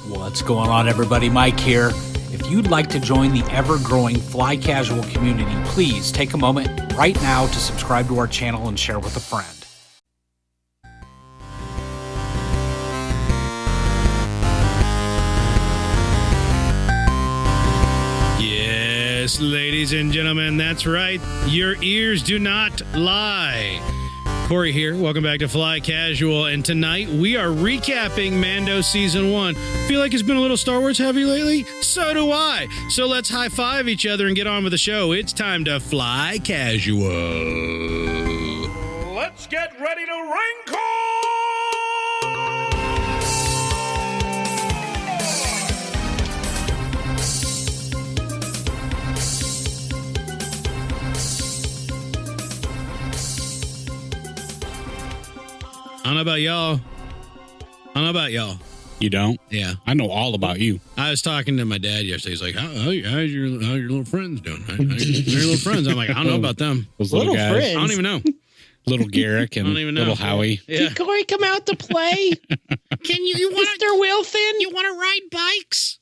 What's going on, everybody? Mike here. If you'd like to join the ever-growing Fly Casual community, please take a moment right now to subscribe to our channel and share with a friend. Yes, ladies and gentlemen, that's right. Your ears do not lie. Corey here. Welcome back to Fly Casual. And tonight we are recapping Mando Season 1. Feel like it's been a little Star Wars heavy lately? So do I. So let's high five each other and get on with the show. It's time to Fly Casual. Let's get ready to wrinkle! I don't know about y'all. You don't? Yeah. I know all about you. I was talking to my dad yesterday. He's like, how's your little friends doing? How's your little friends? I'm like, I don't know about them. Those little guys. friends. I don't even know. Little Garrick and I don't even know. little Howie. Yeah. Did Corey come out to play? Can you want Mr. Wilson? You want to ride bikes?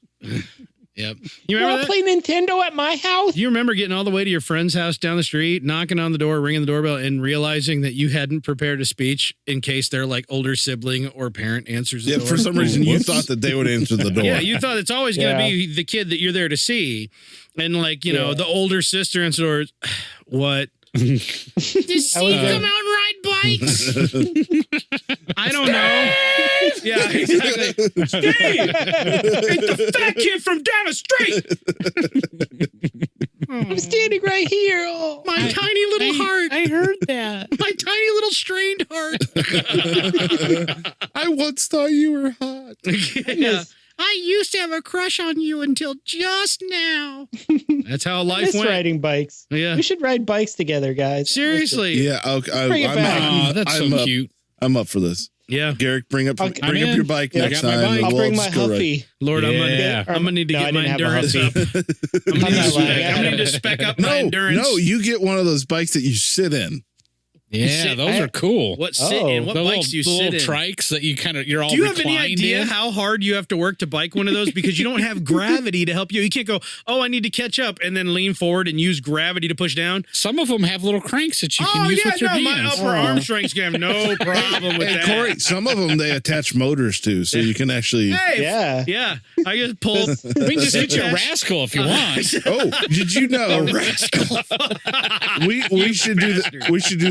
Yep. You You remember want that? to play Nintendo at my house? Do you remember getting all the way to your friend's house down the street, knocking on the door, ringing the doorbell, and realizing that you hadn't prepared a speech in case their like older sibling or parent answers the door? For some reason, you thought that they would answer the door. Yeah, you thought it's always going to be the kid that you're there to see. And like, you know, the older sister answers the door. What? Does Steve come out and ride bikes? I don't know. Yeah, exactly. Steve! It's the fat kid from down the street! I'm standing right here. Oh. My tiny little heart. I heard that. My tiny little strained heart. I once thought you were hot. Yeah. I used to have a crush on you until just now. That's how life went. Riding bikes. Yeah. We should ride bikes together, guys. Seriously. Yeah, okay. Bring it back. Oh, that's so cute. I'm up for this. Yeah. Garrick, bring up I'm your bike Yeah, I next got my time. bike. and I'll we'll bring my just go Huffy. Lord, Yeah. I'm gonna need to No, get I my didn't have a endurance up. Huffy. I'm gonna lying. need to spec up my No, endurance. no, you get one of those bikes that you sit in. Yeah, those are cool. What sit in? What the bikes do you sit little in? trikes that you're all Do you have any reclined idea in? how hard you have to work to bike one of those? Because you don't have gravity to help you. You can't go, oh, I need to catch up, and then lean forward and use gravity to push down. Some of them have little cranks that you can use with your my hands. upper arm strength's gonna have no problem with And that. Corey, some of them they attach motors to, so you can actually. Hey, Yeah. I just pull. We can just get you a rascal if you want. Oh, did you know? we should do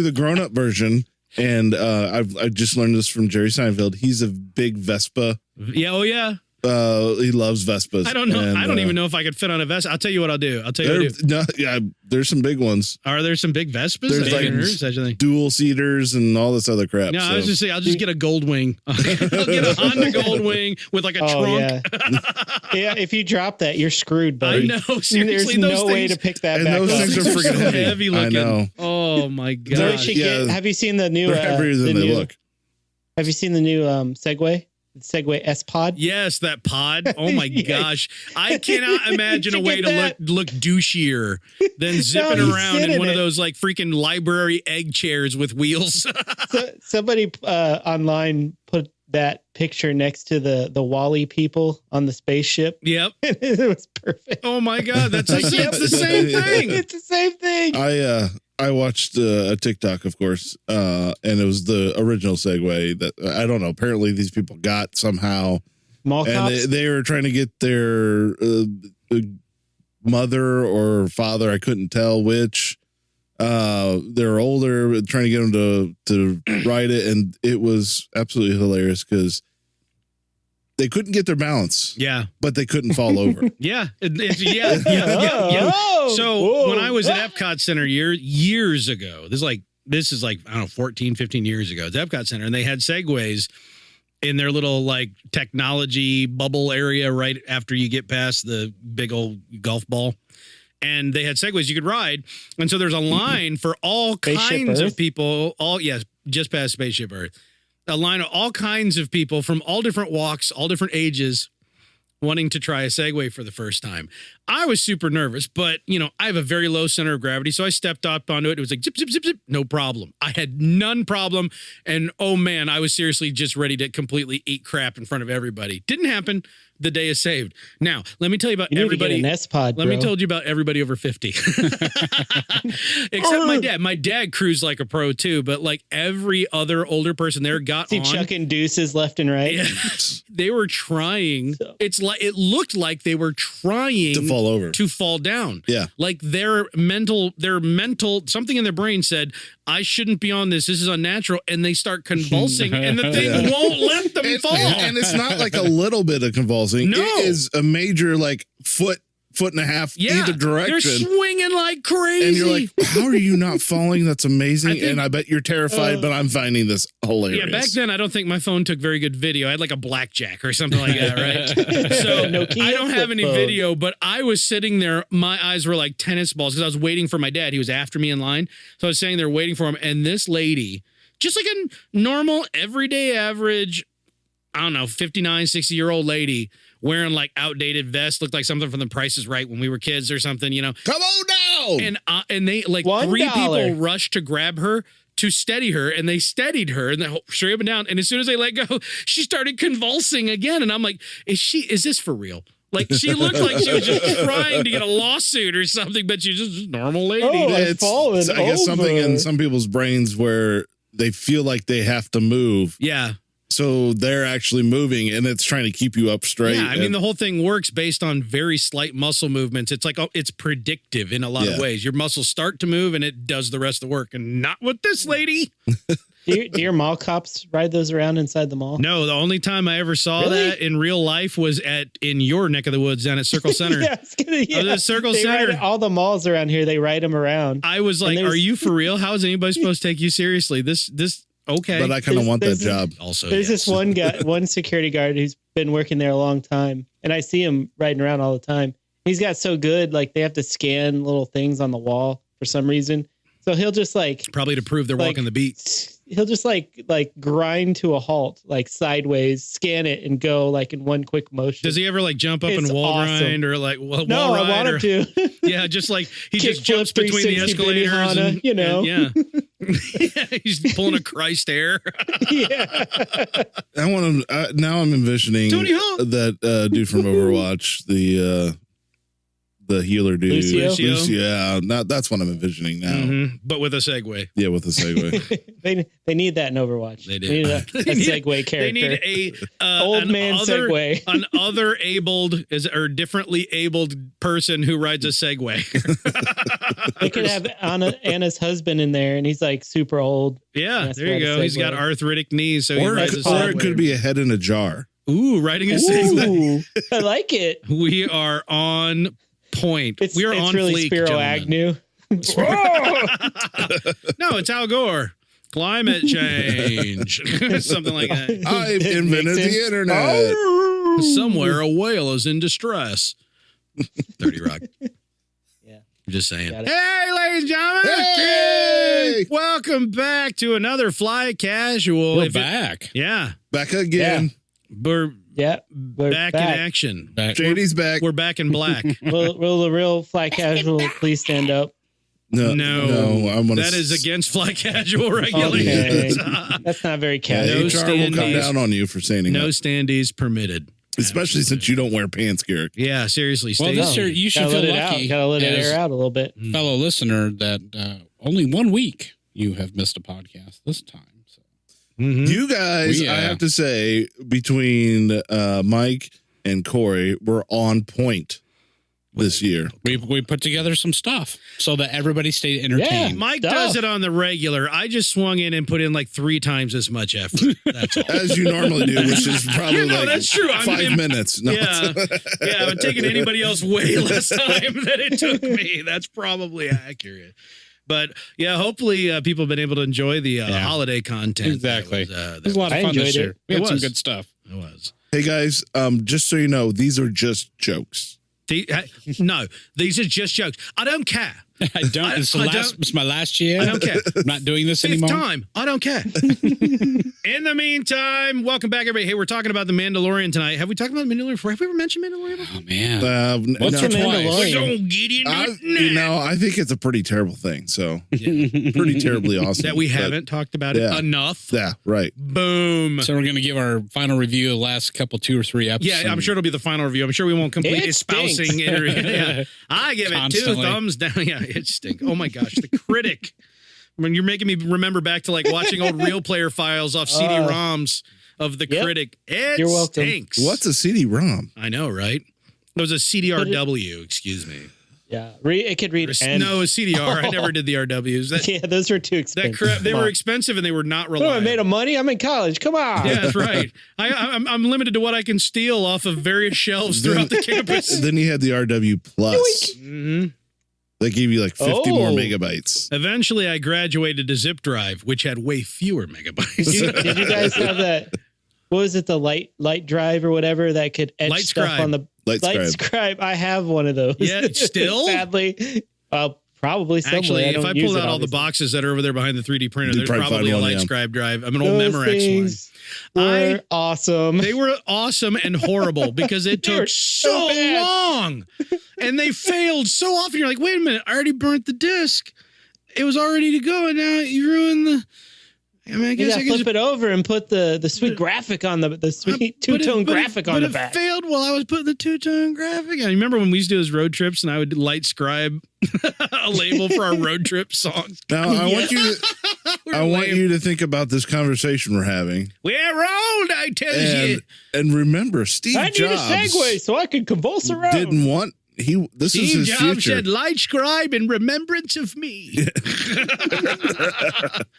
the grown up version. And I just learned this from Jerry Seinfeld. He's a big Vespa. Yeah, oh yeah. He loves Vespas. I don't know. And, I don't even know if I could fit on a Vespa. I'll tell you what I'll do. There's some big ones. Are there some big Vespas? There's I haven't heard such a thing. Dual seaters and all this other crap. No, I was just saying, I'll just get a gold wing. I'll get a Honda gold wing with like a trunk. Yeah. Yeah, if you drop that, you're screwed, I buddy. know. Seriously, There's those no way things, to pick that and back those up. things are freaking so heavy. heavy looking. I know. Oh my So we god. should Yeah. have you seen the new? They're heavier than they look. Have you seen the new Segway? Segway S Pod? Yes, that pod. Oh my Yeah. gosh. I cannot imagine a You way get to that? look douchier than zipping he's around in sitting one of it. those like freaking library egg chairs with wheels. So, somebody online put that picture next to the Wall-E people on the spaceship. Yep. It was perfect. Oh my god, it's the same thing. It's the same thing. I watched a TikTok, of course, and it was the original Segway that I don't know. Apparently, these people got somehow, Mall and cops. they were trying to get their mother or father. I couldn't tell which. They're older, trying to get them to ride it, and it was absolutely hilarious because they couldn't get their balance. Yeah. But they couldn't fall over. Yeah. Yeah. Oh, So whoa. when I was at Epcot Center years ago, this is like, I don't know, 14, 15 years ago, it's Epcot Center, and they had Segways in their little like technology bubble area right after you get past the big old golf ball. And they had Segways you could ride. And so there's a line for all Spaceship kinds Earth? of people, just past Spaceship Earth. A line of all kinds of people from all different walks, all different ages, wanting to try a Segway for the first time. I was super nervous, but, you know, I have a very low center of gravity, so I stepped up onto it. It was like, zip, zip, zip, zip, no problem. I had none problem, and oh, man, I was seriously just ready to completely eat crap in front of everybody. Didn't happen. The day is saved. Now, let me tell you about everybody. An S-Pod, let me tell you about everybody over 50. Except my dad. My dad cruised like a pro too, but like every other older person there got on. Chucking deuces left and right. Yeah. They were trying. It's like it looked like they were trying to fall over, to fall down. Yeah. Like their mental, something in their brain said, I shouldn't be on this. This is unnatural. And they start convulsing and the thing won't let them fall. And it's not like a little bit of convulsing. No. It is a major like foot and a half either direction. They're swinging like crazy. And you're like, how are you not falling? That's amazing. And I bet you're terrified, but I'm finding this hilarious. Yeah, back then, I don't think my phone took very good video. I had like a blackjack or something like that, right? So I don't have any video, but I was sitting there. My eyes were like tennis balls because I was waiting for my dad. He was after me in line. So I was sitting there waiting for him. And this lady, just like a normal, everyday average, I don't know, 59, 60-year-old lady wearing like outdated vest, looked like something from The Price is Right when we were kids or something, you know. Come on down! And they like $1. three people rushed to grab her to steady her, and they steadied her and they straight up and down. And as soon as they let go, she started convulsing again. And I'm like, is this for real? Like she looked like she was just trying to get a lawsuit or something, but she's just a normal lady. Oh, it's, I guess something in some people's brains where they feel like they have to move. Yeah. So they're actually moving, and it's trying to keep you up straight. Yeah, I mean, the whole thing works based on very slight muscle movements. It's like, it's predictive in a lot of ways. Your muscles start to move, and it does the rest of the work, and not with this lady. Do your mall cops ride those around inside the mall? No, the only time I ever saw that in real life was in your neck of the woods down at Circle Center. I was at Circle they Center. Ride all the malls around here, they ride them around. I was like, are you for real? How is anybody supposed to take you seriously? This. Okay. But I kind of want that job. Also, there's this one guy, one security guard who's been working there a long time, and I see him riding around all the time. He's got so good, like they have to scan little things on the wall for some reason. So he'll just like probably to prove they're walking the beat. He'll just like grind to a halt, like sideways, scan it, and go like in one quick motion. Does he ever like jump up and wall grind or like wall ride? No, I want him to. Yeah, just like he just jumps between the escalators. And, you know, yeah. He's pulling a Christ air. Yeah. I want to. Now I'm envisioning that dude from Overwatch, the healer dude. Lucio? Yeah, that's what I'm envisioning now. Mm-hmm. But with a Segway. Yeah, with a Segway. they need that in Overwatch. They do. They need a Segway character. They need a old man Segway. An other abled or differently abled person who rides a Segway. They could have Anna's husband in there, and he's like super old. Yeah, there you go. He's got arthritic knees, so or it could be a head in a jar. Ooh, riding a Segway. I like it. We are on point. We are on really fleek, Spiro gentlemen. Agnew. No, it's Al Gore. Climate change. Something like that. I've invented the internet. Somewhere a whale is in distress. 30 Rock. Yeah. I'm just saying. Hey, ladies and gentlemen. Hey! Welcome back to another Fly Casual. We're back. Back again. We're back in action. JD's back. We're back in black. Will the real Fly Casual please stand up? No. That is against Fly Casual regulations. Okay. That's not very casual. No HR will come down on you for saying no that. standees permitted. Especially since you don't wear pants, Garrick. Yeah, seriously. Well, this year you should feel lucky. Gotta let it air out a little bit. Fellow listener, that only 1 week you have missed a podcast this time. So. Mm-hmm. You guys, I have to say, between Mike and Corey, we're on point this year. We put together some stuff so that everybody stayed entertained. Yeah, Mike does it on the regular. I just swung in and put in like 3 times as much effort. That's all. As you normally do, which is probably that's true. 5 minutes. No, yeah, I'm taking anybody else way less time than it took me. That's probably accurate. But yeah, hopefully people have been able to enjoy the holiday content. Exactly. It was a lot of fun this year. We had some good stuff. It was. Hey guys, just so you know, these are just jokes. No, these are just jokes. I don't care. I don't. It's my last chance. I don't care. I'm not doing this Fifth anymore. time. I don't care. In the meantime, welcome back, everybody. Hey, we're talking about The Mandalorian tonight. Have we talked about Mandalorian before? Have we ever mentioned Mandalorian before? Oh, man. no, Once or twice. Mandalorian? Don't get into it now. I think it's a pretty terrible thing. So pretty terribly awesome. That we but- haven't talked about it yeah. enough. Yeah, right. Boom. So we're going to give our final review of the last couple, 2 or 3 episodes. Yeah, I'm sure it'll be the final review. I'm sure we won't complete It espousing stinks. it. Yeah. I give it 2 Constantly. thumbs down. Yeah, it stinks. Oh my gosh, the critic. When you're making me remember back to like watching old real player files off CD-ROMs of the Yep. critic. It You're welcome. stinks. What's a CD-ROM? I know, right? It was a CDRW, excuse me. Yeah, it could read. No, a CDR. I never did the RWs. That, Yeah, those were too that expensive. crap, they Come were on. expensive and they were not What, I reliable. made of money. I'm in college. Come on. Yeah, that's right. I'm limited to what I can steal off of various shelves throughout the campus. Then you had the RW Plus. hmm That gave you like 50 more Oh. megabytes. Eventually, I graduated to zip drive, which had way fewer megabytes. Did you guys have that? What was it? The light drive or whatever that could etch Light stuff scribe. on the Light scribe. scribe. I have one of those. Yeah, still? Sadly, probably somewhere. Actually, if don't I use pulled it, out all the obviously. boxes that are over there behind the 3D printer, You'd there's probably probably a find one, light yeah. scribe drive. I'm an old Those Memorex one. things were I awesome. They were awesome and horrible because it They were took so so bad. long and they failed so often. You're like, wait a minute, I already burnt the disc. It was all ready to go, and now you ruined the. I mean, I You guess gotta I could flip it over and put the sweet graphic on the sweet two-tone graphic on the But back. it failed while I was putting the two-tone graphic. I remember when we used to do those road trips, and I would light scribe a label for our road trip songs. Now I want you to I want you to think about this conversation we're having. We're old, I tell you. And remember, Steve I need Jobs a segue so I can convulse around. didn't want this is Steve his Jobs future. said, light scribe in remembrance of me.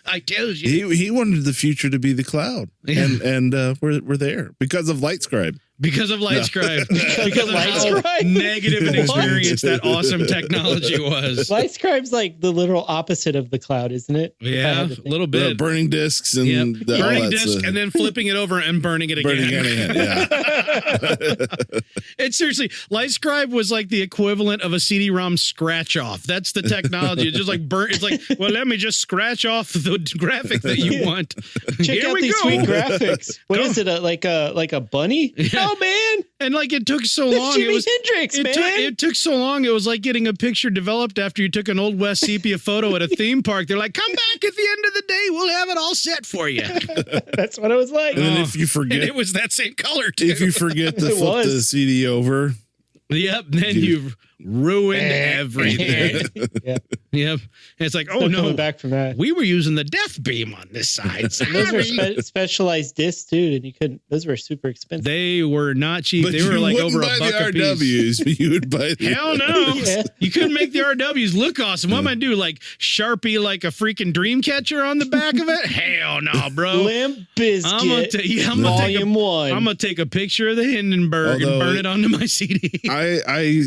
I tell you. He wanted the future to be the cloud, Yeah. and we're there because of Light Scribe. Because of Light Scribe. Because of how Light Scribe? negative an What? experience that awesome technology was. Light scribe's like the literal opposite of the cloud, isn't it? If I Yeah, had to a think. little bit. Burning discs and Yep. all Burning that disc stuff. and then flipping it over and burning it again. burning anything. Yeah. It's seriously, Light Scribe was like the equivalent of a CD-ROM scratch off. That's the technology. It's just like burn. It's like, well, let me just scratch off the graphic that you want. Check Here out we these go. sweet graphics. What Go. is it? Like a bunny? Yeah. Oh man, And like it took so that's long. Jimi It was. Hendrix, man. It took so long. It was like getting a picture developed after you took an Old West sepia photo at a theme park. They're like, come back at the end of the day. We'll have it all set for you. That's what it was like. And then if you And forget, it was that same color, too. if you forget to It flip was. the CD over, Yep. Then you've ruined everything. Yeah. Yep. And it's like, oh, No no. coming back from that. We were using the death beam on this side. And those were Sorry. specialized discs too, and you couldn't. Those were super expensive. They were not cheap. but They were you like wouldn't over buy a buck a the piece. RWs. You would buy the Hell no. Yeah. You couldn't make the RWs look awesome. What am I do? Like Sharpie like a freaking dream catcher on the back of it? Hell no, bro. Limp I'm gonna Bizkit, I'm gonna take Volume 1. I'm gonna take a picture of the Hindenburg and Although burn it onto my CD. I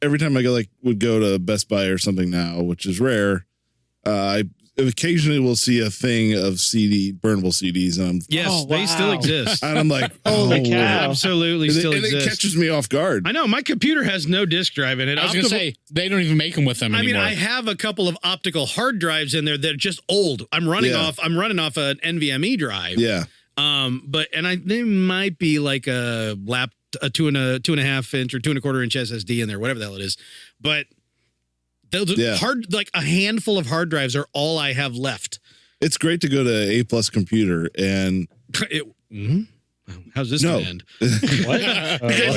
every time I would go to Best Buy or something now, which is rare, I occasionally will see a thing of burnable CDs, and Yes, Oh, they still wow. exist. I'm like, Holy oh, cow. Absolutely And still it exist. catches me off guard. I know my computer has no disk drive in it. I was going to say, they don't even make them with them I mean, anymore. I have a couple of optical hard drives in there that are just old. I'm running Yeah. off an NVMe drive. Yeah, They might be like a 2.5 inch or 2.25 inch SSD in there, whatever the hell it is. But those Yeah. like a handful of hard drives are all I have left. it's great to go to A+ Computer and How's this No. gonna end? What?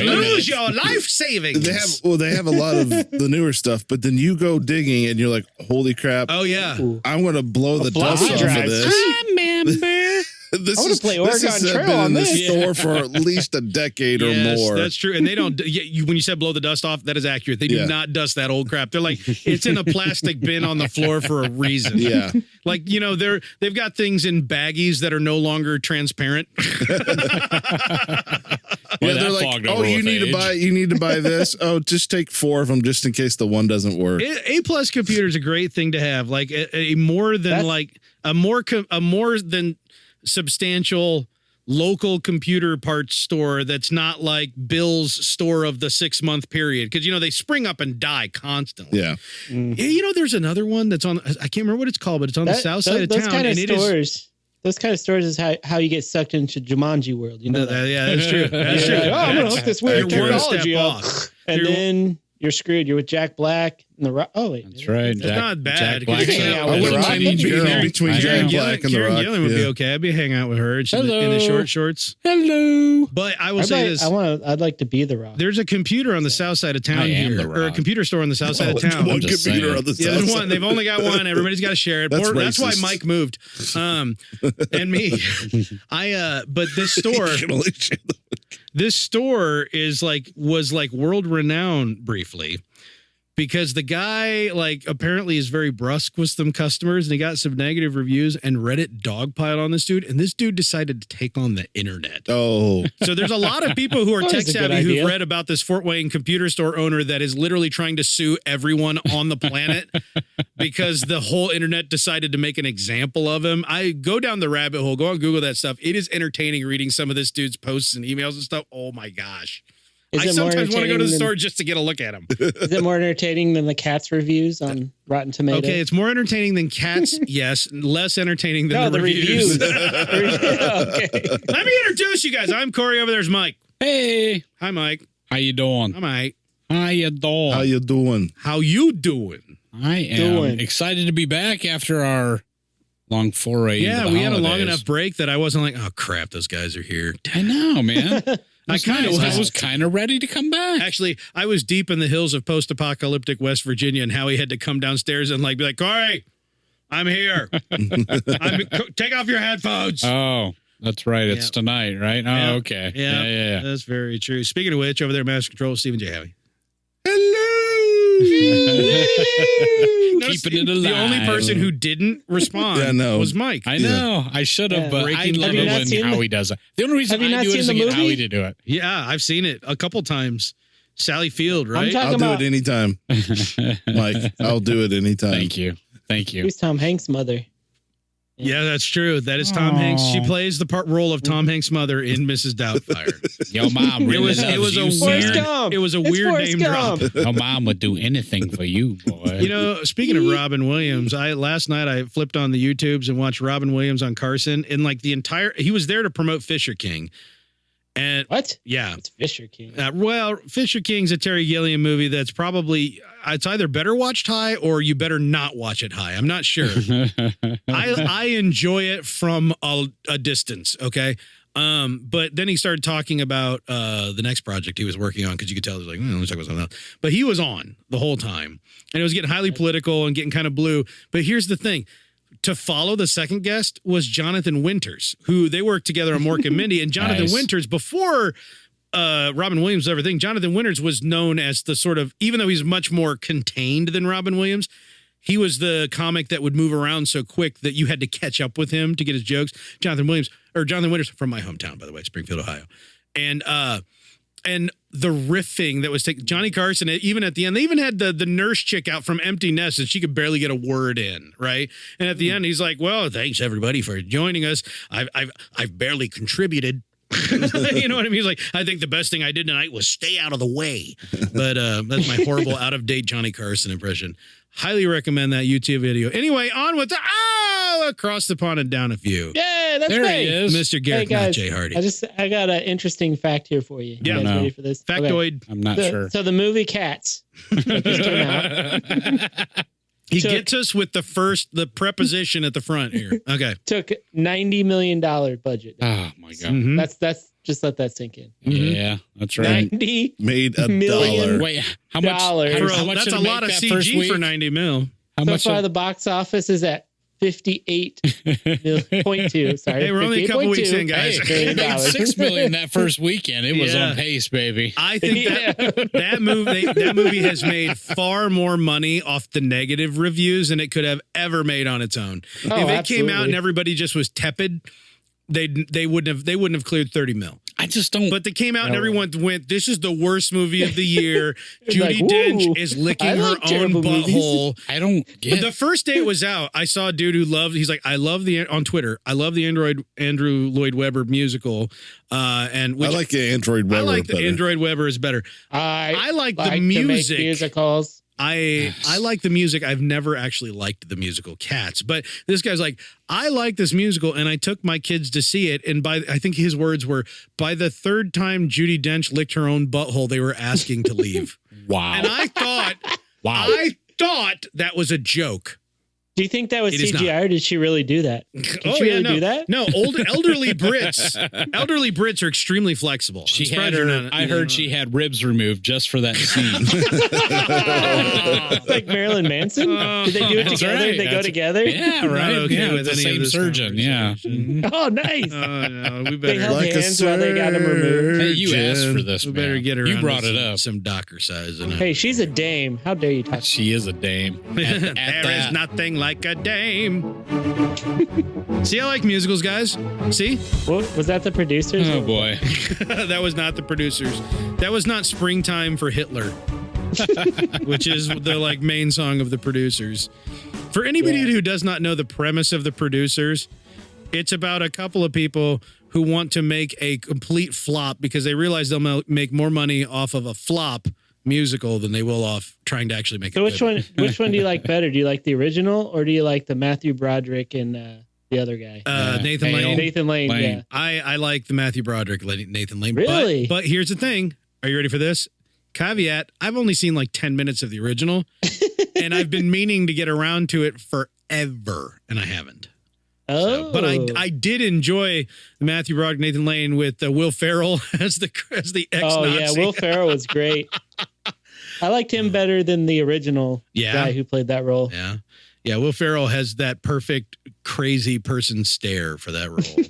Lose your life savings. they have a lot of the newer stuff, but then you go digging and you're like, holy crap, Oh yeah. I'm going to blow the dust floppy off drive. of this. Remember. This I wanna play this Oregon has Trail been on in the this. store for at least a decade or Yes, more. that's true. And they don't. When you said blow the dust off, that is accurate. They do Yeah. not dust that old crap. They're like it's in a plastic bin on the floor for a reason. Yeah. Like they've got things in baggies that are no longer transparent. Yeah, that they're like, fogged oh, over you with need age." to buy this. Oh, just take 4 of them just in case the one doesn't work. A+ computer is a great thing to have. Like a more than That's- like a more than substantial local computer parts store that's not like Bill's store of the 6-month period. Because, they spring up and die constantly. Yeah. Yeah, there's another one that's on, I can't remember what it's called, but it's on the south side of those town. Kind of and stores, those kind of stores is how you get sucked into Jumanji world. You know that? Yeah, that's true. That's true. Like, I'm going to hook this weird You're one step technology up. off. And then you're screwed. You're with Jack Black and the Rock. Oh, wait. That's right. It's not bad. Jack Black. Yeah, I wouldn't mind Rock. being between Jack Black and the Karen Rock. Gillan would be okay. I'd be hanging out with her in the short shorts. Hello. But I will say this. I'd like to be the Rock. There's a computer on the south side of town I am here, the or a Rock. computer store on the south side of town. One just computer saying. on the Yeah, south there's side. one. They've only got one. Everybody's got to share it. That's why racist. Mike moved, and me. But this store, You can only share the- this store was world renowned briefly. Because the guy, apparently is very brusque with some customers and he got some negative reviews and Reddit dogpiled on this dude. And this dude decided to take on the internet. Oh, So there's a lot of people who are That tech was a good savvy idea. who've read about this Fort Wayne computer store owner that is literally trying to sue everyone on the planet because the whole internet decided to make an example of him. I go down the rabbit hole, go on Google that stuff. It is entertaining reading some of this dude's posts and emails and stuff. Oh my gosh. Is I it more sometimes want to go to the entertaining store just to get a look at him. Is it more entertaining than the Cats reviews on Rotten Tomatoes? Okay, it's more entertaining than Cats, yes. Less entertaining than the reviews. Okay. Let me introduce you guys. I'm Corey. Over there's Mike. Hey. Hi, Mike. How you doing? Hi, Mike. How you doing? how you doing? How you doing? I am excited to be back after our long foray. Yeah, into the we had a long holidays. enough break that I wasn't like, oh crap, those guys are here. I know, man. I kind of I was kind of ready to come back. Actually, I was deep in the hills of post-apocalyptic West Virginia, and Howie had to come downstairs and be like, Corey, I'm here. Take off your headphones. Oh, that's right. It's Yeah. tonight, right? Oh, Yeah. okay. Yeah, Yeah. that's very true. Speaking of which, over there, Master Control, Stephen J. Howie. Keeping it alive. The only person who didn't respond was Mike. I know. I should have, Yeah. but I Breaking love Have you it not when seen Howie does it. The only reason Have you I not do it is to seen the get movie? Howie to do it. Yeah, I've seen it a couple times. Sally Field, right? talking I'll do about it anytime, Mike. I'll do it anytime. Thank you. Thank you. who's Tom Hanks' mother? Yeah, that's true. That is Tom Hanks. She plays the role of Tom Hanks' mother in Mrs. Doubtfire. Your mom really it was a loves you, weird. Gump. It was a It's weird Forrest name Gump. drop. Your mom would do anything for you, boy. Speaking of Robin Williams, last night I flipped on the YouTubes and watched Robin Williams on Carson, and he was there to promote Fisher King, and What? yeah, It's Fisher King. well, Fisher King's a Terry Gilliam movie that's probably it's either better watched high or you better not watch it high. I'm not sure. I enjoy it from a distance. Okay. But then he started talking about the next project he was working on because you could tell he was like, let's talk about something else. But he was on the whole time, and it was getting highly political and getting kind of blue. But here's the thing. To follow the second guest was Jonathan Winters, who they worked together on Mork and Mindy. And Jonathan Nice. Winters, before Robin Williams, everything, Jonathan Winters was known as the sort of, even though he's much more contained than Robin Williams, he was the comic that would move around so quick that you had to catch up with him to get his jokes. Jonathan Winters from my hometown, by the way, Springfield, Ohio. And the riffing that was taken, Johnny Carson, even at the end, they even had the nurse chick out from Empty Nest and she could barely get a word in, right? And at the end, he's like, well, thanks everybody for joining us. I've barely contributed. You know what I mean? He's like, I think the best thing I did tonight was stay out of the way. But that's my horrible out-of-date Johnny Carson impression. Highly recommend that YouTube video. Anyway, on with across the pond and down a few. Yeah, that's There right. he is. Mr. Garrick, not guys, Jay Hardy. I got an interesting fact here for you. Yeah. You guys No. ready for this? Okay. Factoid. I'm not So, sure. so the movie Cats that just came out He took- gets us with the preposition at the front here. Okay. took $90 million budget. Oh, my God. Mhm. That's just let that sink in. Yeah, that's right. 90 Made $1. Million. Wait, how much? Dollars. How much That's did a it make lot of that first CG week? for 90 mil. How so much? far, the box office is at 58.2. Sorry, Hey, we're only a couple 58.2 weeks in, guys. Hey, million it made dollars. $6 million that first weekend. It was Yeah. on pace, baby. I think that movie has made far more money off the negative reviews than it could have ever made on its own. Oh, If it came out absolutely. and everybody just was tepid, they wouldn't have cleared 30 mil. I just don't. But they came out and everyone went, "This is the worst movie of the year." Judi Like, Dench "Ooh, is licking I her like own terrible movies." butthole. I don't get. The first day it was out, I saw a dude who loved. He's like, "I love on Twitter. I love the Andrew Lloyd Webber musical." And which, I like the Android Weber. I like the better. Android Webber is better. I like the to make music. musicals. I like the music. I've never actually liked the musical Cats, but this guy's like, I like this musical, and I took my kids to see it. And I think his words were, by the third time Judi Dench licked her own butthole, they were asking to leave. Wow. And I thought, that was a joke. Do you think that was It is CGI or did she really do that? Did she really do that? No, elderly Brits are extremely flexible. She I'm had surprised her. you're not- I heard she had ribs removed just for that scene. Like Marilyn Manson? Did they do it That's together? right. They go That's- together? Yeah, I'm right. not okay Yeah, with the any of same this surgeon. Yeah. conversation. Oh, nice. Oh, no, we They better. held Like a hands while they got him removed. Hey, you asked for this. We better man. get her. You brought it up. Some Docker size. And Hey, she's a dame. How dare you talk? She is a dame. At there is that. nothing like a dame. See, I like musicals, guys. See, What, was that the producers? Oh boy. that was not the producers. That was not "Springtime for Hitler," which is the main song of the producers. For anybody who does not know the premise of the producers, it's about a couple of people who want to make a complete flop because they realize they'll make more money off of a flop musical than they will off trying to actually make So it. which one do you like better? Do you like the original or do you like the Matthew Broderick and the other guy? Nathan Lane. Nathan Lane, yeah. I like the Matthew Broderick, Nathan Lane. Really? But here's the thing. Are you ready for this? Caveat, I've only seen 10 minutes of the original, and I've been meaning to get around to it forever, and I haven't. Oh. But I did enjoy the Matthew Broderick, Nathan Lane with Will Ferrell as the ex-Nazi. Oh, yeah. Will Ferrell was great. I liked him better than the original guy who played that role. Yeah. Yeah, Will Ferrell has that perfect crazy person stare for that role.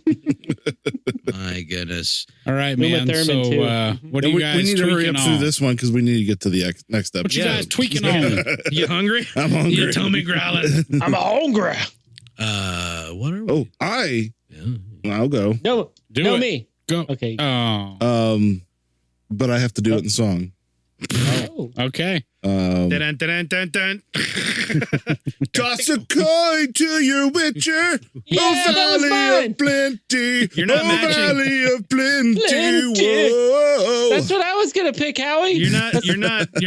My goodness. All right, Uma man. Thurman, So, too. what do you guys we need to hurry tweaking up through on? this one because we need to get to the next episode. What you guys tweaking on? You hungry? I'm hungry. Your tummy growling. I'm hungry. What are we? Oh, I'll go. No, Do no it. me. Go. Okay. But I have to do it in song. Oh. Okay. Dun, dun, dun, dun, dun. Toss a coin to your witcher. Yeah, oh, that was Valley mine. of Plenty. You're not oh, matching. Valley of Plenty. Plenty. Whoa. That's what I was gonna pick, Howie. You're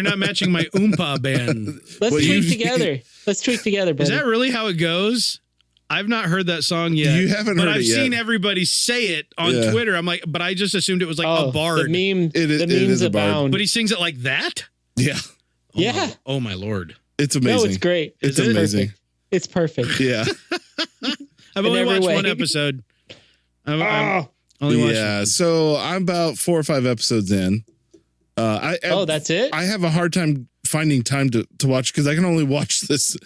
not matching my Oompa band. Let's Well, tweak you- together. Let's tweak together, buddy. Is that really how it goes? I've not heard that song yet. You haven't but heard I've it yet. seen everybody say it on Yeah. Twitter. I'm like, but I just assumed it was like a bard. The meme. It is- the it memes is a bard. abound. But he sings it like that? Yeah, Yeah. Oh my lord. it's amazing. No, it's great. It's Is it? amazing. Perfect. It's perfect. Yeah. I've In only every watched way. one episode. I've Oh, only watched Yeah. So I'm about 4 or 5 episodes in. that's it? I have a hard time finding time to watch because I can only watch this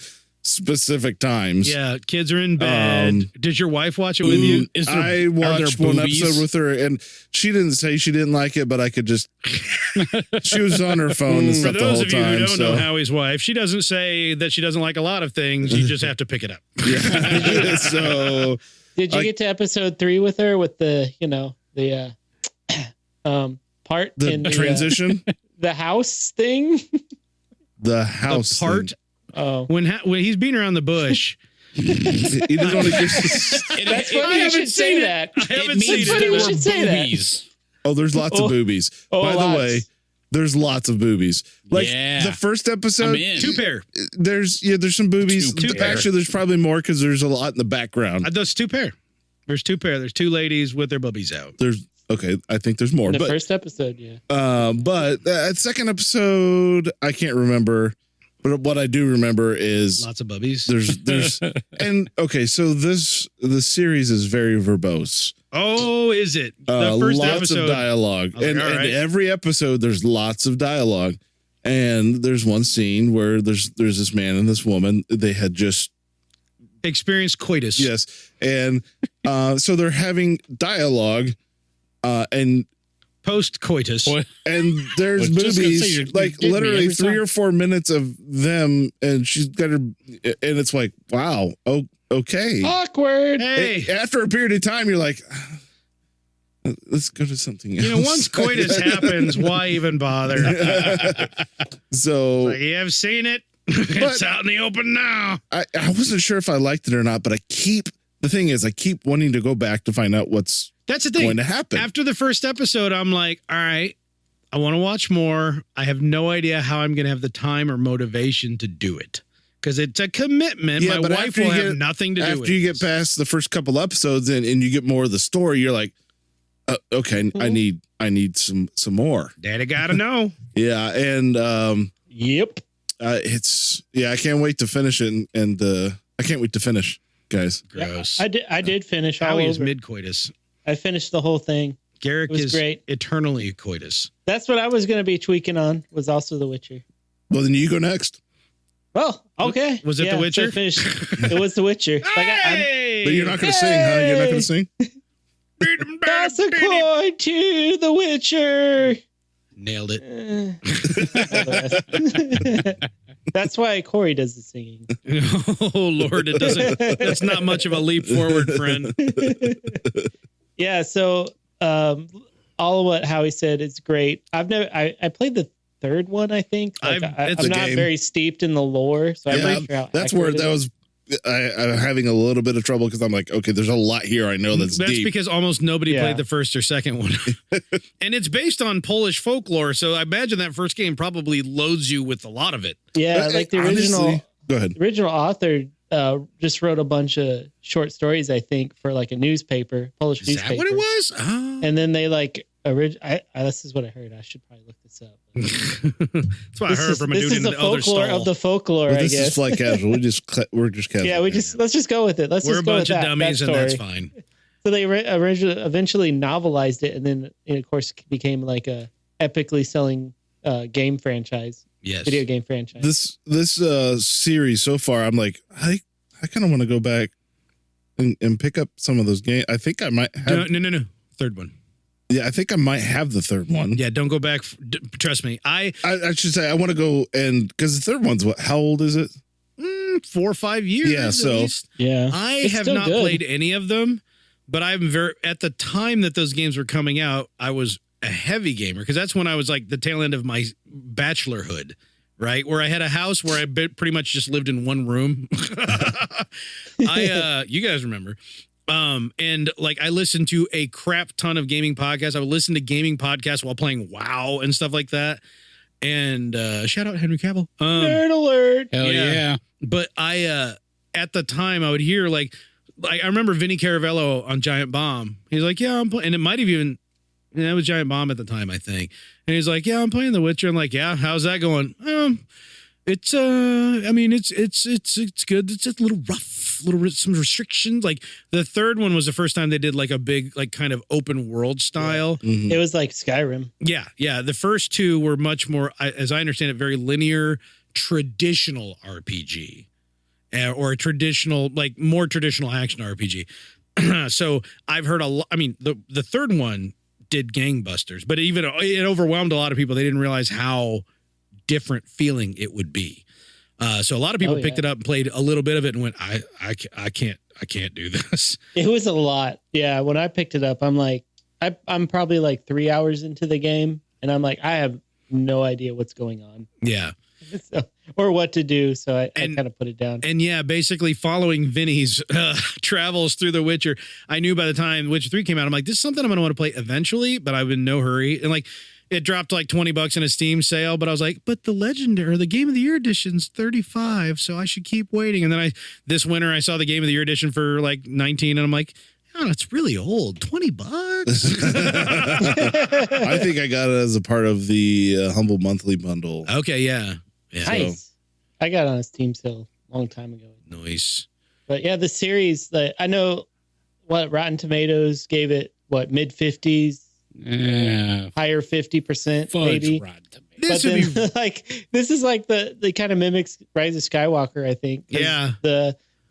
specific times. Yeah, kids are in bed. Did your wife watch it with you? Is there, I are there watched one boobies? episode with her, and she didn't say she didn't like it, but I could just. She was on her phone and For stuff the those whole of you who time. don't So know Howie's wife, she doesn't say that she doesn't like a lot of things. You just have to pick it up. yeah. So Did you get to episode 3 with her with the part the in transition, the house thing? the house The part thing. Oh, when he's beating around the bush. He doesn't want to get. that's funny. You should say that. I haven't It seen means funny it. we there should were say that. boobies. Oh, there's lots of boobies. Oh, By the lots. way, there's lots of boobies. Like Yeah. the first episode, I'm in. Two pair. there's some boobies. Two pair. Actually, there's probably more because there's a lot in the background. Those two pair. There's two pair. There's two ladies with their bubbies out. There's okay. I think there's more, In the but first episode, yeah. but that second episode, I can't remember. But what I do remember is Lots of bubbies. there's and okay. So the series is very verbose. Oh, is it? The first Lots episode. of dialogue, I was like, and all right. every episode there's lots of dialogue. And there's one scene where there's this man and this woman. They had just Experienced coitus. yes, and so they're having dialogue, and Post coitus. Boy, and there's I was just gonna say, movies you're like getting me literally every 3 time. or 4 minutes of them, and she's got her, and it's like, wow, okay. Awkward. Hey. After a period of time, you're like, Let's go to something else. You know, once coitus happens, why even bother? So Like, you have seen it. It's out in the open now. I wasn't sure if I liked it or not, but I keep wanting to go back to find out what's That's the thing. going to happen. After the first episode, I'm like, all right, I want to watch more. I have no idea how I'm going to have the time or motivation to do it because it's a commitment. Yeah, My but wife after will you have get- nothing to do with After you get past the first couple episodes and you get more of the story, you're like, okay, I need some more. Daddy got to know. Yeah, and Yep. I can't wait to finish it, and I can't wait to finish, guys. Gross. I did finish all Howie is over. mid-coitus. I finished the whole thing. Garrick It was is great. eternally coitus. That's what I was going to be tweaking on. Was also The Witcher. Well, then you go next. Well, okay. Was it The so Witcher? I finished. It was The Witcher. Hey! But you're not going to sing, huh? You're not going to sing? Toss a coin to The Witcher. Nailed it. That's why Corey does the singing. Oh Lord, it doesn't. That's not much of a leap forward, friend. Yeah. So all of what Howie said is great. I played the third one. I think It's I'm a not game. very steeped in the lore, so I'm Yeah, not sure how that's where accurate it that is. was. I'm having a little bit of trouble because I'm like, okay, there's a lot here. I know that's deep. because almost nobody Yeah. played the first or second one. And it's based on Polish folklore, so I imagine that first game probably loads you with a lot of it. Yeah, like the original. Honestly, go ahead. The original author just wrote a bunch of short stories, I think, for like a newspaper, Polish Is newspaper. that what it was? Oh. And then they like this is what I heard. I should probably look this up. That's what I heard from a this dude is in the the other folklore stall. of the folklore. But I this guess. is flight casual. We're just casual. Yeah, let's just go with it. Let's We're a just go bunch with of that dummies, and that's story. fine. So they eventually novelized it, and then of course became like a epically selling game franchise, Yes. video game franchise. This series so far, I'm like, I kind of want to go back and pick up some of those games. I think I might have. No. Third one. Yeah, I think I might have the third one. Yeah, don't go back. Trust me. I should say I want to go and because the third one's what? How old is it? 4 or 5 years. Yeah, at so- least. Yeah, I It's have still not good. played any of them, but I'm at the time that those games were coming out, I was a heavy gamer because that's when I was like the tail end of my bachelorhood, right? Where I had a house where I pretty much just lived in one room. You guys remember. And like I listened to a crap ton of gaming podcasts. I would listen to gaming podcasts while playing WoW and stuff like that. And shout out Henry Cavill. Nerd alert. Hell Yeah. yeah. But I at the time I would hear like I remember Vinny Caravello on Giant Bomb. He's like, yeah, I'm playing, and it might have even it was Giant Bomb at the time, I think. And he's like, yeah, I'm playing The Witcher. I'm like, yeah, how's that going? It's I mean it's good. It's a little rough, some restrictions. Like the third one was the first time they did like a big like kind of open world style. Mhm. It was like Skyrim. Yeah. The first two were much more, as I understand it, very linear, traditional RPG, or a traditional, like more traditional action RPG. So I've heard a lot. I mean, the third one did gangbusters, but even it overwhelmed a lot of people. They didn't realize how different feeling it would be. So a lot of people picked it up and played a little bit of it and went, I can't do this. It was a lot. Yeah, when I picked it up, I'm like, I'm probably like 3 hours into the game, and I'm like, I have no idea what's going on. Yeah. So, or what to do. So I And- kind of put it down. And yeah, basically following Vinny's travels through The Witcher, I knew by the time Witcher 3 came out, I'm like, this is something I'm going to want to play eventually, but I'm in no hurry. And like, it dropped like $20 in a Steam sale, but I was like, but the Legendary, or the Game of the Year edition's $35, so I should keep waiting. And then this winter, I saw the Game of the Year edition for like $19, and I'm like, oh, it's really old. $20. I think I got it as a part of the Humble Monthly Bundle. Okay, yeah. Nice. I got it on a Steam sale a long time ago. Nice. But yeah, the series, I know what Rotten Tomatoes gave it, what, mid 50s, Yeah. higher 50%, Fudge maybe. Rotten Tomatoes. This But would then, be like, this is like the kind of mimics Rise of Skywalker, I think. 'Cause Yeah.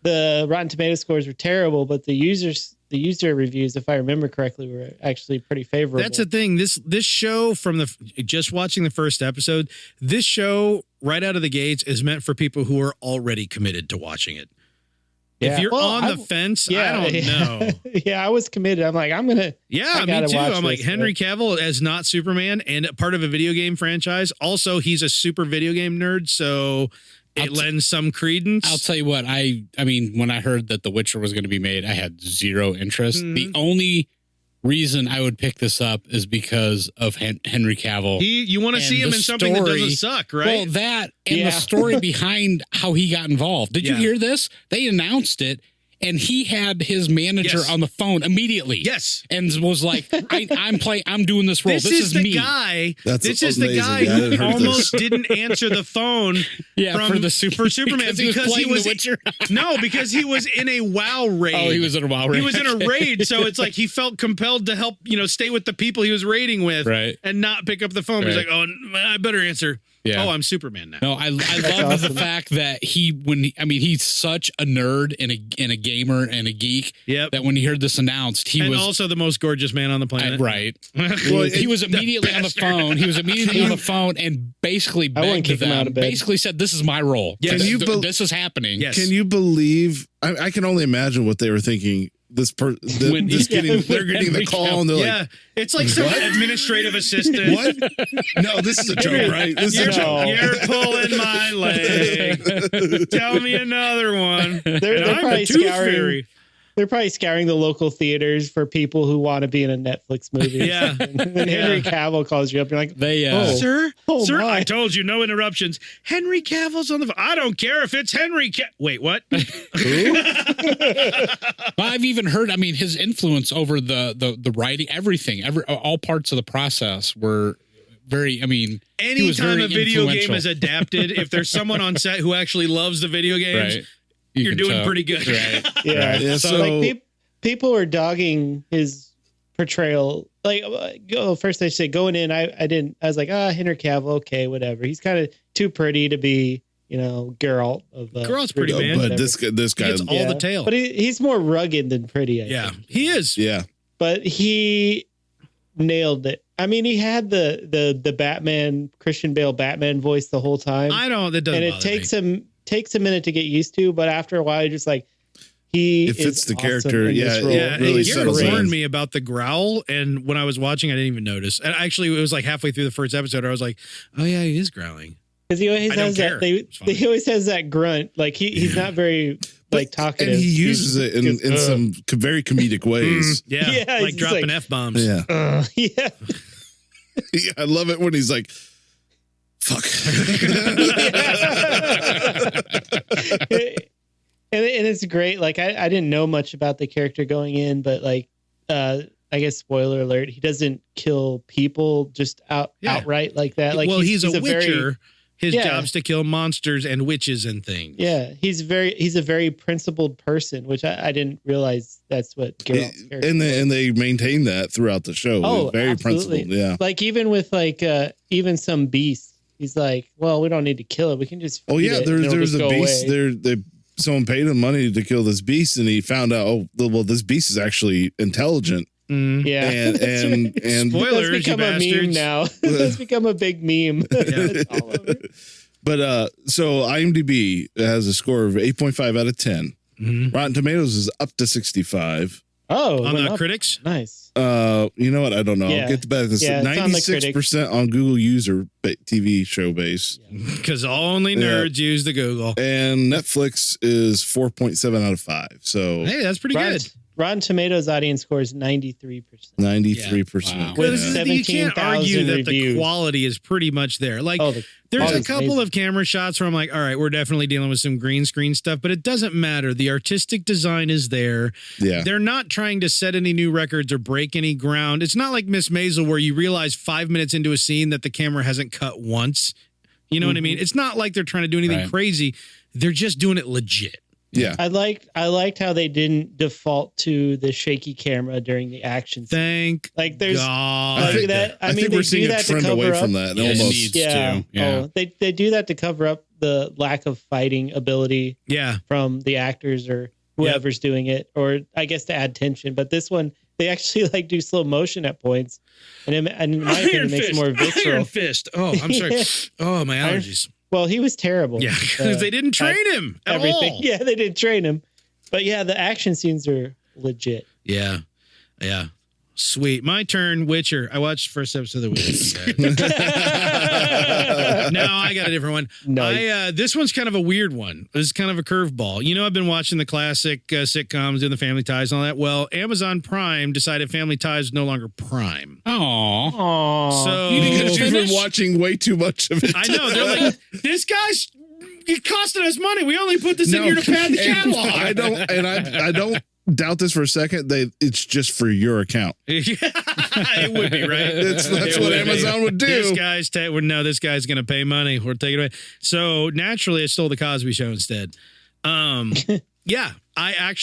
The Rotten Tomato scores were terrible, but the user reviews, if I remember correctly, were actually pretty favorable. That's the thing. This show, from just watching the first episode, this show right out of the gates is meant for people who are already committed to watching it. If you're Well, on the fence, I don't know. Yeah, I was committed. I'm like, I'm gonna. Yeah, me too. I'm like, Henry Cavill as not Superman and part of a video game franchise. Also, he's a super video game nerd, so it lends some credence. I'll tell you what, I mean, when I heard that The Witcher was going to be made, I had zero interest. The only reason I would pick this up is because of Henry Cavill. You want to see him in something that doesn't suck, right? Well, that and the story behind how he got involved. Did you hear this? They announced it, and he had his manager on the phone immediately. Yes, and was like, I'm doing this role. This is the me. Guy. This is the guy who almost didn't answer the phone. For Superman because he was The Witcher. No, because he was in a WoW raid. Oh, he was in a WoW raid. He was in a raid, so it's like he felt compelled to help, stay with the people he was raiding with, and not pick up the phone. Right. He's like, oh, I better answer. Yeah. Oh, I'm Superman now. No, I love the fact that he's such a nerd and a gamer and a geek. Yep. That when he heard this announced, he was also the most gorgeous man on the planet. Right. Well, he was immediately on the phone. He was immediately on the phone and basically begged them. Basically said, "This is my role. Yes. This is happening." Yes. Can you believe? I can only imagine what they were thinking. They're getting the call and they're like, it's like some administrative assistant. What? No, this is a joke, right? This is a joke. You're pulling my leg. Tell me another one. They're probably scouring. They're probably scouring the local theaters for people who want to be in a Netflix movie. Yeah. And Henry Cavill calls you up. You're like, sir, my. I told you, no interruptions. Henry Cavill's on the phone. I don't care if it's Henry Wait, what? I've even heard, his influence over the writing, everything, all parts of the process were very, anytime a video game is adapted, if there's someone on set who actually loves the video games, you're doing pretty good. Right. Yeah. Right. Yeah, so like people were dogging his portrayal. Like, first I say going in, I was like, Henry Cavill, okay, whatever. He's kind of too pretty to be, Geralt of Geralt's pretty, man. But this guy gets all the tail. But he's more rugged than pretty. I think. He is. Yeah. But he nailed it. He had the Batman, Christian Bale Batman voice the whole time. That doesn't. And it takes a minute to get used to, but after a while, you're just like, it fits the awesome character. Yeah, it really settles in. warned me about the growl, and when I was watching, I didn't even notice. And actually, it was like halfway through the first episode, I was like, "Oh yeah, he is growling." Because he always has that. He always has that grunt. Like he's not very talkative. And he uses it in some very comedic ways. Yeah, like dropping F-bombs. Yeah, yeah. I love it when he's like, fuck. And it's great. Like I didn't know much about the character going in, but I guess spoiler alert, he doesn't kill people just outright like that. Like he's a witcher. His job's to kill monsters and witches and things. Yeah, he's a very principled person, which I didn't realize that's what Geralt's character and they maintain that throughout the show. Oh, very absolutely. principled. Yeah, like even with even some beasts, he's like, well, we don't need to kill it. We can just there's a beast there. Someone paid him money to kill this beast, and he found out, this beast is actually intelligent. Yeah, and spoilers, that's become a meme now. That's become a big meme. It's all over. But so IMDb has a score of 8.5 out of 10. Mm-hmm. Rotten Tomatoes is up to 65. Oh, on the critics, nice. You know what? I don't know. Yeah. I'll get back to this. Yeah, 96% on Google user TV show base, because only nerds use the Google. And Netflix is 4.7 out of 5. So hey, that's pretty good. Rotten Tomatoes audience score is 93%. 93%. Wow. Well, you can't argue that the quality is pretty much there. Like, there's a couple of camera shots where I'm like, all right, we're definitely dealing with some green screen stuff, but it doesn't matter. The artistic design is there. Yeah. They're not trying to set any new records or break any ground. It's not like Miss Maisel where you realize 5 minutes into a scene that the camera hasn't cut once. You know what I mean? It's not like they're trying to do anything crazy. They're just doing it legit. Yeah, I liked how they didn't default to the shaky camera during the action scene. Thank there's God. I think we're seeing a trend away from that. It Almost. needs to. Yeah. Oh, they do that to cover up the lack of fighting ability from the actors or whoever's doing it, or I guess to add tension. But this one, they actually do slow motion at points, and in my opinion, it makes it more visceral. Iron Fist. Oh, I'm sorry. Oh, my allergies. Well, he was terrible. Yeah, because they didn't train him at all. Yeah, they didn't train him. But yeah, the action scenes are legit. Yeah. Yeah. Sweet. My turn, Witcher. I watched the first episode of The Witcher. No, I got a different one. Nice. This one's kind of a weird one. This is kind of a curveball. You know, I've been watching the classic sitcoms and the Family Ties and all that. Well, Amazon Prime decided Family Ties is no longer Prime. Aww. So you've been watching way too much of it. I know. They're like, this guy's costing us money. We only put this in here to pad the catalog. I don't doubt this for a second. It's just for your account. It would be, right? That's what Amazon would do. This guy's going to pay money. We're taking it away. So naturally, I stole the Cosby Show instead. Yeah, I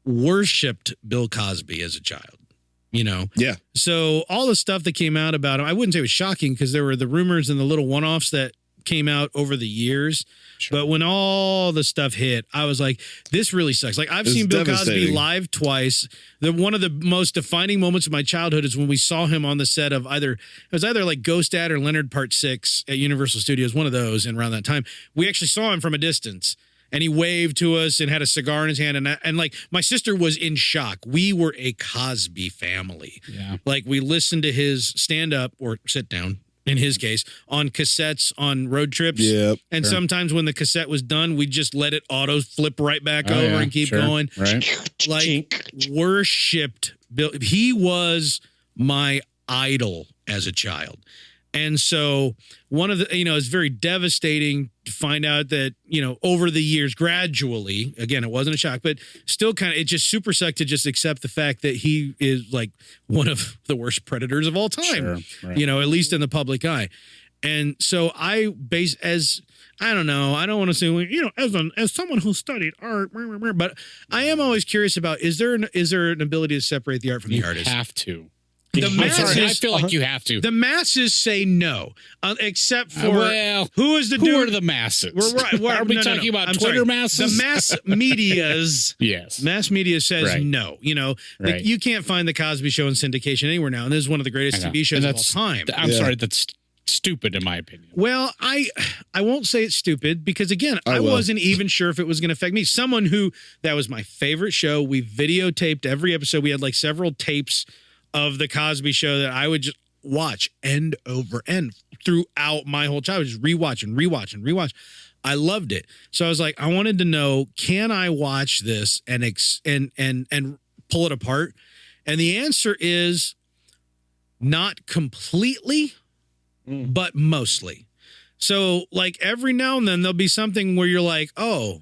worshipped Bill Cosby as a child. You know? Yeah. So all the stuff that came out about him, I wouldn't say it was shocking because there were the rumors and the little one-offs that came out over the years. Sure. But when all the stuff hit, I was like, this really sucks. Like, I've seen Bill Cosby live twice. One of the most defining moments of my childhood is when we saw him on the set of either like Ghost Dad or Leonard Part 6 at Universal Studios, one of those. And around that time, we actually saw him from a distance. And he waved to us and had a cigar in his hand. And like, my sister was in shock. We were a Cosby family. Yeah. Like, we listened to his stand-up or sit-down, in his case, on cassettes on road trips. Yep. And sometimes when the cassette was done, we just let it auto flip right back over and keep going. Right. Like, worshipped Bill. He was my idol as a child. And so one of the, it's very devastating to find out that, over the years, gradually, again, it wasn't a shock, but still it just super sucked to just accept the fact that he is like one of the worst predators of all time, sure, right. At least in the public eye. And so I don't want to say, as someone who studied art, but I am always curious about, is there an ability to separate the art from the artist? You have to. The masses, I feel like you have to. The masses say no, except for who is the who dude? are the masses? Are we talking about Twitter masses? The mass media's yes. Mass media says no. Right. You can't find the Cosby Show in syndication anywhere now, and this is one of the greatest TV shows of all time. I'm sorry, that's stupid in my opinion. Well, I won't say it's stupid because again, I wasn't even sure if it was going to affect me. Someone that was my favorite show. We videotaped every episode. We had like several tapes of the Cosby Show that I would just watch end over end throughout my whole childhood, just rewatch. I loved it. So I was like, I wanted to know, can I watch this and pull it apart? And the answer is not completely, but mostly. So like every now and then there'll be something where you're like, oh,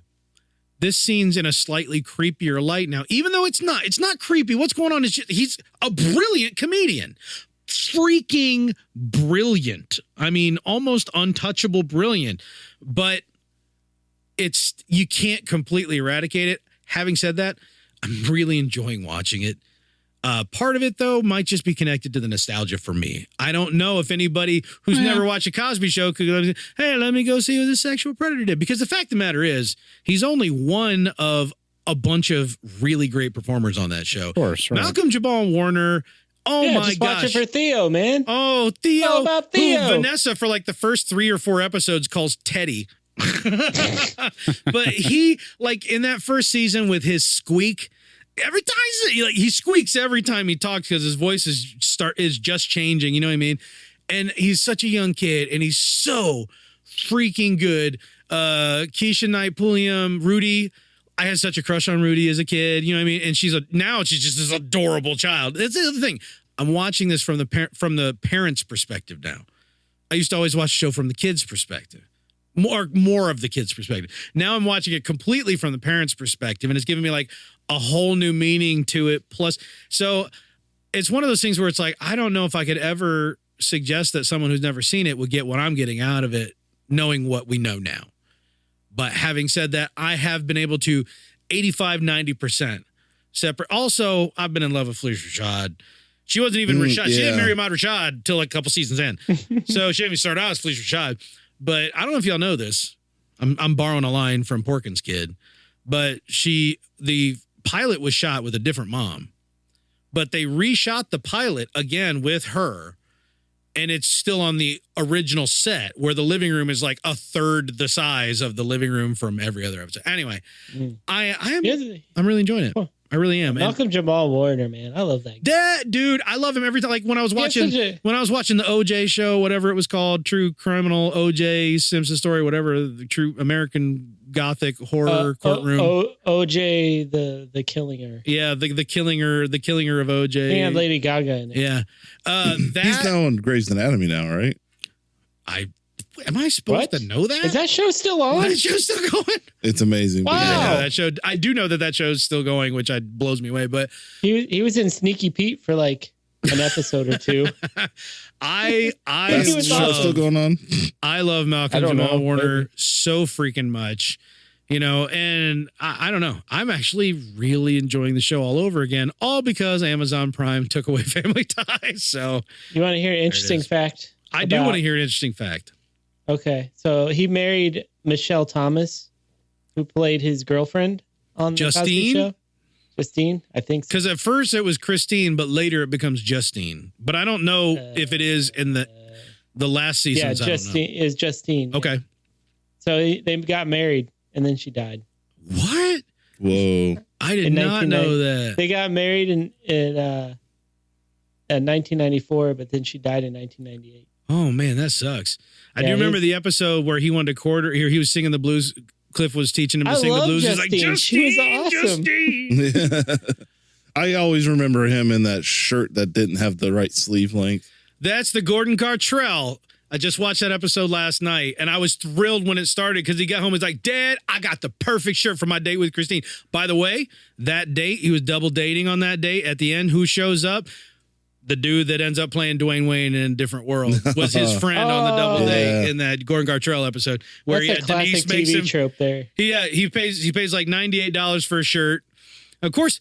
this scene's in a slightly creepier light now, even though it's not creepy. What's going on is he's a brilliant comedian, freaking brilliant. I mean, almost untouchable brilliant, but you can't completely eradicate it. Having said that, I'm really enjoying watching it. Part of it, though, might just be connected to the nostalgia for me. I don't know if anybody who's never watched a Cosby Show could go, hey, let me go see what this sexual predator did. Because the fact of the matter is, he's only one of a bunch of really great performers on that show. Of course, right. Malcolm Jabal Warner. Oh, my just gosh. watch it for Theo, man. Oh, Theo. All about Theo. Who Vanessa, for like the first 3 or 4 episodes, calls Teddy. But he, like in that first season with his squeak, every time he squeaks every time he talks because his voice is just changing. You know what I mean? And he's such a young kid, and he's so freaking good. Keisha Knight Pulliam, Rudy. I had such a crush on Rudy as a kid. You know what I mean? And she's just this adorable child. That's the other thing. I'm watching this from the parents' perspective now. I used to always watch the show from the kids' perspective. More of the kids' perspective. Now I'm watching it completely from the parents' perspective, and it's giving me like a whole new meaning to it. Plus, so it's one of those things where it's like, I don't know if I could ever suggest that someone who's never seen it would get what I'm getting out of it, knowing what we know now. But having said that, I have been able to 85-90% separate. Also, I've been in love with Felicia Rashad. She wasn't even Rashad. She didn't marry Ahmad Rashad till like a couple seasons in. So she didn't even start out as Felicia Rashad. But I don't know if y'all know this. I'm borrowing a line from Porkins' kid. But the pilot was shot with a different mom. But they reshot the pilot again with her. and it's still on the original set where the living room is like a third the size of the living room from every other episode. Anyway, I'm really enjoying it. I really am. Malcolm Jamal Warner, man, I love that guy. Dude, I love him every time. Like when I was watching the OJ show, whatever it was called, True Criminal, OJ Simpson story, whatever, the true American Gothic horror courtroom. OJ, the killinger. Yeah, the killinger of OJ. And Lady Gaga in there. Yeah, he's now on Grey's Anatomy now, right? Am I supposed to know that? Is that show still on? That show's still going? It's amazing. Wow. Yeah, that show. I do know that show's still going, which blows me away. But he was in Sneaky Pete for like an episode or two. I That's still going on. I love Malcolm Jamal Warner so freaking much. And I don't know. I'm actually really enjoying the show all over again, all because Amazon Prime took away Family Ties. So you want to hear an interesting fact? I do want to hear an interesting fact. Okay, so he married Michelle Thomas, who played his girlfriend on the Cosby Show. Justine, I think so. Because at first it was Christine, but later it becomes Justine. But I don't know if it is in the last season. Yeah, Justine is Justine. Okay. Yeah. So they got married, and then she died. What? Whoa! I did not know that. They got married in 1994, but then she died in 1998. Oh man, that sucks. I do remember the episode where he wanted to quarter. He was singing the blues. Cliff was teaching him to sing the blues. He's like, Justine, she was awesome. Justine. I always remember him in that shirt that didn't have the right sleeve length. That's the Gordon Gartrell. I just watched that episode last night, and I was thrilled when it started because he got home. He's like, Dad, I got the perfect shirt for my date with Christine. By the way, that date, he was double dating on that date. At the end, who shows up? The dude that ends up playing Dwayne Wayne in a different world was his friend on the double date in that Gordon Gartrell episode where That's a classic TV trope there. He pays like $98 for a shirt. Of course,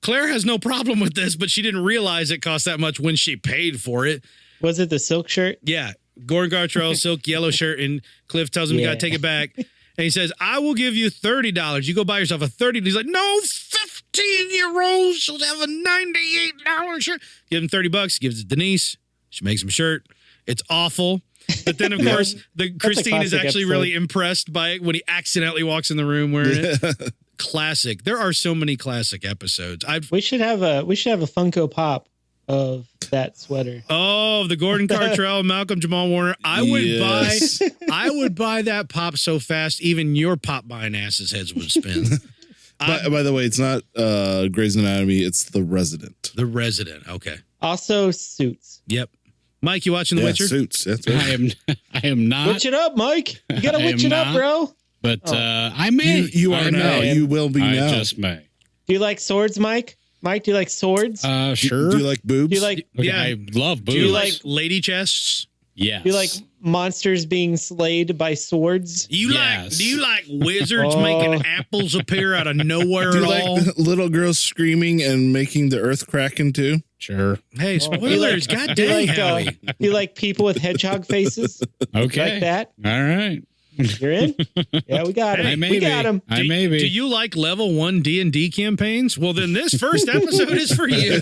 Claire has no problem with this, but she didn't realize it cost that much when she paid for it. Was it the silk shirt? Yeah. Gordon Gartrell, silk yellow shirt, and Cliff tells him you got to take it back. And he says, I will give you $30. You go buy yourself a $30. He's like, no, 15-year-old should have a $98 shirt. Give him $30. Gives it to Denise. She makes him a shirt. It's awful. But then, of course, Christine is actually really impressed by it when he accidentally walks in the room wearing it. Classic. There are so many classic episodes. We should have a Funko Pop of that sweater. Oh, the Gordon Gartrell, Malcolm Jamal Warner. I would buy that pop so fast, even your pop buying asses heads would spin. By the way, it's not Grey's Anatomy, it's The Resident. The Resident, okay. Also Suits. Yep. Mike, you watching The Witcher? Suits. That's right. I am not. Witch it up, Mike. You gotta witch it up, bro. But I may. You are now. You will be now. I just may. Do you like swords, Mike? Mike, do you like swords? Sure. Do you like boobs? Do you like? Yeah, I love boobs. Do you like lady chests? Yes. Do you like monsters being slayed by swords? Do you like wizards making apples appear out of nowhere Do you at all? like little girls screaming and making the earth crack in two? Sure. Hey, spoilers! God dang, Howie. Do you like people with hedgehog faces? Okay. Like that? All right. You're in? Yeah, we got him. We got him. Do you like level 1 D&D campaigns? Well, then this first episode is for you.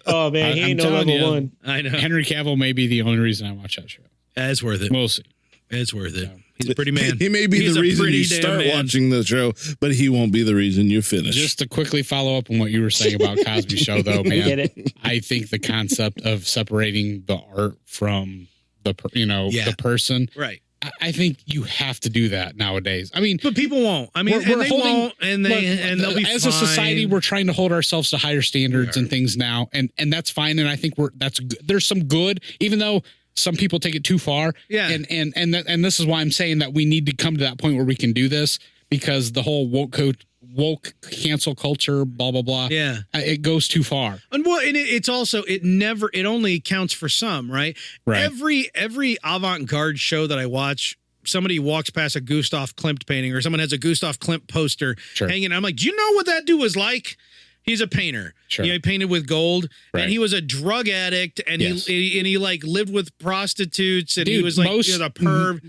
Oh, man, he ain't no level 1. I know. Henry Cavill may be the only reason I watch that show. It's worth it. We'll see. It's worth it. He's a pretty man. He may be the reason you start watching the show, but he won't be the reason you finish. Just to quickly follow up on what you were saying about Cosby Show, though, man. Get it? I think the concept of separating the art from the person, right? I think you have to do that nowadays. I mean, but people won't. I mean, they'll be as fine. a society, we're trying to hold ourselves to higher standards and things now, and that's fine. And I think that's good. There's some good, even though some people take it too far. Yeah. And this is why I'm saying that we need to come to that point where we can do this, because the whole woke cancel culture, blah blah blah. Yeah, it goes too far. And it's also it only counts for some, right? Right. Every avant-garde show that I watch, somebody walks past a Gustav Klimt painting, or someone has a Gustav Klimt poster hanging. I'm like, do you know what that dude was like? He's a painter. Sure. He painted with gold, right. And he was a drug addict, and he like lived with prostitutes, and Dude, he was like a perv.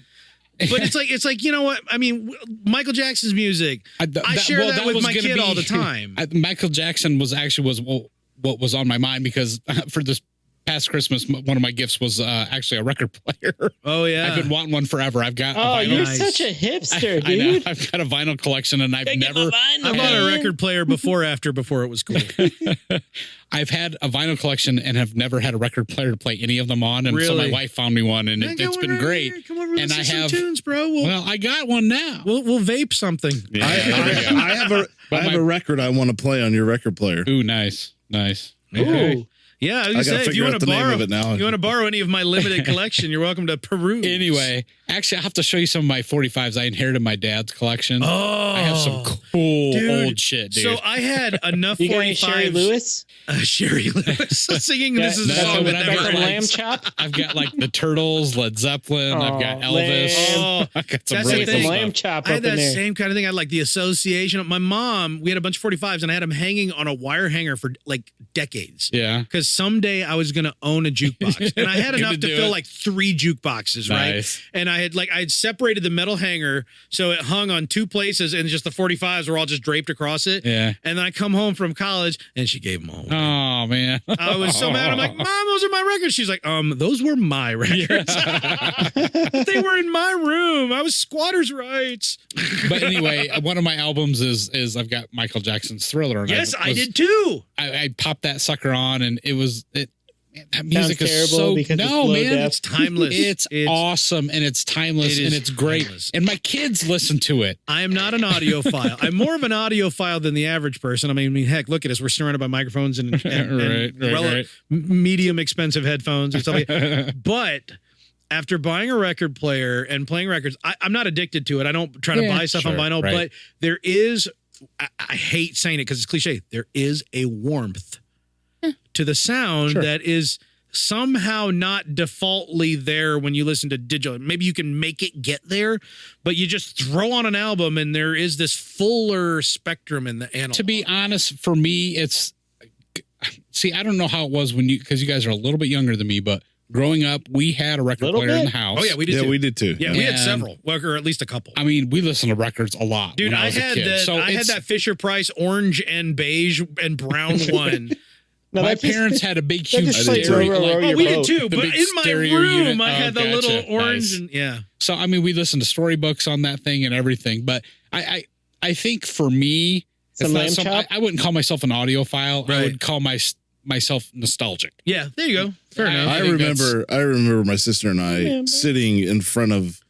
But it's like, you know what? I mean, Michael Jackson's music. I share that with my kid all the time. Michael Jackson was what was on my mind, because for this past Christmas, one of my gifts was actually a record player. Oh yeah, I've been wanting one forever. I've got. Oh, you're Nice. such a hipster, I know. dude. I've got a vinyl collection, and I've never. I bought a record player before it was cool. I've had a vinyl collection and have never had a record player to play any of them on, and so my Really? wife found me one, and it's been great. Come over and I have tunes, bro. Well, I got one now. We'll vape something. Yeah. I have a record I want to play on your record player. Ooh, nice. Ooh. Yeah, I was I gonna gotta say, if you figure want out to the name borrow of it now. you want to borrow any of my limited collection, you're welcome to peruse. Anyway, actually, I'll have to show you some of my 45s. I inherited my dad's collection. Oh, I have some cool dude. old shit, dude. So I had enough You got 45s. any Sherry Lewis? Sherry Lewis singing "This Is a no, Song but That I've Never got Some lamb Ends." chop? I've got like the Turtles, Led Zeppelin. I've got Elvis. Oh, I've got some that's really the Some thing. cool lamb stuff. chop I up had in that there. same kind of thing. I had like the association. My mom, we had a bunch of 45s, and I had them hanging on a wire hanger for like decades. Yeah. Because someday I was going to own a jukebox, and I had Gonna enough to do fill it. like 3 jukeboxes, right? Nice. And I had separated the metal hanger so it hung on 2 places, and just the 45s were all just draped across it. Yeah. And then I come home from college, and she gave them all away. Oh, man. I was so mad. I'm like, Mom, those are my records. She's like, those were my records. They were in my room. I was squatters' rights. But anyway, one of my albums is I've got Michael Jackson's Thriller. And Yes, I did too. I popped that sucker on, and that music is terrible so because it's no low man, def. It's timeless. it's awesome and it's timeless It is and it's great. timeless. And my kids listen to it. I am not an audiophile. I'm more of an audiophile than the average person. I mean, heck, look at us. We're surrounded by microphones and Right. medium expensive headphones and stuff like that. But after buying a record player and playing records, I'm not addicted to it. I don't try to buy stuff on vinyl, right. but there is, I hate saying it because it's cliche, there is a warmth to the sound that is somehow not defaultly there when you listen to digital. Maybe you can make it get there, but you just throw on an album and there is this fuller spectrum in the analog. To be honest, for me, I don't know how it was because you guys are a little bit younger than me, but growing up, we had a record player in the house. Oh yeah, we did. Yeah, too. we did too. Yeah, we had And- several, or at least a couple. I mean, we listened to records a lot. Dude, when I was a had kid. that. So I had that Fisher Price orange and beige and brown one. No, my that just- parents had a big, that huge just plays stereo. row, row, row like- your We did boat. too, The but big in my stereo room, unit. I had the Gotcha. little orange Nice. and yeah. So I mean, we listened to storybooks on that thing and everything. But I think for me, Some lamb chop? I wouldn't call myself an audiophile. I Right. would call myself nostalgic. Yeah, there you go. Fair enough. I think remember my sister and I sitting in front of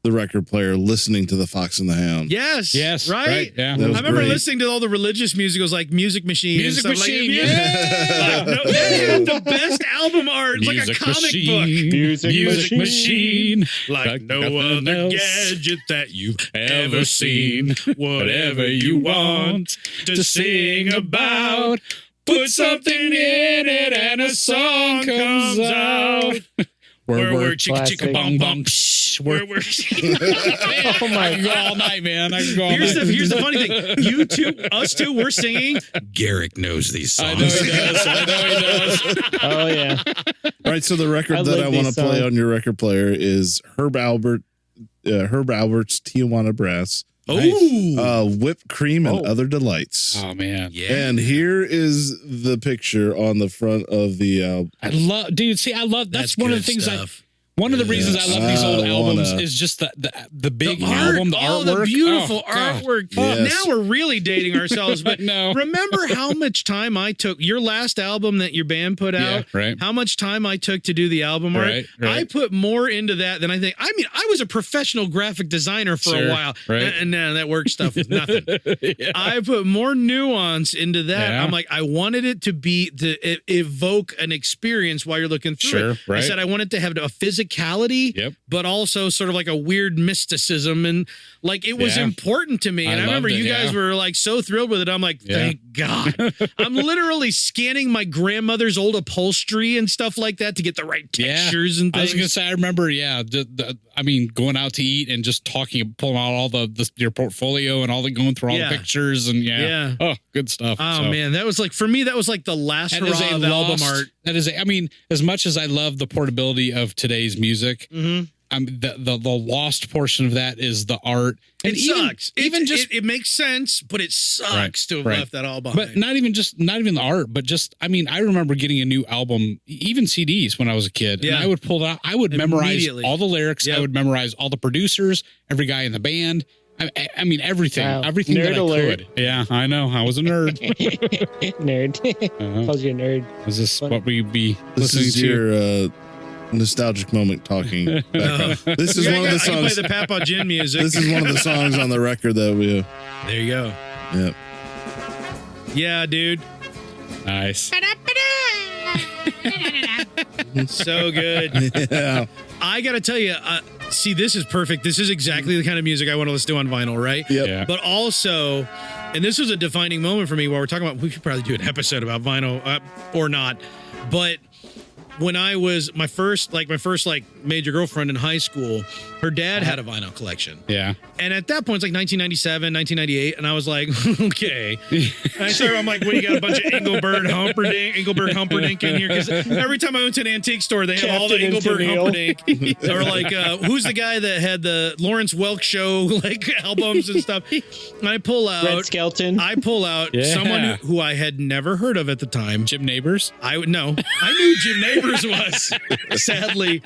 the record player listening to the Fox and the Hound. Yes, right? right, yeah. That I was remember great. listening to all the religious musicals like Music Machine. Music and stuff Machine, like, yeah. No, they had the best album art. It's like a Music comic machine, Music music machine. machine, like no nothing other else gadget that you've ever seen. Whatever you want to sing about, put something in it and a song comes out. Where we're chicka Classic. chicka bum bum. Where Where we're Oh my I can go all night, man. I can go all Here's night. the funny thing. You two, us two, we're singing. Garrick knows these I songs. know he does. I know he does. Oh yeah. All right, so the record I that love I want to these play songs. on your record player is Herb Albert's Tijuana Brass, Oh, Whipped Cream and Oh. Other Delights. Oh man, yeah. And here is the picture on the front of the I love, dude. See, I love. That's one of the good things stuff. One of the reasons I love these old I albums wanna- is just the big art, album, the all artwork, the beautiful Oh, God. artwork. Yes. Now we're really dating ourselves. But No. remember how much time I took? Your last album that your band put Yeah, out, right. how much time I took to do the album art? Right, right. I put more into that than I think. I mean, I was a professional graphic designer for a Sure, while, right. and that work stuff was nothing. Yeah. I put more nuance into that. Yeah. I'm like, I wanted it to evoke an experience while you're looking through Sure, it. I right. said I wanted to have a physicality, Yep. but also sort of like a weird mysticism, and like it was Yeah. important to me. And I remember loved it, you guys yeah. were like so thrilled with it. I'm like, Yeah. thank God. I'm literally scanning my grandmother's old upholstery and stuff like that to get the right textures and I things. was gonna say, I remember, I mean, going out to eat and just talking, pulling out all your portfolio and going through all Yeah. the pictures and Yeah. oh, good stuff. Oh So, man, that was like for me. That was like the last that is hurrah of album art. I mean, as much as I love the portability of today's music, Mm-hmm. the lost portion of that is the art. And it sucks. It makes sense, but it sucks to have left that all behind. But not even the art, but just, I mean, I remember getting a new album, even CDs when I was a kid. Yeah. And I would pull it out. I would memorize all the lyrics. Yep. I would memorize all the producers, every guy in the band. I mean, everything. Wow. Everything Nerd that I alert. could. Yeah, I know. I was a nerd. Nerd. Calls you a nerd. Is this what we'd be This listening is to? your nostalgic moment talking. This is one of the I can play songs. the Papa Gin music. This is one of the songs on the record that we. There you go. Yep. Yeah, dude. Nice. So good. Yeah. I got to tell you, see, this is perfect. This is exactly the kind of music I want to listen to on vinyl, right? Yep. Yeah. But also, and this was a defining moment for me while we're talking about, we could probably do an episode about vinyl or not. But when I was my first major girlfriend in high school, her dad had a vinyl collection. Yeah. And at that point, it's like 1997, 1998. And I was like, okay. And I'm like, well, you got a bunch of Engelbert Humperdinck in here. Because every time I went to an antique store, they have all the Engelbert Humperdinck. Or like, who's the guy that had the Lawrence Welk Show like albums and stuff? And I pull out Red Skelton. I pull out someone who I had never heard of at the time. Jim Neighbors? I knew who Jim Neighbors was. Sadly,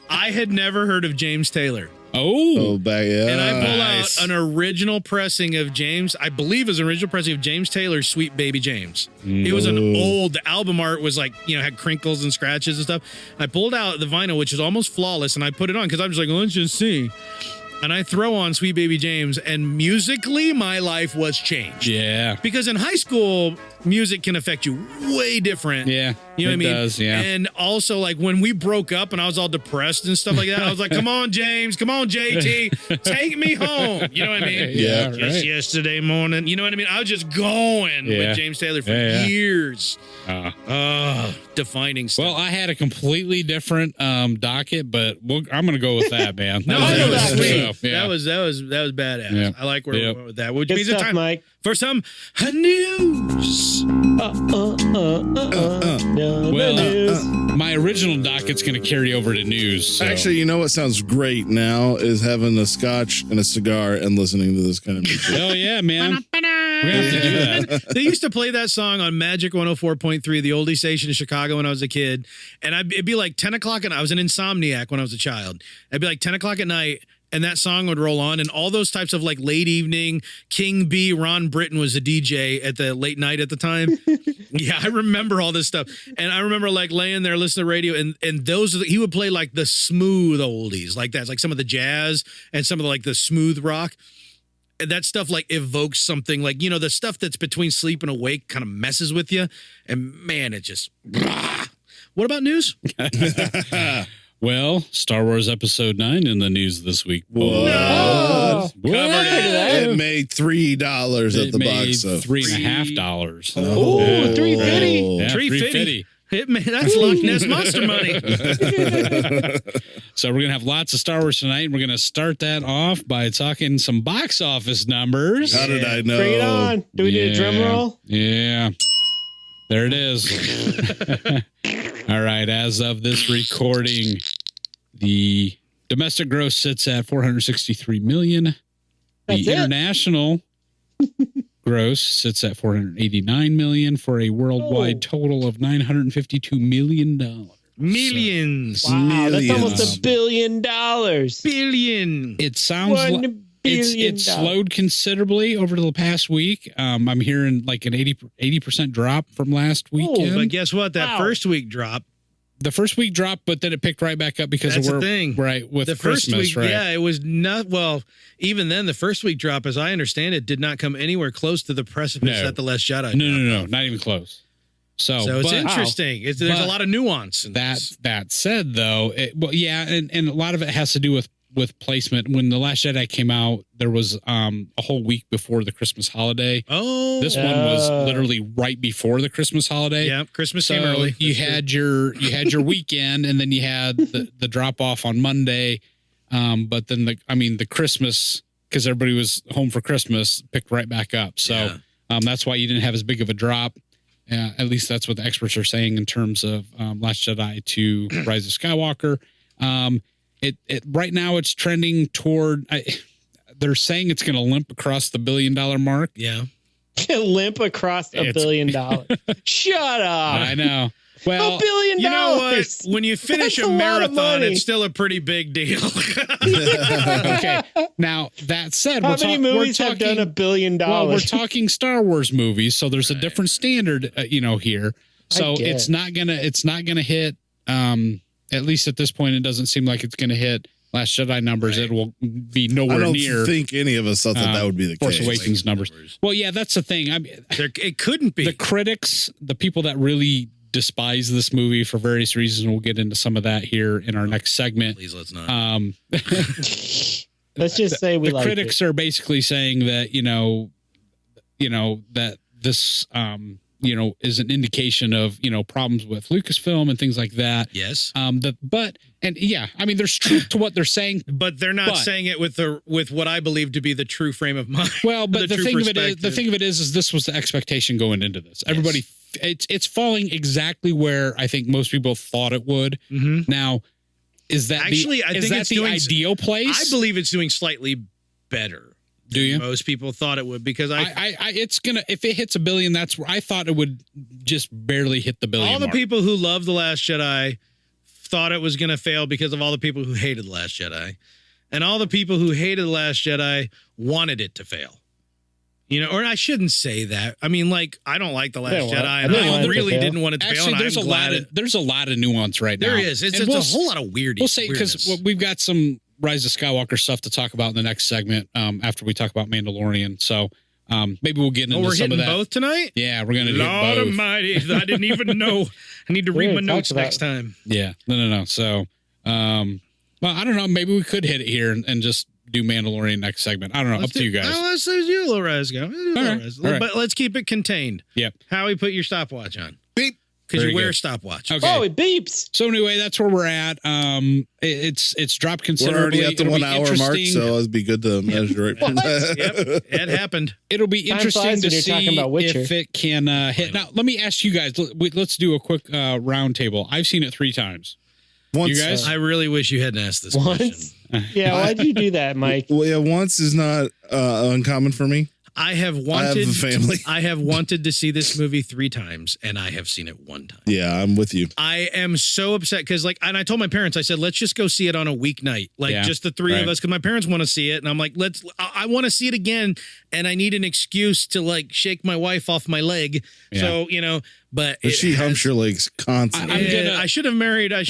I had never heard of James Taylor. Oh, back, yeah. And I pull out an original pressing of James, I believe it was an original pressing of James Taylor's Sweet Baby James. It was an old, the album art was like, had crinkles and scratches and stuff. I pulled out the vinyl, which is almost flawless, and I put it on because I'm just like, let's just see. And I throw on Sweet Baby James, and musically, my life was changed. Yeah. Because in high school, music can affect you way different. Yeah. You know what I mean? Does, yeah. And also, like, when we broke up and I was all depressed and stuff like that, I was like, come on, James. Come on, JT. Take me home. You know what I mean? Yeah. Just yesterday morning. You know what I mean? I was just going with James Taylor for years. Defining stuff. Well, I had a completely different docket, but I'm going to go with that, man. That was sweet. Stuff, yeah. That was badass. Yeah. I like where we went with that. Which Good means stuff, it's time Mike. for some news. Well, my original docket's going to carry over to news. So. Actually, you know what sounds great now is having a scotch and a cigar and listening to this kind of music. Oh, yeah, man. We're going to have to do that. They used to play that song on Magic 104.3, the oldie station in Chicago when I was a kid. And it'd be like 10 o'clock, and I was an insomniac when I was a child. It'd be like 10 o'clock at night, and that song would roll on, and all those types of like late evening, King B, Ron Britton was the DJ at the late night at the time. Yeah, I remember all this stuff. And I remember like laying there listening to radio, and he would play like the smooth oldies, like that, like some of the jazz and some of the, like the smooth rock. And that stuff like evokes something like, the stuff that's between sleep and awake kind of messes with you. And man, it just, What about news? Well, Star Wars Episode 9 in the news this week. Whoa. Covered it. It made $3 at the box office. $3.50. Oh, $3.50. Yeah, $3.50. That's Loch Ness Monster money. So we're going to have lots of Star Wars tonight. We're going to start that off by talking some box office numbers. How did I know? Bring it on. Do we need a drum roll? Yeah. There it is. All right. As of this recording, the domestic gross sits at $463 million. That's The it? international gross sits at $489 million for a worldwide total of $952 million. Millions. Wow, that's Millions. almost $1 billion. Billion. It sounds like $1 it's billion. slowed considerably over the past week. I'm hearing like an 80% drop from last weekend. But guess what? That first week drop. The first week dropped, but then it picked right back up because That's of the thing. Right, with The Christmas, first week, right? yeah, it was not, well, even then, the first week drop, as I understand it, did not come anywhere close to the precipice that The Last Jedi No, not even close. So it's interesting. There's a lot of nuance. In this. That said, though, and a lot of it has to do with placement. When The Last Jedi came out, there was a whole week before the Christmas holiday. Oh, this one was literally right before the Christmas holiday. Yeah, Christmas came early. You had your weekend, and then you had the drop off on Monday. But then the Christmas, because everybody was home for Christmas, picked right back up. So that's why you didn't have as big of a drop. At least that's what the experts are saying in terms of Last Jedi to Rise of Skywalker. it right now it's trending toward. They're saying it's going to limp across the $1 billion mark. Yeah. Limp across $1 billion. Shut up. I know. Well, $1 billion. You know what? When you finish That's a a lot of marathon, money. it's still a pretty big deal. okay. Now that said, How many movies have done $1 billion? Well, we're talking Star Wars movies, so there's a different standard, here. So it's not gonna hit. At least at this point, it doesn't seem like it's gonna hit Last Jedi numbers. It will be nowhere near. I don't think any of us thought that would be the Force case. Awakens numbers. Well, yeah, that's the thing. I mean, It couldn't be. The critics, the people that really despise this movie for various reasons. We'll get into some of that here in our next segment. Please let's not. Let's just say the critics are basically saying that that this is an indication of problems with Lucasfilm and things like that. Yes. There's truth to what they're saying, but they're not saying it with what I believe to be the true frame of mind. Well, but the thing of it is this was the expectation going into this. Everybody, it's falling exactly where I think most people thought it would. Mm-hmm. Now, is that actually I think it's the ideal place? I believe it's doing slightly better. Do you? Most people thought it would because it's gonna, if it hits $1 billion, that's where I thought it would just barely hit the $1 billion. All the people who love The Last Jedi thought it was going to fail because of all the people who hated The Last Jedi, and all the people who hated The Last Jedi wanted it to fail. Or I shouldn't say that. I mean, I don't like The Last Jedi, and I really didn't want it to fail. Actually, there's a lot of nuance right now. There is. It's a whole lot of weirdness. We'll say because we've got some Rise of Skywalker stuff to talk about in the next segment after we talk about Mandalorian. So maybe we'll get into some of that. Both tonight? Yeah, we're going to do both. Lord Almighty, I didn't even know. I need to read my notes next time. Yeah, no. So, well, I don't know. Maybe we could hit it here and just do Mandalorian next segment. I don't know. Up to you guys. Let's do a little Rise. But let's keep it contained. Yep. Howie, put your stopwatch on. Beep. Because you wear a stopwatch. Okay. Oh, it beeps. So anyway, that's where we're at. It's dropped considerably. We're already at the 1 hour mark, so it'd be good to measure it. Yep, it happened. It'll be interesting to see if it can hit. Now, let me ask you guys. Let's do a quick round table. I've seen it 3 times. Once, you guys? I really wish you hadn't asked this question. Yeah, why'd you do that, Mike? Well, yeah, once is not uncommon for me. I have a family. I have wanted to see this movie 3 times, and I have seen it 1 time. Yeah, I'm with you. I am so upset because, and I told my parents, I said, let's just go see it on a weeknight, just the 3 of us, because my parents want to see it, and I'm like, I want to see it again, and I need an excuse to shake my wife off my leg. Yeah. So but she humps your legs constantly. I should have married a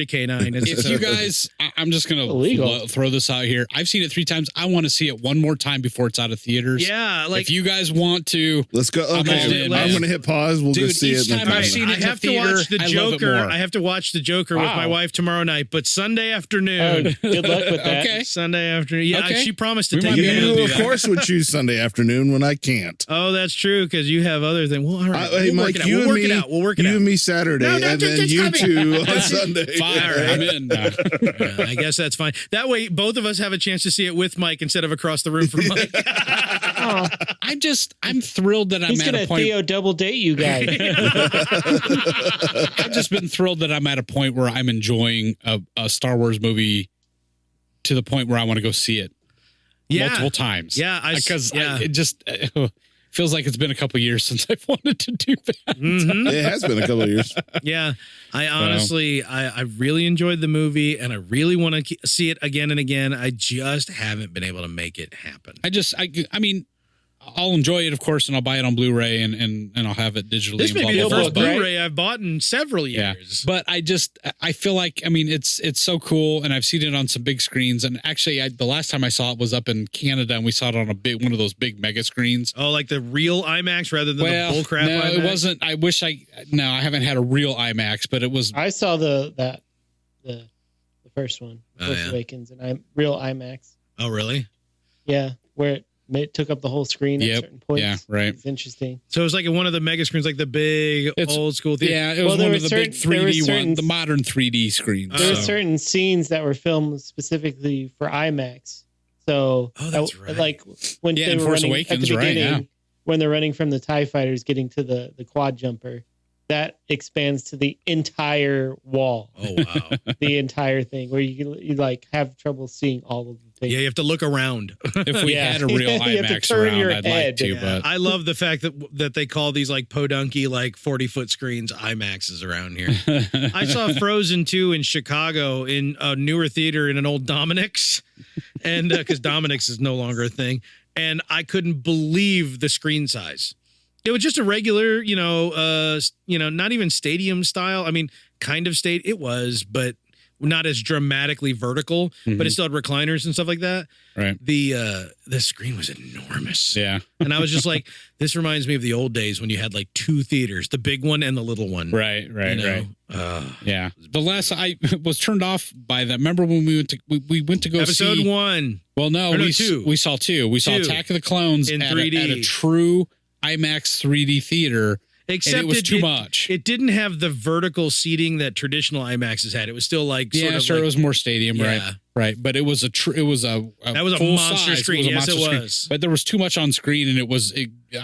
canine. If you guys, I'm just gonna throw this out here. I've seen it 3 times. I want to see it 1 more time before it's out of theaters. Yeah, if you guys want to, let's go. Okay, I'm gonna hit pause. We'll go see it. Each time I've seen it, I have to watch the Joker. I have to watch the Joker with my wife tomorrow night, but Sunday afternoon. Good luck with that. Okay, Sunday afternoon. Yeah, she promised to take me. You, of course, would choose Sunday afternoon when I can't. Oh, that's true because you have other things. Well, all right. Hey, Mike, we'll work it out. You and me Saturday, and then you 2 on Sunday. Fire, I'm in. I guess that's fine. That way, both of us have a chance to see it with Mike instead of across the room from Mike. I'm thrilled that He's at a point. Theo double date you guys. I've just been thrilled that I'm at a point where I'm enjoying a Star Wars movie to the point where I want to go see it multiple times. Yeah, it just feels like it's been a couple of years since I've wanted to do that. Mm-hmm. It has been a couple of years. Yeah, I honestly, I really enjoyed the movie, and I really want to see it again and again. I just haven't been able to make it happen. I mean, I'll enjoy it, of course, and I'll buy it on Blu-ray and I'll have it digitally. This may be the first Blu-ray I've bought in several years. Yeah. But I feel like, it's so cool, and I've seen it on some big screens. And actually, the last time I saw it was up in Canada, and we saw it on one of those big mega screens. Oh, like the real IMAX rather than the bullcrap no, IMAX? It wasn't. I haven't had a real IMAX, but it was. I saw the first one, Force Awakens, and real IMAX. Oh, really? Yeah, where it took up the whole screen at certain points. Yeah, right. It's interesting. So it was like one of the mega screens, like the big old school theater. Yeah, it was one of the big 3D ones, the modern 3D screens. There were certain scenes that were filmed specifically for IMAX. So, that's right. Like when they were Force running Awakens, at the beginning, when they're running from the TIE fighters getting to the quad jumper, that expands to the entire wall. Oh wow. The entire thing, where you like have trouble seeing all of the things. Yeah, you have to look around. If we had a real You have to IMAX turn around, your I'd head. like to, Yeah. but I love the fact that they call these like podunky like 40-foot screens IMAXs around here. I saw Frozen 2 in Chicago in a newer theater in an old Dominic's, and because Dominic's is no longer a thing, and I couldn't believe the screen size. It was just a regular, not even stadium style. I mean, kind of it was, but not as dramatically vertical. But it still had recliners and stuff like that. right. The screen was enormous. Yeah. And I was just like, this reminds me of the old days when you had like two theaters, the big one and the little one. Right. You know? Yeah. The last I was turned off by that. Remember when we went to go Episode see 1 Well, no, two. We saw 2. We saw Two. Attack of the Clones In at 3D. at a true IMAX 3D theater. Except and it was too much. It didn't have the vertical seating that traditional IMAXs had. It was still like Yeah, sort of sure. like, it was more stadium, Yeah. right. But it was a that was a full size. monster screen. Yes, it monster was. But there was too much on screen, and I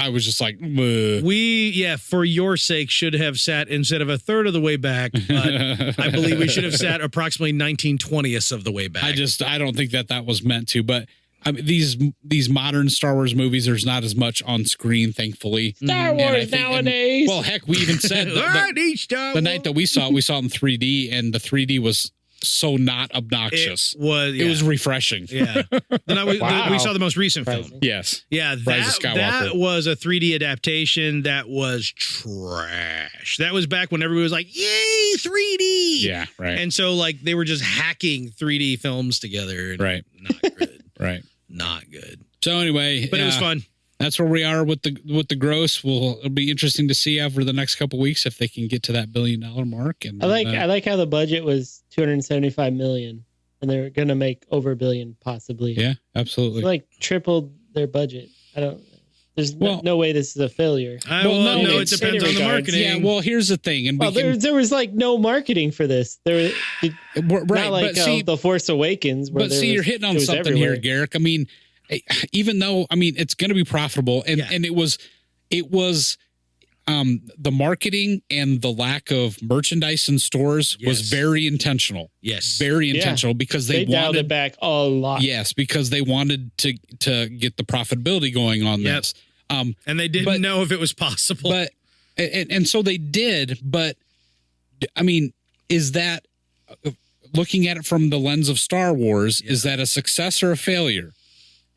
was just like, "Ugh." We, for your sake, should have sat instead of a third of the way back. But I believe we should have sat approximately 19/20ths of the way back. I don't think that was meant to. But I mean, these modern Star Wars movies, there's not as much on screen, thankfully. Star Wars nowadays. Well, heck, we even said the night that we saw it in 3D, and the 3D was so not obnoxious. It was refreshing. Yeah. Then we saw the most recent film. Yes. Yeah, Rise of Skywalker. that was a 3D adaptation that was trash. That was back when everybody was like, yay, 3D. Yeah, right. And so like they were just hacking 3D films together. And Right. Not good. Right. Not good. So anyway, But it was fun. That's where we are with the gross. It'll be interesting to see over the next couple of weeks if they can get to that $1 billion mark. And I like how the budget was $275 million, and they're gonna make over $1 billion possibly. Yeah, absolutely. It's like tripled their budget. There's no way this is a failure. It depends on the marketing. Yeah, well, here's the thing, and there was like no marketing for this. Right, not like but The Force Awakens. Where you're hitting on something everywhere. here, Garrick. I mean, even though it's going to be profitable, and it was the marketing and the lack of merchandise in stores was very intentional. Yes, very intentional because they dialed wanted it back a lot. Yes, because they wanted to get the profitability going on this. And they didn't know if it was possible. But and so they did. But I mean, is that looking at it from the lens of Star Wars? Is that a success or a failure?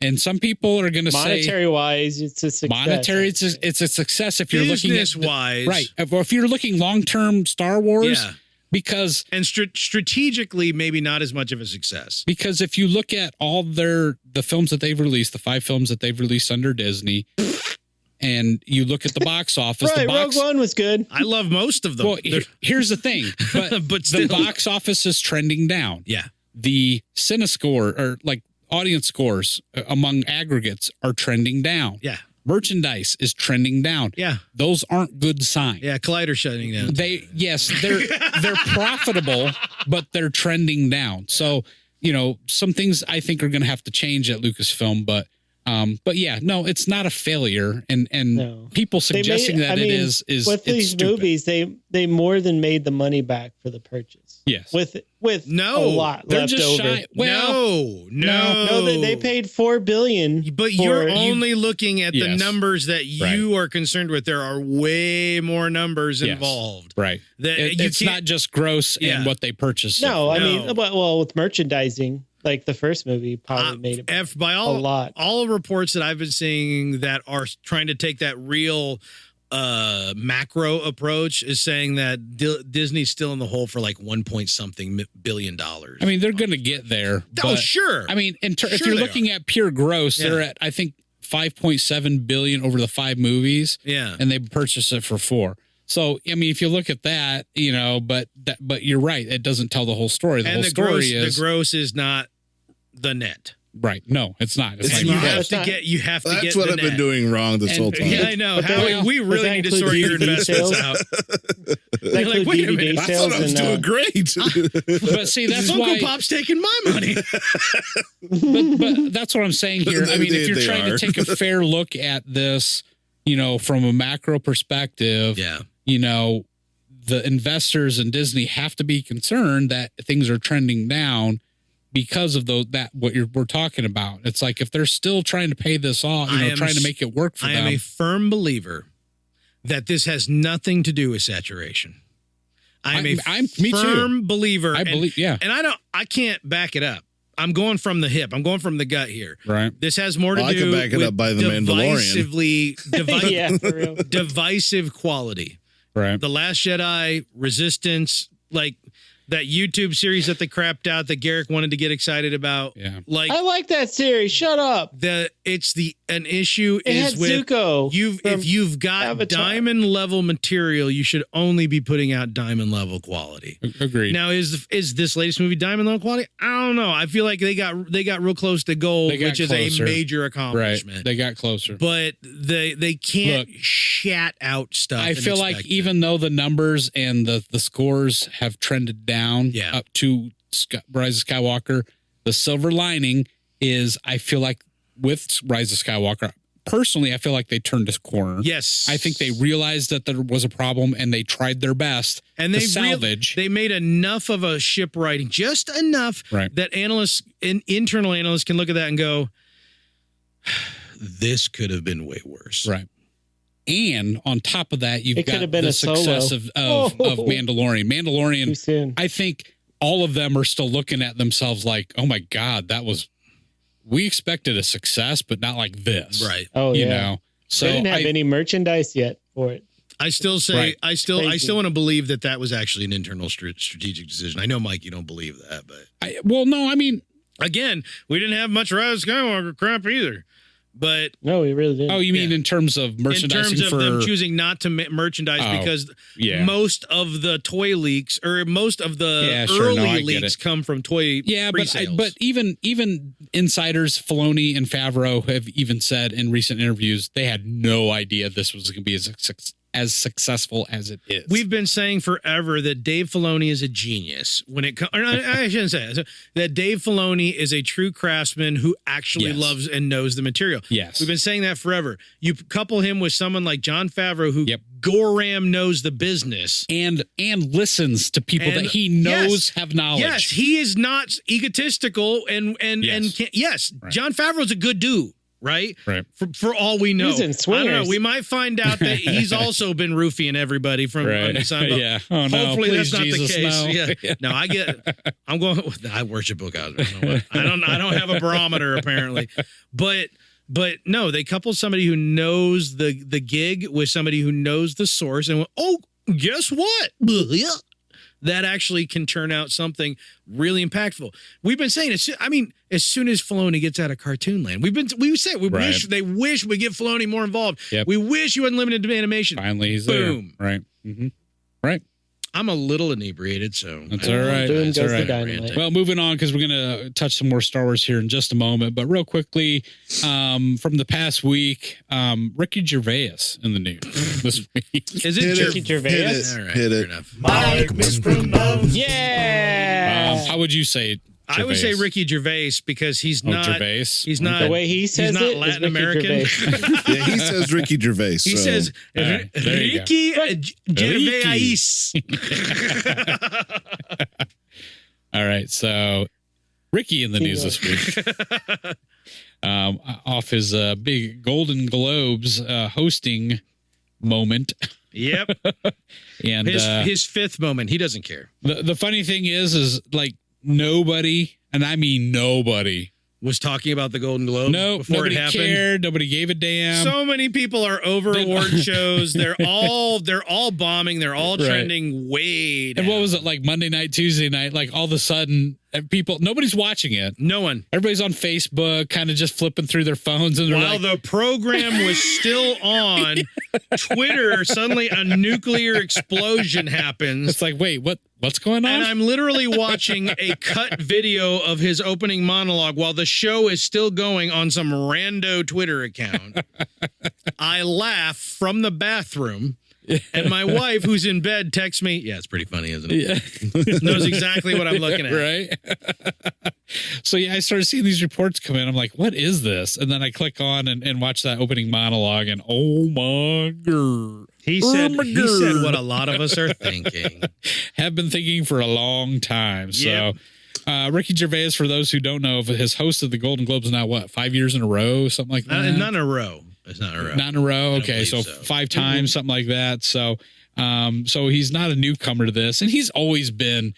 And some people are going to say, monetary wise, it's a success. Monetary, it's a success if you're looking at business wise, right? Or if you're looking long term Star Wars, because strategically maybe not as much of a success. Because if you look at all the films that they've released, the 5 films that they've released under Disney, and you look at the box office, right? Rogue One was good. I love most of them. Well, here's the thing, but still. The box office is trending down. Yeah, the CineScore or like audience scores among aggregates are trending down. Yeah. Merchandise is trending down. Yeah. Those aren't good signs. Yeah, Collider's shutting down. They're profitable, but they're trending down. So, some things I think are going to have to change at Lucasfilm, but yeah, no, it's not a failure. And people suggesting it is with these stupid. movies, they more than made the money back for the purchase. Yes. With a lot they're left just over. shy. Well, No, they paid $4 billion. But you're only looking at the numbers that you are concerned with. There are way more numbers involved. Right. It's not just gross and what they purchased. No, I mean, well, with merchandising, like the first movie probably made it by a lot. All reports that I've been seeing that are trying to take that real macro approach is saying that Disney's still in the hole for like $1.something billion. I mean, they're going to get there. Oh, sure. I mean, if you're looking at pure gross, they're at, I think, $5.7 billion over the 5 movies. Yeah. And they purchased it for 4. So, I mean, if you look at that, but you're right. It doesn't tell the whole story. The gross is not the net. Right. No, it's not. You have to get. That's what I've been doing wrong this whole time. Yeah, I know. Howie, we really need to sort your investments out. You're like, wait a minute. I thought I was doing great. But see, that's Funko why Pop's taking my money. but that's what I'm saying here. I mean, if you're trying to take a fair look at this, from a macro perspective, the investors in Disney have to be concerned that things are trending down because of we're talking about. It's like if they're still trying to pay this off, trying to make it work for them. I am a firm believer that this has nothing to do with saturation. I'm a firm believer. I believe, yeah. And I can't back it up. I'm going from the hip. I'm going from the gut here. Right. This has more to do I can back it with up by the Mandalorian. Yeah, for real. Divisive quality. Right. The Last Jedi, Resistance, like that YouTube series that they crapped out that Garrick wanted to get excited about. Yeah. Like I like that series. Shut up. An issue It is had with Zuko if you've got Avatar. diamond level material, you should only be putting out diamond level quality. Agreed. Now, is this latest movie diamond level quality? I don't know. I feel like they got real close to gold, which is a major accomplishment. Right. They got closer. But they can't shat out stuff. I feel like even though the numbers and the scores have trended down up to Rise of Skywalker, the silver lining is I feel like with Rise of Skywalker, personally, I feel like they turned a corner. Yes. I think they realized that there was a problem and they tried their best to salvage. They made enough of a ship writing, just enough that internal analysts can look at that and go, this could have been way worse. Right. And on top of that, you've got been the a success solo. of Mandalorian. Too soon. I think all of them are still looking at themselves like, oh my God, we expected a success, but not like this. Right. Oh, you yeah. know, so They didn't have any merchandise yet for it. I still say, Right. I still want to believe that was actually an internal strategic decision. I know, Mike, you don't believe that, but again, we didn't have much Rise of Skywalker crap either. But no, we really didn't. Oh, you mean in terms of merchandising? In terms of them choosing not to merchandise because most of the toy leaks or most of the early leaks come from toy. Yeah, pre-sales. but even insiders, Filoni and Favreau have even said in recent interviews they had no idea this was going to be as successful as it is. We've been saying forever that Dave Filoni is a genius when it comes. I shouldn't say it, that Dave Filoni is a true craftsman who actually loves and knows the material. Yes, we've been saying that forever. You couple him with someone like Jon Favreau, who Goram knows the business and listens to people that he knows have knowledge. Yes, he is not egotistical and Jon Favreau's a good dude. Right. For all we know, he's in Swingers. I don't know. We might find out that he's also been roofing everybody from Sunbelt. Yeah. Oh, no. Hopefully Please, that's not Jesus, the case. no. Yeah. No, I'm going. I worship Book House. I don't have a barometer apparently, but no, they coupled somebody who knows the gig with somebody who knows the source, and guess what? That actually can turn out something really impactful. We've been saying it. I mean, as soon as Filoni gets out of cartoon land, we wish we get Filoni more involved. Yep. We wish you unlimited animation. Finally, he's boom. There. Right. Mm-hmm. Right. I'm a little inebriated, so that's all right. Boom That's goes all right. the dynamite. Well, moving on because we're going to touch some more Star Wars here in just a moment. But real quickly, from the past week, Ricky Gervais in the news this week. Is it Ricky Gervais? All right, Hit fair it. enough. Mike mispronounced. Yeah. How would you say? Gervais? I would say Ricky Gervais because he's not. Gervais. He's not the way he says he's not it Latin is Ricky American. Gervais. Yeah, he says Ricky Gervais. He says All right, there you Ricky Gervais. All right, so Ricky in the news this week. Off his big Golden Globes hosting moment. Yep. And his fifth moment. He doesn't care. The funny thing is like nobody, and I mean nobody, was talking about the Golden Globes before nobody it happened. cared. Nobody gave a damn. So many people are over award shows. They're all bombing. They're all trending way down. And what was it like Monday night, Tuesday night? Like all of a sudden, nobody's watching it. No one. Everybody's on Facebook, kind of just flipping through their phones, and while the program was still on, Twitter suddenly a nuclear explosion happens. It's like, wait, what's going on? And I'm literally watching a cut video of his opening monologue while the show is still going on some rando Twitter account. I laugh from the bathroom. And my wife, who's in bed, texts me. Yeah, it's pretty funny, isn't it? Yeah. Knows exactly what I'm looking at. Right. So, I started seeing these reports come in. I'm like, what is this? And then I click on and watch that opening monologue. And oh my God. He said what a lot of us are thinking. Have been thinking for a long time. So, Ricky Gervais, for those who don't know, has hosted the Golden Globes now, 5 years in a row, something like that? Not in a row. It's not in a row. Not in a row. Okay, so 5 times, something like that. So, so he's not a newcomer to this, and he's always been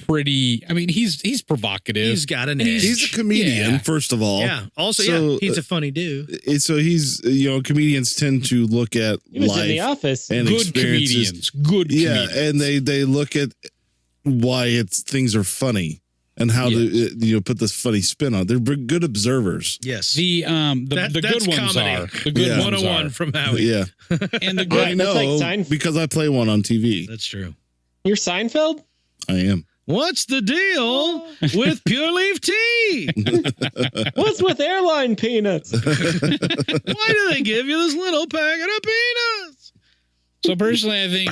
pretty. I mean, he's provocative. He's got an edge. He's a comedian, first of all. Yeah. Also, he's a funny dude. So he's, comedians tend to look at life in The Office. and Good experiences. Good Yeah, comedians. and they look at why things are funny and how to put this funny spin on it. They're good observers. Yes. The good ones comedy. are the good ones 101 are. from Howie. Yeah, And the I good know That's like because I play one on TV. That's true. You're Seinfeld? I am. What's the deal with Pure Leaf tea? What's with airline peanuts? Why do they give you this little packet of peanuts? So personally, I think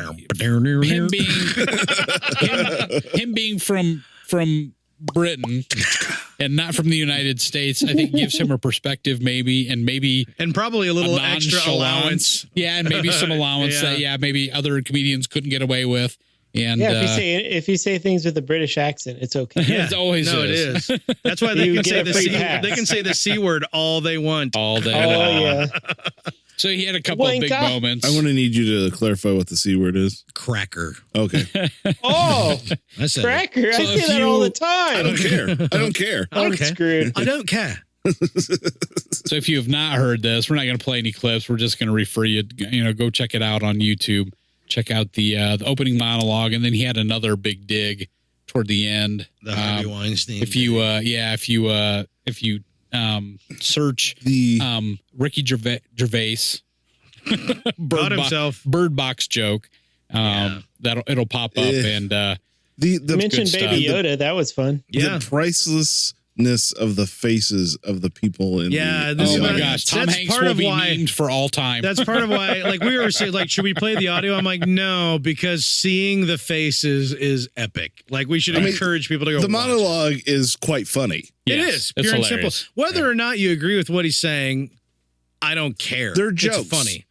him being from Britain and not from the United States, I think gives him a perspective and probably a little extra allowance. Yeah, and maybe some allowance that maybe other comedians couldn't get away with. And if you say things with a British accent, it's okay. Yeah, it always is. That's why they You can get say a the free C. pass. They can say the C word all they want. all day. Oh yeah. So he had a couple of big Wanka. moments. I'm going to need you to clarify what the C word is. Cracker. Okay. Oh, I said cracker! So I if say that all you- the I don't time. care. I don't care. I'm Okay. screwed. I don't care. So if you have not heard this, we're not going to play any clips. We're just going to refer you. Go check it out on YouTube. Check out the opening monologue, and then he had another big dig toward the end. The Harvey Weinstein. If you search The Ricky Gervais Got himself. bird box joke, it'll pop up and the You mentioned good Baby stuff. Yoda. That was fun. Yeah. the pricelessness of the faces of the people in Yeah, the this oh is my what- gosh, Tom that's Hanks part will of be why- memed for all time. That's part of why, like we were saying, like, should we play the audio? I'm like, no, because seeing the faces is epic. Like, we should encourage people to go. the watch. monologue is quite funny. It Yes, is it's pure and simple. hilarious. Whether or not you agree with what he's saying, I don't care. They're jokes. It's funny.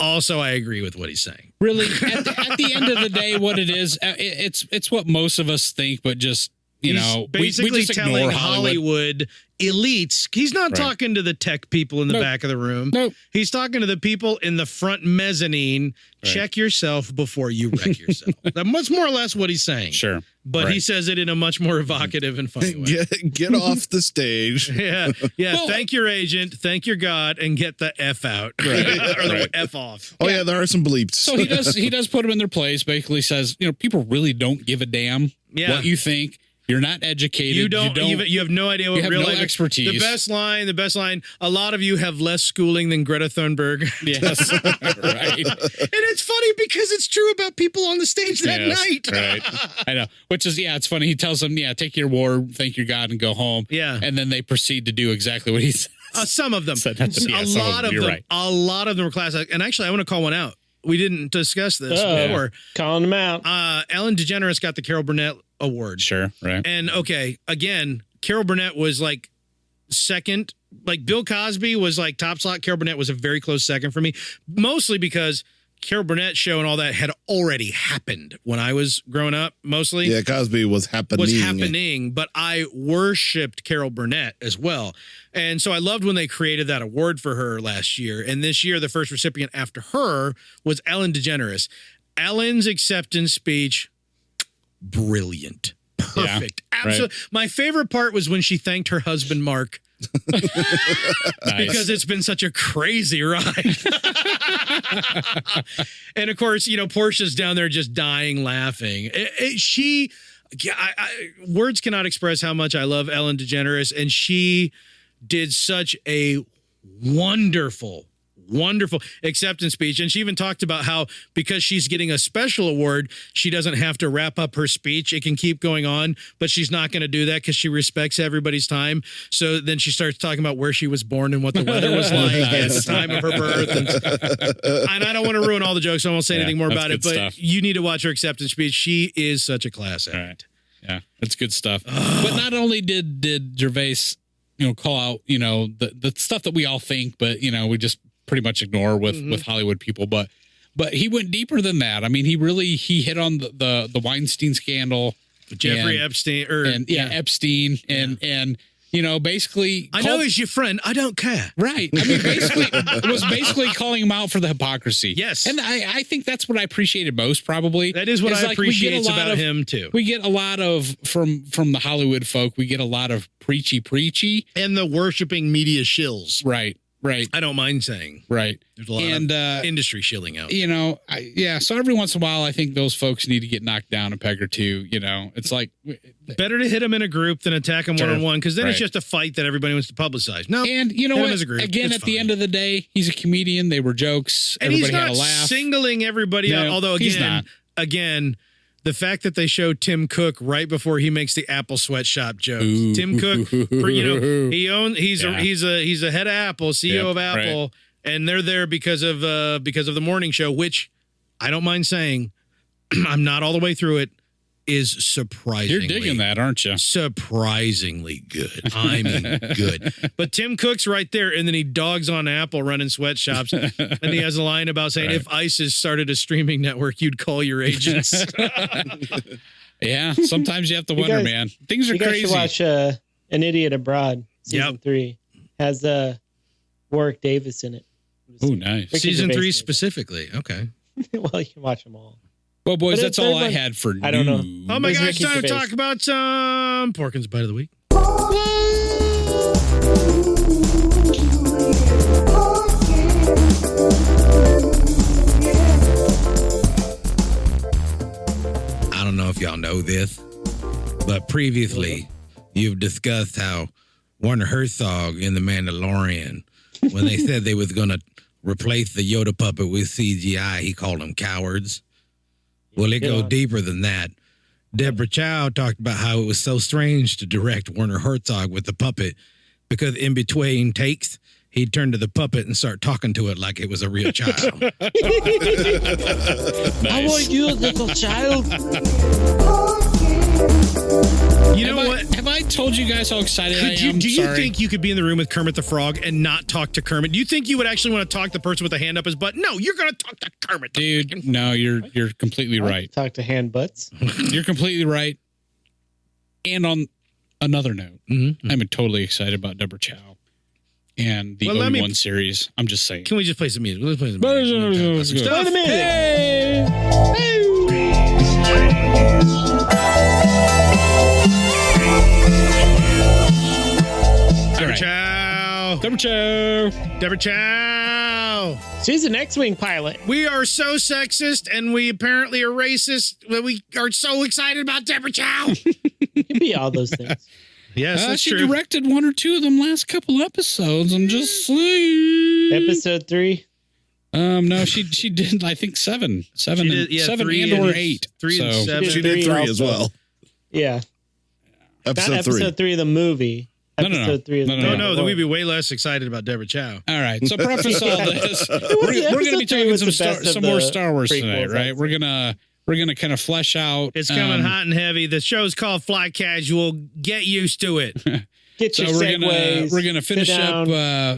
Also, I agree with what he's saying. Really, at the end of the day, what it is, it's what most of us think, but just He's we basically just telling ignore Hollywood elites. He's not talking to the tech people in the back of the room. Nope. He's talking to the people in the front mezzanine. Right. Check yourself before you wreck yourself. That's more or less what he's saying. Sure, But he Right. says it in a much more evocative and funny way. Get off the stage. Yeah. Well, thank your agent, thank your God, and get the F out. Or the F off. Oh yeah, there are some bleeps. So he does put them in their place. Basically says, people really don't give a damn what you think. You're not educated. You have no idea what you have real no life is. expertise. The best line. A lot of you have less schooling than Greta Thunberg. Yes, right. And it's funny because it's true about people on the stage that Yes, night. right. I know. Which is, it's funny. He tells them, take your award, thank your God, and go home. Yeah. And then they proceed to do exactly what he says. Some of them. So that's- yeah, a some of lot them, of you're them. right. A lot of them were class act. And actually, I want to call one out. We didn't discuss this before. Calling them out. Ellen DeGeneres got the Carol Burnett Award. Sure, right. And okay, again, Carol Burnett was like second. Like Bill Cosby was like top slot. Carol Burnett was a very close second for me, mostly because Carol Burnett's show and all that had already happened when I was growing up, mostly. Yeah, Cosby was happening. But I worshipped Carol Burnett as well. And so I loved when they created that award for her last year. And this year, the first recipient after her was Ellen DeGeneres. Ellen's acceptance speech, brilliant. Perfect. Yeah, Absolutely. My favorite part was when she thanked her husband, Mark. Nice. Because it's been such a crazy ride. And of course, Portia's down there just dying laughing. Words cannot express how much I love Ellen DeGeneres, and she did such a wonderful acceptance speech. And she even talked about how because she's getting a special award, she doesn't have to wrap up her speech. It can keep going on, but she's not going to do that because she respects everybody's time. So then she starts talking about where she was born and what the weather was like at the time of her birth. And I don't want to ruin all the jokes, so I won't say anything more that's about it, good but stuff. you need to watch her acceptance speech. She is such a class act. Right. Yeah, that's good stuff. But not only did Gervais, call out, the stuff that we all think, but we just pretty much ignore with Hollywood people. But but he went deeper than that. I mean, he hit on the Weinstein scandal, Jeffrey Epstein, Epstein, and basically, I know he's your friend. I don't care. Right. I mean, basically, it was basically calling him out for the hypocrisy. Yes. And I think that's what I appreciated most, probably. That is what I appreciate about him, too. We get a lot of, from the Hollywood folk, we get a lot of preachy. And the worshiping media shills. Right. I don't mind saying. Right. There's a lot of industry shilling out. So every once in a while, I think those folks need to get knocked down a peg or two. It's like better to hit them in a group than attack them one-on-one, because then it's just a fight that everybody wants to publicize. No, and you know what? As a group, again, at the end of the day, he's a comedian. They were jokes. And everybody he's not had a laugh. Singling everybody out. Although again, the fact that they show Tim Cook right before he makes the Apple sweatshop jokes. Ooh. Tim Cook, he's a head of Apple, CEO of Apple, and they're there because of the morning show, which I don't mind saying, I'm not all the way through it, is surprisingly. You're digging that, aren't you? Surprisingly good. I mean, good. But Tim Cook's right there, and then he dogs on Apple running sweatshops, and he has a line about saying, if ISIS started a streaming network, you'd call your agents. Yeah, sometimes you have to wonder, man. Things are crazy. You guys should watch An Idiot Abroad, season 3. Has Warwick Davis in it. Oh, nice. Season 3 specifically. Okay. Well, you can watch them all. Well, boys, that's all I had for news. I don't know. Oh my gosh, time to talk about some Porkins Bite of the Week. I don't know if y'all know this, but previously you've discussed how Werner Herzog in The Mandalorian, when they said they was going to replace the Yoda puppet with CGI, he called them cowards. Well, it goes deeper than that. Deborah Chow talked about how it was so strange to direct Werner Herzog with the puppet because in between takes, he'd turn to the puppet and start talking to it like it was a real child. Nice. How are you, little child? You know what? Have I told you guys how excited I am? Do you think you could be in the room with Kermit the Frog and not talk to Kermit? Do you think you would actually want to talk to the person with a hand up his butt? No, you're going to talk to Kermit. Dude, no, you're completely right. Talk to hand butts. You're completely right. And on another note, I'm totally excited about Deborah Chow and the Obi-Wan series. I'm just saying. Can we just play some music? Let's play some music. Play the music. Hey! Deborah Chow. She's an X-Wing pilot. We are so sexist and we apparently are racist, but we are so excited about Deborah Chow. You can be all those things. Yes, that's she true. directed one or two of them last couple episodes. I'm just saying. Episode 3. No, she did. I think seven and 8. 3 and 7. She did 3 as well. Yeah. Episode Not episode 3 of the movie. Episode 3 of the movie. No, then we'd be way less excited about Deborah Chow. All right. So preface all this. We're going to be talking some more Star Wars tonight, right? We're gonna kind of flesh out. It's coming hot and heavy. The show's called Fly Casual. Get used to it. Get your segues. We're gonna finish up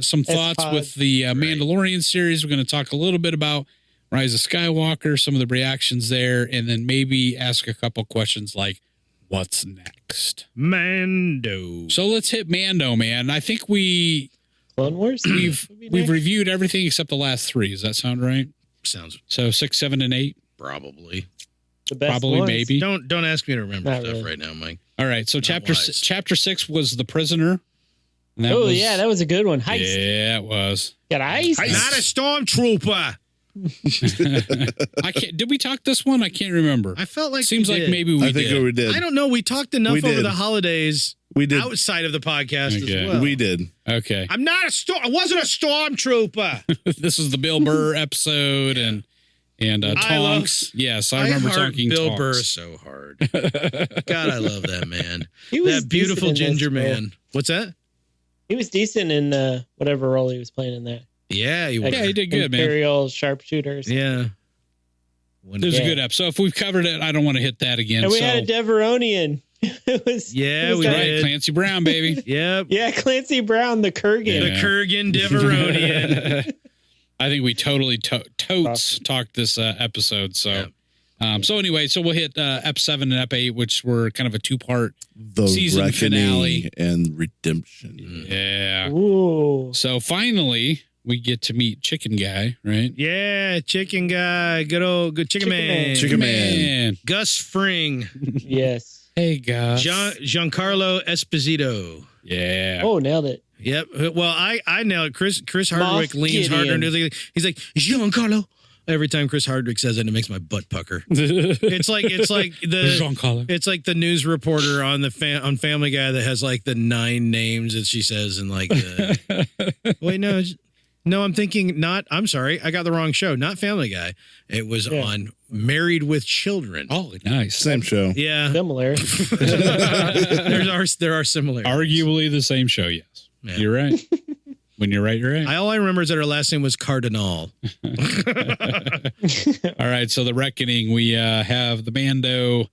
some thoughts with the Mandalorian series. We're gonna talk a little bit about Rise of Skywalker, some of the reactions there, and then maybe ask a couple questions like, what's next? Mando. So let's hit Mando, man. I think Clone Wars. We've reviewed everything except the last 3. Does that sound right? Sounds so 6, 7, and 8. Probably. The best Probably ones. maybe. Don't ask me to remember Not stuff really. right now, Mike. All right. So chapter 6 was The Prisoner. Yeah, that was a good one. Heist. Yeah, it was. Got ice. Not a stormtrooper. I can't. Did we talk this one? I can't remember. I felt like seems we like did. maybe we I think did. we did. I don't know. We talked enough We over did. the holidays. We did. Outside of the podcast Okay. as well. We did. Okay. I'm not I wasn't a stormtrooper. This is the Bill Burr episode and Tonks. Yes, I remember talking Bill Tonks. Burr so hard. God, I love that man. He was That beautiful decent in ginger this role. man. What's that? He was decent in whatever role he was playing in that. Yeah, he was. Yeah, he did good, man. Imperial sharpshooters. Yeah. It was a good episode. If we've covered it, I don't want to hit that again. And we so, had a Deveronian. It was, Yeah, it was we that- did. Clancy Brown, baby. Yep. Yeah, Clancy Brown, the Kurgan. The Kurgan Deveronian. I think we totally totes talked this episode. So, so anyway, so we'll hit Ep 7 and Ep 8, which were kind of a 2-part season finale and redemption. Yeah. Ooh. So finally, we get to meet Chicken Guy, right? Yeah, Chicken Guy, good Chicken Man. Chicken Man. Gus Fring. Yes. Hey, Gus. Giancarlo Esposito. Yeah. Oh, nailed it. Yep. Well, I nailed it. Chris Hardwick leans harder into the. He's like Giancarlo. Every time Chris Hardwick says it, it makes my butt pucker. It's like the news reporter on on Family Guy that has like the 9 names that she says and like. Wait, no, I'm thinking not. I'm sorry, I got the wrong show. Not Family Guy. It was on Married with Children. Oh, nice. Same show. Yeah, Similar. there are similarities. Arguably the same show. Yes, You're right. When you're right, you're right. All I remember is that her last name was Cardinal. All right, so the Reckoning. We have the Mando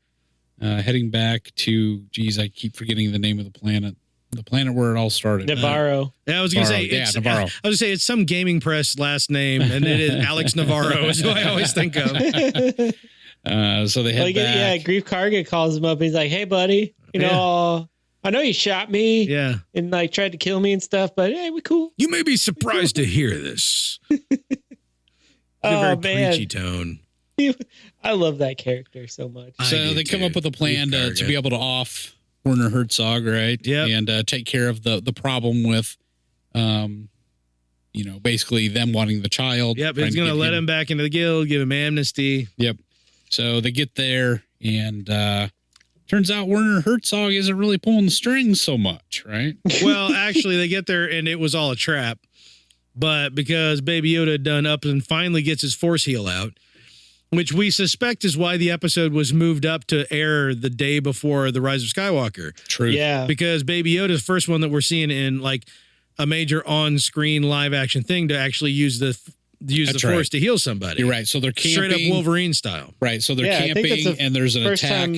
heading back to. Geez, I keep forgetting the name of the planet. The planet where it all started. Navarro. Yeah, I was going to say. Navarro. I was going to say it's some gaming press last name, and it is Alex Navarro is who I always think of. So they head back. Yeah, Grief Karga calls him up. He's like, "Hey, buddy, you know, I know you shot me, and like tried to kill me and stuff, but hey, we cool." You may be surprised to hear this. Oh, very man. preachy tone. I love that character so much. So they come up with a plan to be able to off Werner Herzog, right? Yeah, and take care of the problem with, basically them wanting the child. Yep, he's going to let him back into the guild, give him amnesty. Yep. So they get there, and turns out Werner Herzog isn't really pulling the strings so much, right? Well, actually, they get there, and it was all a trap. But because Baby Yoda done up and finally gets his force heal out, which we suspect is why the episode was moved up to air the day before The Rise of Skywalker. True. Yeah. Because Baby Yoda is the first one that we're seeing in like a major on-screen live action thing to actually use the force to heal somebody. You're right. So they're camping. Straight up Wolverine style. Right. So they're camping and there's an attack.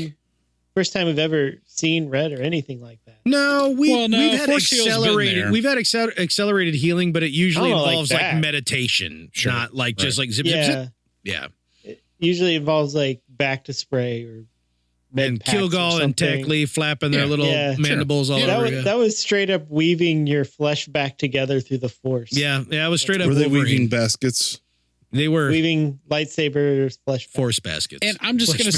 First time we've ever seen Red or anything like that. No, we've had accelerated. We've had accelerated healing, but it usually involves like meditation, not like just like zip, zip, zip. Yeah. It usually involves like back to spray or and Kilgall and Tech Lee flapping their little mandibles all over. That was straight up weaving your flesh back together through the force. Yeah, it was straight up. Were they Wolverine. weaving baskets? They were weaving lightsabers, flesh force baskets. And I'm just gonna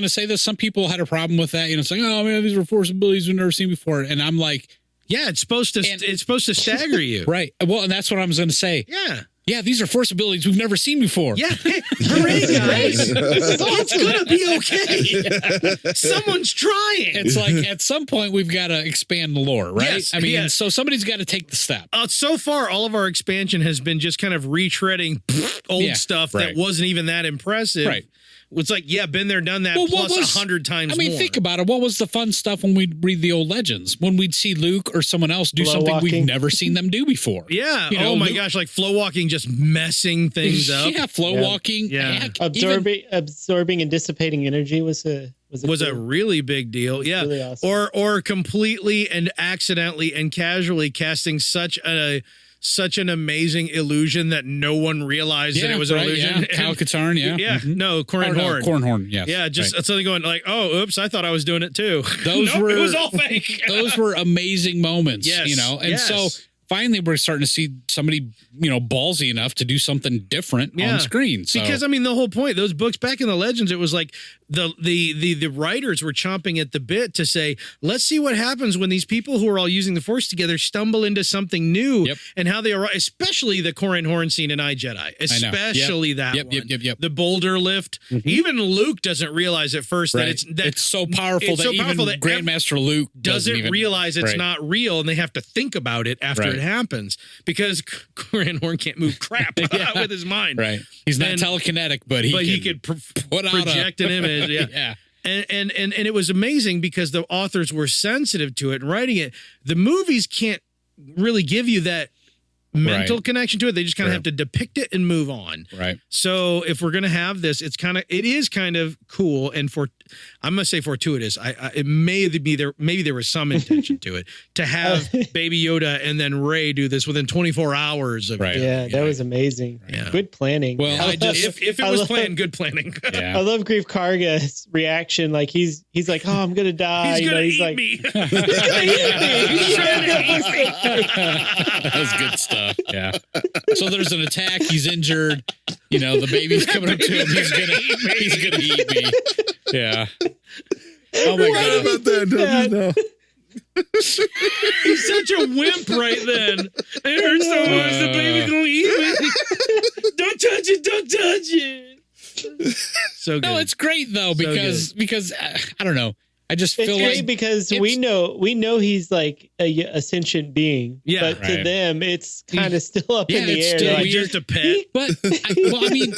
say this. Some people had a problem with that. Saying, "Oh man, these were force abilities we've never seen before." And I'm like, "Yeah, it's supposed to stagger you, right?" Well, and that's what I was gonna say. Yeah, these are force abilities we've never seen before. Yeah, hooray, guys! It's gonna be okay. Someone's trying. It's like at some point we've got to expand the lore, right? Yes, I mean, so somebody's got to take the step. So far, all of our expansion has been just kind of retreading old stuff that wasn't even that impressive. Right. It's like, been there, done that, plus 100 times more. I mean, think about it. What was the fun stuff when we'd read the old legends? When we'd see Luke or someone else do something we've never seen them do before. Yeah. Oh, my gosh. Like flow walking, just messing things up. Yeah, flow walking. Yeah. Heck, absorbing and dissipating energy was a really big deal. Yeah. Really awesome. Or completely and accidentally and casually casting such an amazing illusion that no one realized that it was an illusion. Yeah. Kyle Katarn, Yeah. No, Corran Horn. Corran Horn, yes. Yeah, just suddenly going like, oh, oops, I thought I was doing it too. It was all fake. Those were amazing moments, And so finally we're starting to see somebody, ballsy enough to do something different on screen. So. Because I mean, the whole point, those books back in the Legends, it was like the writers were chomping at the bit to say, let's see what happens when these people who are all using the Force together stumble into something new and how they are, especially the Corran Horn scene in iJedi, especially that one. The boulder lift. Mm-hmm. Even Luke doesn't realize at first that it's so powerful that even Grandmaster Luke doesn't realize it's not real, and they have to think about it after it happens because Corran Horn can't move crap with his mind. Right. He's not telekinetic, but he could project an image. Yeah. And it was amazing because the authors were sensitive to it and writing it. The movies can't really give you that mental connection to it. They just kind of have to depict it and move on. Right. So if we're going to have this, it is kind of cool. And I'm going to say fortuitous. It may be there. Maybe there was some intention to it to have Baby Yoda and then Rey do this within 24 hours of right. Yeah, that was amazing. Yeah. Good planning. Well, if it was planned, good planning. I love Grief Karga's reaction. Like he's like, oh, I'm gonna die. He's gonna eat like, me. He's gonna eat me. He's trying to eat me. That was good stuff. Yeah. So there's an attack. He's injured. The baby's coming up to him. He's gonna eat me. Yeah. Oh my god. About that, don't you know? He's such a wimp right then. It hurts so much. The baby's gonna eat me. Don't touch it. Don't touch it. So good. No, it's great though because I don't know. I just It's feel great like because we know he's like a sentient being. Yeah, but to them, it's kind of still up in the it's air. still Like, just a pet. But I mean,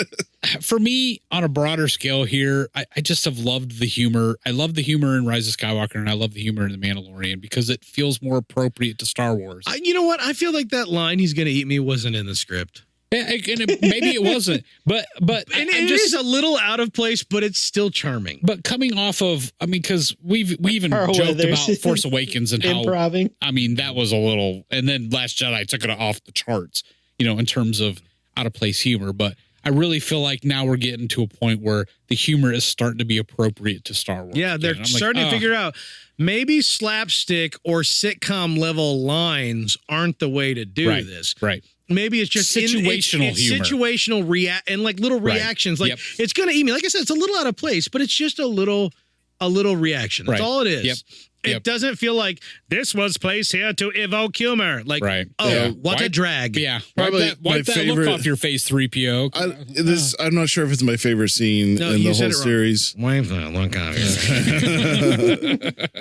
for me, on a broader scale here, I just have loved the humor. I love the humor in Rise of Skywalker, and I love the humor in The Mandalorian because it feels more appropriate to Star Wars. You know what? I feel like that line, "He's gonna eat me," wasn't in the script. Yeah, maybe it wasn't, but And it is a little out of place, but it's still charming. But coming off of, because we even Carl joked Weathers about Force Awakens and how, improving. that was a little, and then Last Jedi took it off the charts, in terms of out of place humor. But I really feel like now we're getting to a point where the humor is starting to be appropriate to Star Wars. Yeah, they're starting to figure out maybe slapstick or sitcom level lines aren't the way to do this. Right. Maybe it's just situational humor. Situational and like little reactions. Like it's gonna eat me. Like I said, it's a little out of place, but it's just a little reaction. That's all it is. Yep. It doesn't feel like this was placed here to evoke humor. Like, what a drag. Yeah. Probably wipe that look off your face, 3PO. I'm not sure if it's my favorite scene in the whole series. Wipe that look off your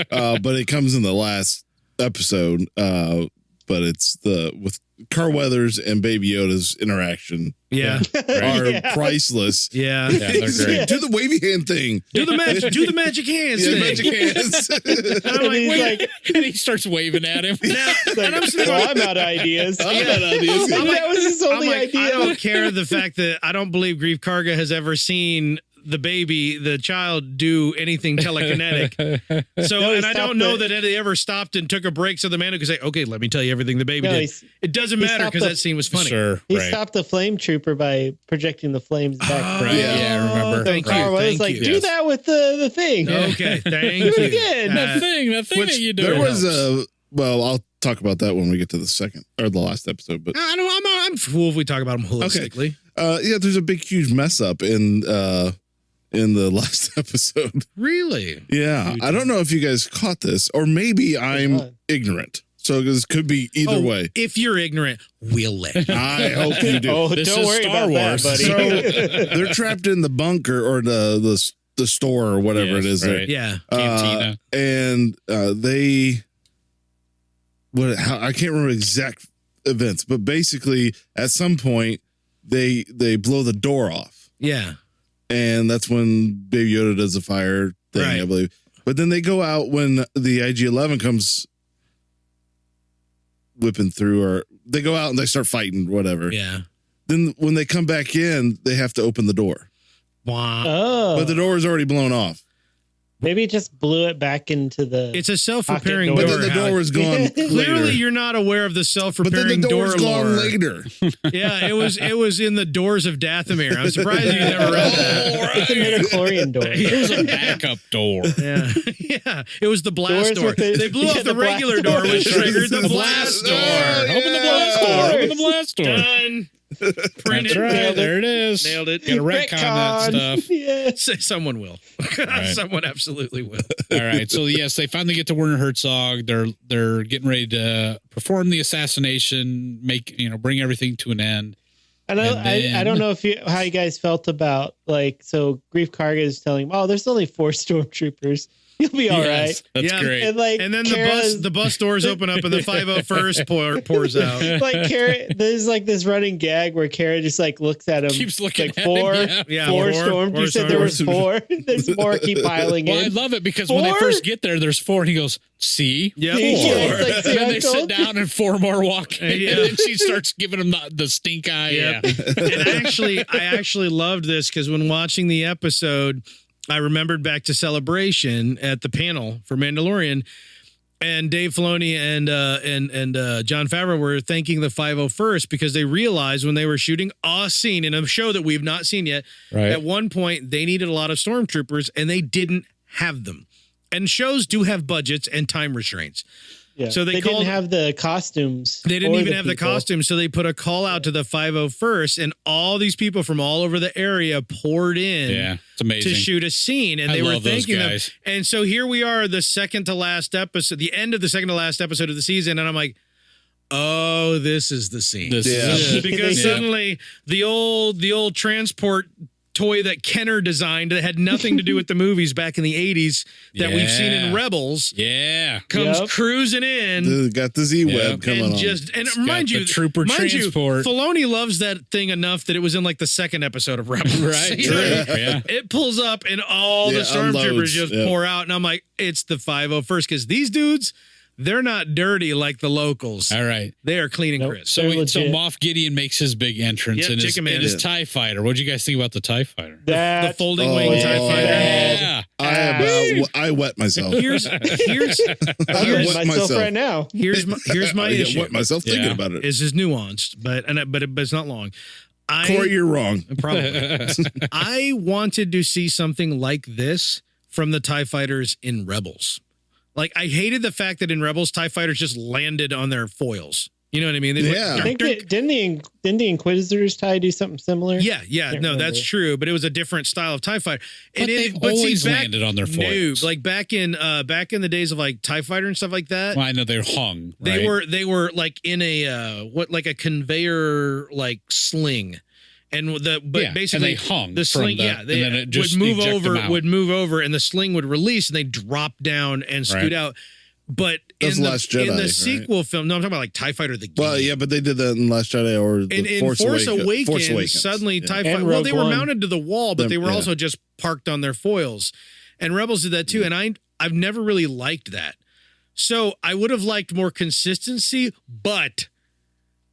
face. But it comes in the last episode. But it's with Carl Weathers and Baby Yoda's interaction. Yeah. Are priceless. Yeah. They're great. Do the wavy hand thing. Do the magic hands thing. Magic hands. And he starts waving at him. I'm out of ideas. That was his only idea. I don't care the fact that I don't believe Grief Karga has ever seen the child do anything telekinetic. So, and I don't know that they ever stopped and took a break so the man could say, okay, let me tell you everything the baby did. It doesn't matter because that scene was funny. Sure, he stopped the flame trooper by projecting the flames back. Right. Yeah, I remember. Thank you. Was like, do that with the thing. Okay, thank you. Again. That thing that you do. There was I'll talk about that when we get to the second or the last episode. But I'm cool if we talk about them holistically. Okay. There's a big, huge mess up in the last episode. Really? Yeah. I don't know if you guys caught this, or maybe I'm ignorant. So this could be either way. If you're ignorant, we'll let you. I hope you do. Don't worry about that, buddy. So they're trapped in the bunker or the store or whatever it is. Right. There. Yeah. Cantina. And I can't remember exact events, but basically at some point they blow the door off. Yeah. And that's when Baby Yoda does the fire thing, I believe. But then they go out when the IG-11 comes whipping through, or they go out and they start fighting, whatever. Yeah. Then when they come back in, they have to open the door. Wow. Oh. But the door is already blown off. Maybe it just blew it back into the. It's a self-repairing door. But then the door was gone. Clearly, you're not aware of the self-repairing but then the door door's gone lore. later. Yeah, it was in the Doors of Dathomir. I'm surprised you never read that. It's a midichlorian door. It was a backup door. Yeah. It was the blast Doors door. with the- They blew off the regular door, which triggered the blast door. Open the blast door. Open the blast door. Done. That's right. There it is. Nailed it. Got to retcon that stuff. Yeah. Someone will. Someone absolutely will. All right. So yes, they finally get to Werner Herzog. They're getting ready to perform the assassination, bring everything to an end. I don't know how you guys felt about so Grief Karga is telling him, oh, there's only 4 stormtroopers. You'll be all right. That's great. And like, And then Kara's- the bus doors open up and the 501st pours out. like Kara, there's like this running gag where Kara just like looks at him, Keeps looking like at four, him, yeah. four Four. storms. Four You said there was storms. 4. There's more keep piling Well, I in. love it because when they 4? first get there, there's 4, and he goes, "See, Yeah, Yeah, four. it's like, see, and then I they told sit you. down and 4 more walk in, Yeah. and then she starts giving him the stink eye. Yep. Yeah. And I actually loved this because when watching the episode, I remembered back to Celebration at the panel for Mandalorian, and Dave Filoni and Jon Favreau were thanking the 501st because they realized when they were shooting a scene in a show that we've not seen yet, Right. at one point they needed a lot of stormtroopers and they didn't have them. And shows do have budgets and time restraints. Yeah. So they didn't called- have the costumes. They didn't or even have the people. costumes, so they put a call out to the 501st, and all these people from all over the area poured in Yeah, it's amazing. to shoot a scene, and I they were love those thanking them. guys. And so here we are, the second to last episode, the end of the second to last episode of the season, and I'm like, oh, this is the scene. This Yeah. is it. Because Yeah. suddenly the old transport toy that Kenner designed that had nothing to do with the movies back in the 80s that we've seen in Yeah. Rebels Yeah. comes Yep. cruising in. Got the Z Web Yep. coming And on. just and It's mind got you, the trooper mind transport. you, Filoni loves that thing enough that it was in like the second episode of Rebels. Right. You know? Yeah. It pulls up and all the Yeah, stormtroopers unloads. just Yep. pour out, and I'm like, it's the 501st because these dudes, they're not dirty like the locals. All right. They are clean and Nope. crisp. So, They're so legit. Moff Gideon makes his big entrance Yep, in his, Chicken Man. in his Yeah. TIE fighter. What did you guys think about the TIE fighter? The folding wing Oh, TIE fighter. Yeah. I wet myself. Here's I'm wet hurting myself myself. right now. here's my I issue. wet myself thinking Yeah. about it. This is nuanced, but it's not long. Corey, you're wrong. Probably. I wanted to see something like this from the TIE fighters in Rebels. Like, I hated the fact that in Rebels, TIE fighters just landed on their foils. You know what I mean? They went Yeah. I dunk, think dunk. didn't the Inquisitors tie do something similar? Yeah, Can't no, remember. that's true. But it was a different style of TIE fighter. But they've always landed on their foils. No, like back in the days of like TIE fighter and stuff like that. Well, I know they're hung. They right? were like in a like a conveyor like sling. And basically and they hung the from sling, the- yeah, they and then it just would move eject them out. over, and the sling would release, and they drop down and scoot Right. out. But That's in the Last Jedi, in the right? sequel film, no, I'm talking about like TIE Fighter the game. Well, yeah, but they did that in Last Jedi or the in Force Awakens. suddenly Yeah. TIE And Fighter. Well, Rogue they were One. mounted to the wall, but Them- they were yeah. also just parked on their foils. And Rebels did that too. And I've never really liked that. So I would have liked more consistency, but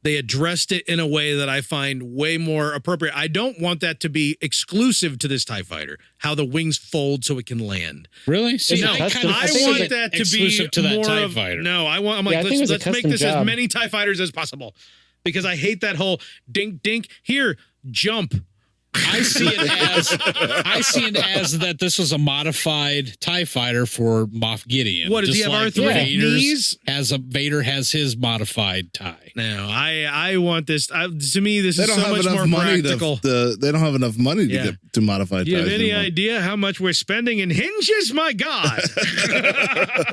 they addressed it in a way that I find way more appropriate. I don't want that to be exclusive to this TIE Fighter, how the wings fold so it can land. Really? See, Is it I custom? kind of I I think want it's that to be exclusive to that more TIE of, fighter. No, I'm Yeah, I like, think it was a let's make custom this as job. many TIE fighters as possible. Because I hate that whole dink dink. Here, jump. I see it as that this was a modified TIE fighter for Moff Gideon. What, does he Just have like R3 Vader's knees? Vader has his modified TIE. No, I want this. To me, this They is don't so have much enough more money practical. they don't have enough money to Yeah. get to modify Do you have ties any anymore. idea how much we're spending in hinges? My God.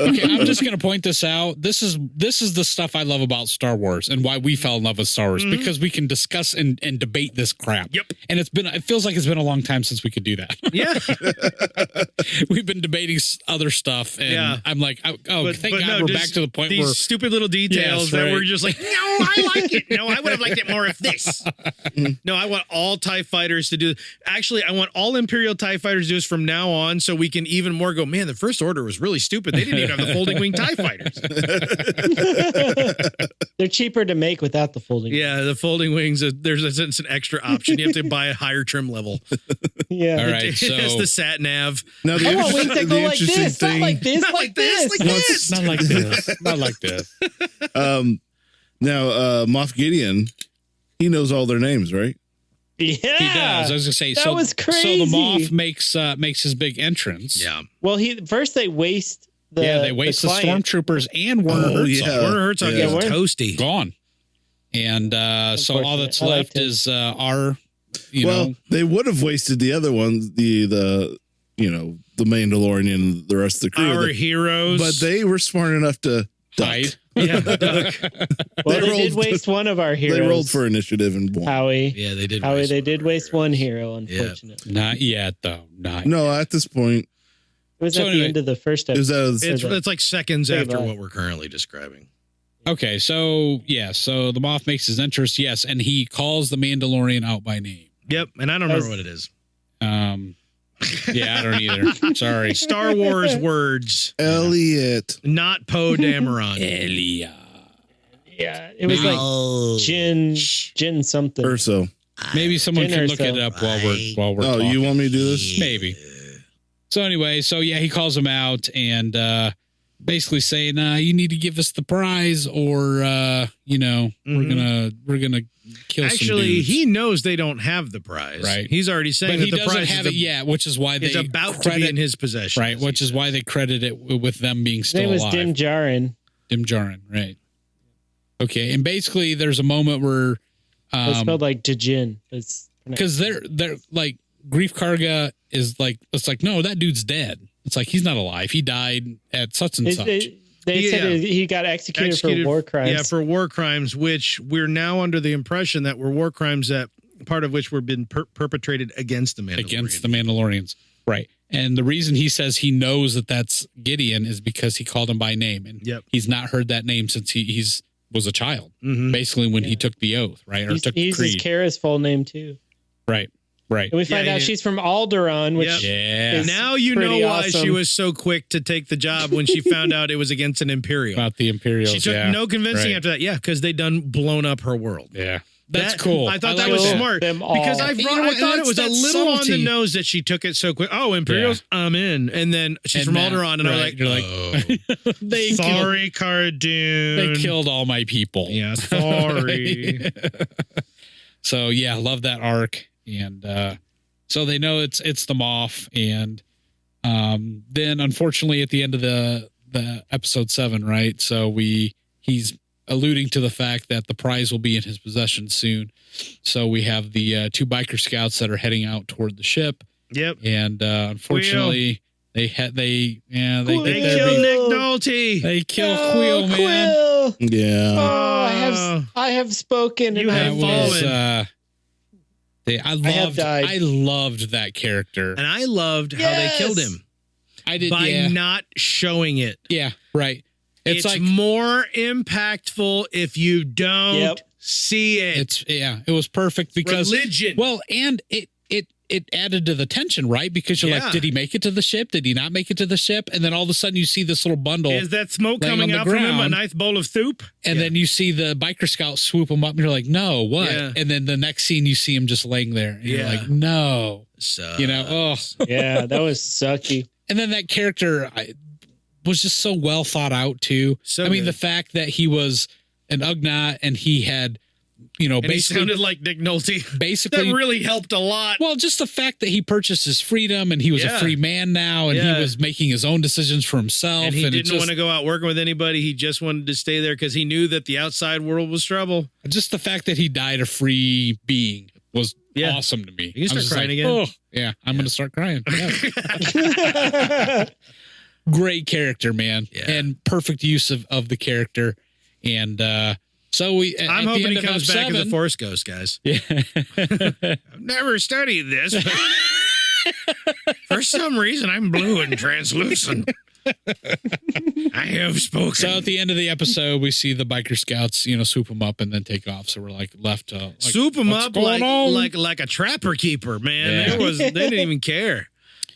Okay, I'm just going to point this out. This is the stuff I love about Star Wars and why we fell in love with Star Wars, because we can discuss and debate this crap. Yep. And it feels like it's been a long time since we could do that. Yeah. We've been debating other stuff, and Yeah. I'm like, thank God we're back to the point these where stupid little details Yes, that right. we're just like, no, I like it. No, I would have liked it more if this. No, I want all TIE fighters to do. Actually, I want all Imperial TIE fighters to do this from now on, so we can even more go, man, the First Order was really stupid. They didn't even have the folding wing TIE fighters. They're cheaper to make without the folding. Yeah, the folding wings, it's an extra option. You have to buy a higher trim level. Yeah. All right, It so has the sat nav. Now, I want wings that go like this, not like this, Not like like this, this. like no, this. it's not like this, not like this. Now, Moff Gideon, he knows all their names, right? Yeah. He does. I was gonna say, That so was So crazy. the Moff makes his big entrance. Yeah. Well, first they waste the They waste the client. stormtroopers and Werner Oh, Herzog. yeah. Werner Herzog Yeah. is Werner- toasty. Gone. And so all that's Unfortunate. I left liked him. is our, Well, know, they would have wasted the other ones, the Mandalorian and the rest of the crew. Our heroes. But they were smart enough to duck. hide. yeah, duck. Well, they rolled- did waste one of our heroes. They rolled for initiative and won. Howie. Yeah, they did. Howie, waste they one did of our waste heroes. one hero, unfortunately. Not yet, though. Not No, at this point, It was at the end of the first episode. It's like seconds after what we're currently describing. Okay, so the Moff makes his entrance, yes, and he calls the Mandalorian out by name. Yep, and I don't remember what it is. Yeah, I don't either. Sorry. Star Wars words. Elliot. Not Poe Dameron. Elliot. Yeah, it was like Jin something. Urso. Maybe someone can look it up while we're talking. You want me to do this? Maybe. So anyway, he calls him out and basically saying, you need to give us the prize or we're gonna kill some dudes. He knows they don't have the prize. Right. He's already saying that the prize have it yet, which is why it's about to be in his possession. Right, which is why they credit it with them being still alive. His name was Din Djarin, right. Okay, and basically there's a moment where it's spelled like Djinn. Because they're like Grief Karga is like, it's like, no, that dude's dead. It's like, he's not alive. He died at such and such. They said he got executed for war crimes. Yeah, for war crimes, which we're now under the impression that were war crimes that part of which were been perpetrated against the Mandalorians. Against the Mandalorians, right. And the reason he says he knows that that's Gideon is because he called him by name. And he's not heard that name since he was a child, basically when he took the oath, right? Or took the creed. He's Kara's full name too. Right. And we find out she's from Alderaan, which is now you know why awesome. she was so quick to take the job when she found out it was against an Imperial. About the Imperials, she took no convincing after that. Yeah, because they done blown up her world. Yeah. That's cool. I thought that was smart because I thought it was a little on the nose that she took it so quick. Oh, Imperials, I'm in. And then she's from Alderaan, and I'm like, you're like, sorry, Cardoon. They killed all my people. Yeah, sorry. So yeah, love that arc. And so they know it's the Moff, and then unfortunately at the end of the episode 7, right? So he's alluding to the fact that the prize will be in his possession soon. So we have the 2 biker scouts that are heading out toward the ship. Yep. And unfortunately they killed Nick Nolte. They killed Quill, man. Yeah. Oh, I have spoken. You have fallen. I loved that character. And I loved how they killed him. I did by not showing it. Yeah, right. It's like more impactful if you don't see it. It was perfect because religion. Well, and it added to the tension, right? Because you're like, did he make it to the ship? Did he not make it to the ship? And then all of a sudden you see this little bundle. Is that smoke coming out from him? A nice bowl of soup? And then you see the biker scout swoop him up and you're like, no, what? Yeah. And then the next scene you see him just laying there. And you're like, no. Yeah, that was sucky. And then that character was just so well thought out too. So I mean, the fact that he was an Ugnaught and he had, basically he sounded like Nick Nolte. Basically, that really helped a lot. Well, just the fact that he purchased his freedom and he was a free man now, and he was making his own decisions for himself. And he didn't want to go out working with anybody. He just wanted to stay there because he knew that the outside world was trouble. Just the fact that he died a free being was awesome to me. You can start crying again. Oh, yeah, I'm going to start crying. Yeah. Great character, man, and perfect use of the character. And so I'm hoping he comes back as a Force Ghost, guys. Yeah. I've never studied this, but for some reason I'm blue and translucent. I have spoken. So at the end of the episode, we see the biker scouts, swoop them up and then take off. So we're like left swoop them up like a trapper keeper, man. They didn't even care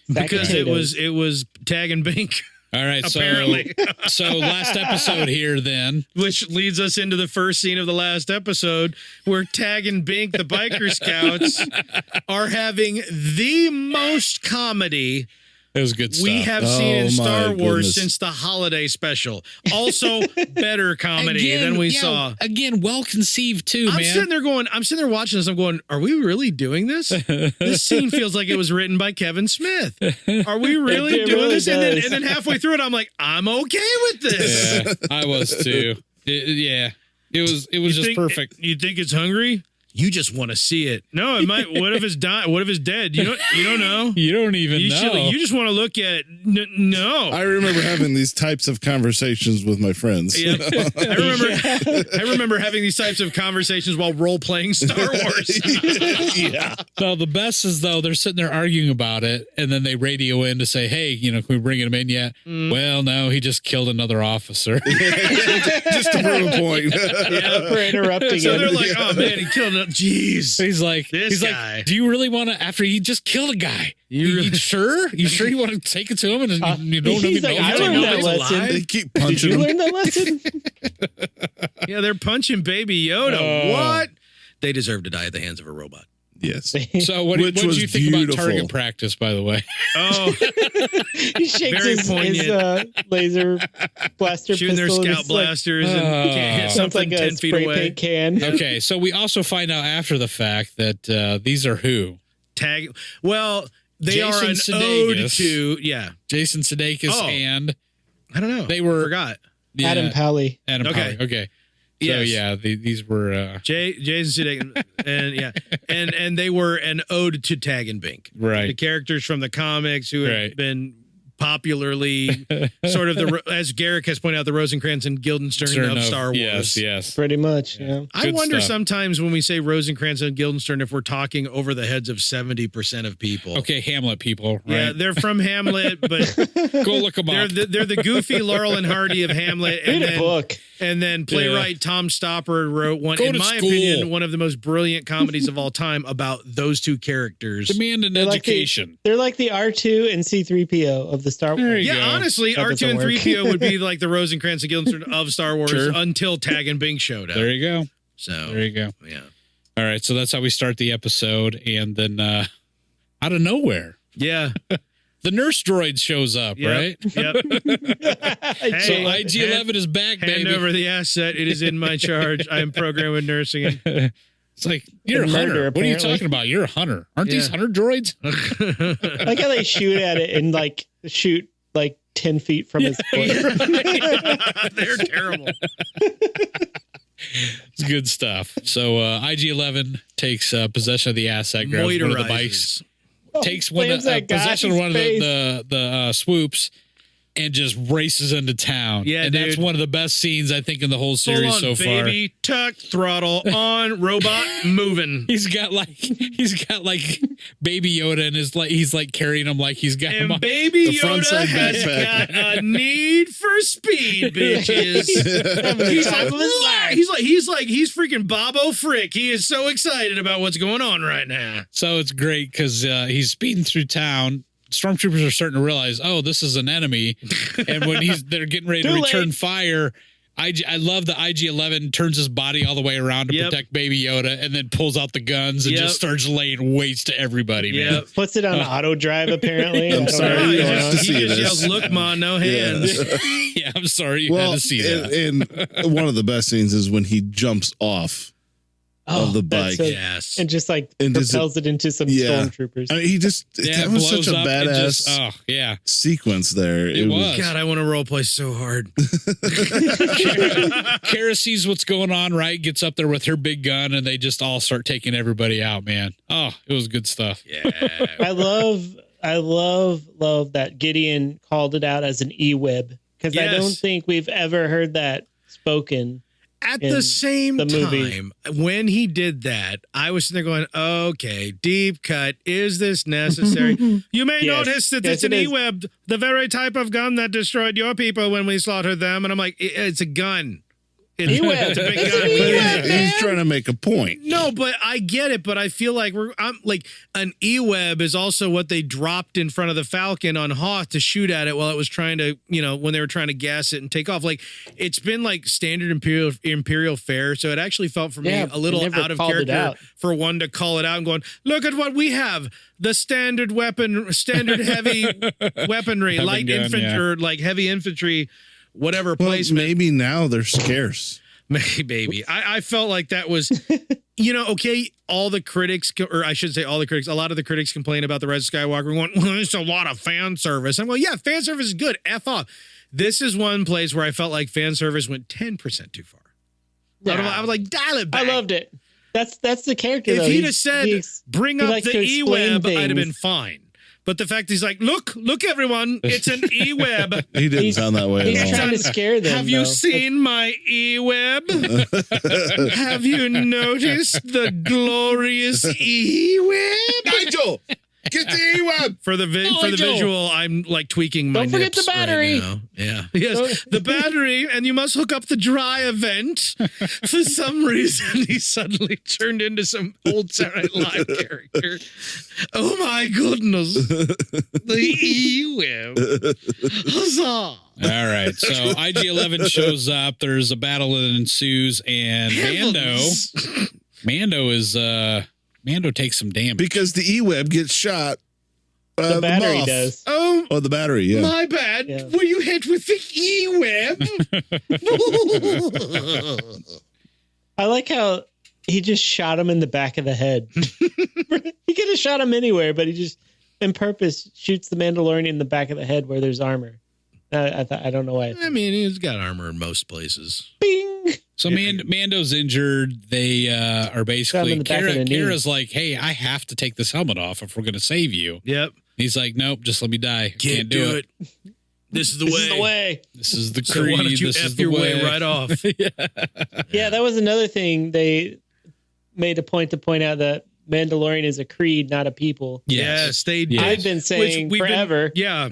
because it was Tag and Bink. All right, apparently. So last episode here then. Which leads us into the first scene of the last episode where Tag and Bink, the biker scouts, are having the most comedy it was good stuff. We have seen in Star Wars since the holiday special. Also, better comedy than we saw. Again, well conceived too, man. I'm sitting there watching this. I'm going, are we really doing this? This scene feels like it was written by Kevin Smith. Are we really doing this? And then halfway through it, I'm like, I'm okay with this. Yeah, I was too. It was just perfect. You think it's hungry? You just want to see it. No, it might. What if it's died? What if it's dead? You don't know. You don't even know. You just want to look at it. No. I remember having these types of conversations with my friends. Yeah. I remember having these types of conversations while role playing Star Wars. Yeah. No, the best is though they're sitting there arguing about it, and then they radio in to say, "Hey, can we bring him in yet?" Well, no, he just killed another officer. Just to prove a point. Yeah, for interrupting. So him. they're like, "Oh man, he killed another." Jeez. He's like, guy. Do you really want to? After he just killed a guy, you sure? You sure you want to take it to him and you don't he's even like, know? I He's learned like, that "No, he's lesson." alive." They keep Did punching you him. learn that lesson? Yeah, they're punching Baby Yoda. What? They deserve to die at the hands of a robot. Yes. So what did you think about target practice, by the way? Oh, He shakes Very his laser blaster shooting their pistol and scout it's like- blasters and can't hit sounds something like a 10 feet spray away. paint can. Okay, so we also find out after the fact that these are who? Well, they Jason are an Sudeikis. ode to, Jason Sudeikis and I don't know. They were- forgot. Adam Pally. Adam Okay. Pally. Okay. So Yes. yeah, these were Jason Sudeikis, and they were an ode to Tag and Bink, right. the characters from the comics who have Right. been popularly sort of as Garrick has pointed out, the Rosencrantz and Guildenstern of Star Wars. Yes. Pretty much. Yeah. I Good wonder stuff. sometimes when we say Rosencrantz and Guildenstern if we're talking over the heads of 70% of people. Okay, Hamlet people. Right? Yeah, they're from Hamlet, but Go look them up. they're the goofy Laurel and Hardy of Hamlet. Read a book. And then playwright Tom Stopper wrote one, Go in to my school. opinion, one of the most brilliant comedies of all time about those two characters. Demand an They're education. They're like the R2 and C3PO of the Star Wars. There you Yeah, go. honestly, That R2 doesn't and work. 3PO would be like the Rosencrantz and Guildenstern of Star Wars Sure. until Tag and Bing showed up. There you go. So There you go. yeah. All right, so that's how we start the episode, and then out of nowhere, Yeah. the nurse droid shows up. Yep. Right. Yep. So Hey, IG-11 is back, Hand baby. over the asset. It is in my charge. I am programmed with nursing. It's like, you're a And hunter. murder, What are you apparently. talking about? You're a hunter. Aren't these Yeah. hunter droids? Like how they shoot at it and like shoot like 10 feet from his foot. They're terrible. It's good stuff. So IG-11 takes possession of the asset, grabs one of the bikes, takes one of Slams that guy's possession of one of face. the swoops, and just races into town. Yeah, and that's dude. one of the best scenes I think in the whole Full series on, so far. baby, tuck, throttle on, robot moving. He's got like Baby Yoda, and he's like carrying him like he's got him And on. Baby The front Yoda side has backpack. got a need for speed, bitches. He's freaking Bobo Frick. He is so excited about what's going on right now. So it's great because he's speeding through town. Stormtroopers are starting to realize, oh, this is an enemy, and when they're getting ready to Too return late. fire. I love the IG-11 turns his body all the way around to Yep. protect Baby Yoda, and then pulls out the guns and Yep. just starts laying waste to everybody. Man. Yep. Puts it on auto drive, apparently. I'm I don't sorry. know. You he don't just, have to he see just this. yells, "Look, ma, no hands." Yeah, I'm sorry you had to see that. And one of the best scenes is when he jumps off of the that's bike. so- Yes. And just like And does propels it into some Yeah. stormtroopers. I mean, he just Yeah, that was blows such a up and badass just- oh yeah, sequence there. It was. God, I want to role play so hard. Kara sees what's going on, right? Gets up there with her big gun, and they just all start taking everybody out. Man, oh, it was good stuff. Yeah. I love that Gideon called it out as an e-web because I Yes. don't think we've ever heard that spoken. At in the same the movie. time, when he did that, I was sitting there going, okay, deep cut. Is this necessary? You may Yes. notice that Yes, it's an it is. E-Web, the very type of gun that destroyed your people when we slaughtered them. And I'm like, it's a gun. It's E-Web. it's a big It's gun. an We E-Web, use it. man. He's trying to make a point. No, but I get it. But I feel like I'm like an E-Web is also what they dropped in front of the Falcon on Hoth to shoot at it while it was trying to, when they were trying to gas it and take off. Like it's been like standard imperial fare, so it actually felt for me Yeah, a little they never out of called it character out. for one to call it out and going, look at what we have. The standard heavy weaponry, Heavy light gun, infantry, yeah. or like heavy infantry, whatever Well, placement. maybe now they're scarce. Maybe. I felt like that was, okay, all the critics, or I should say all the critics, a lot of the critics complain about The Rise of Skywalker going, well, it's a lot of fan service. I'm going, yeah, fan service is good. F off. This is one place where I felt like fan service went 10% too far. I was like, dial it back. I loved it. That's the character. If though. he'd have said, "Bring up the E-Web," I'd have been fine. But the fact he's like, look, everyone, it's an E-Web. He didn't sound that way. He's trying to scare them. Have you seen my E-Web? Have you noticed the glorious E-Web? Nigel, get the E-Web. For the visual, I'm like tweaking my Don't forget the nips battery. right now. Yeah. Yes, the battery, and you must hook up the dry event. For some reason, he suddenly turned into some old Saturday Night Live character. Oh my goodness. The E-Web. Huzzah. All right. So IG-11 shows up. There's a battle that ensues, and Mando takes some damage. Because the E-Web gets shot. The battery does. Oh, the battery, yeah. My bad. Yeah. Were you hit with the E-Web? I like how he just shot him in the back of the head. He could have shot him anywhere, but he just, on purpose, shoots the Mandalorian in the back of the head where there's armor. I don't know why. I mean, he's got armor in most places. Bing! So Mando's injured. They are basically, Kara's like, hey, I have to take this helmet off if we're going to save you. Yep. He's like, nope, just let me die. Can't do it. This is the way. This is the creed. So why don't you this F is the your way right off? Yeah, that was another thing. They made a point to point out that Mandalorian is a creed, not a people. Yes, they did. I've been saying forever. Yeah.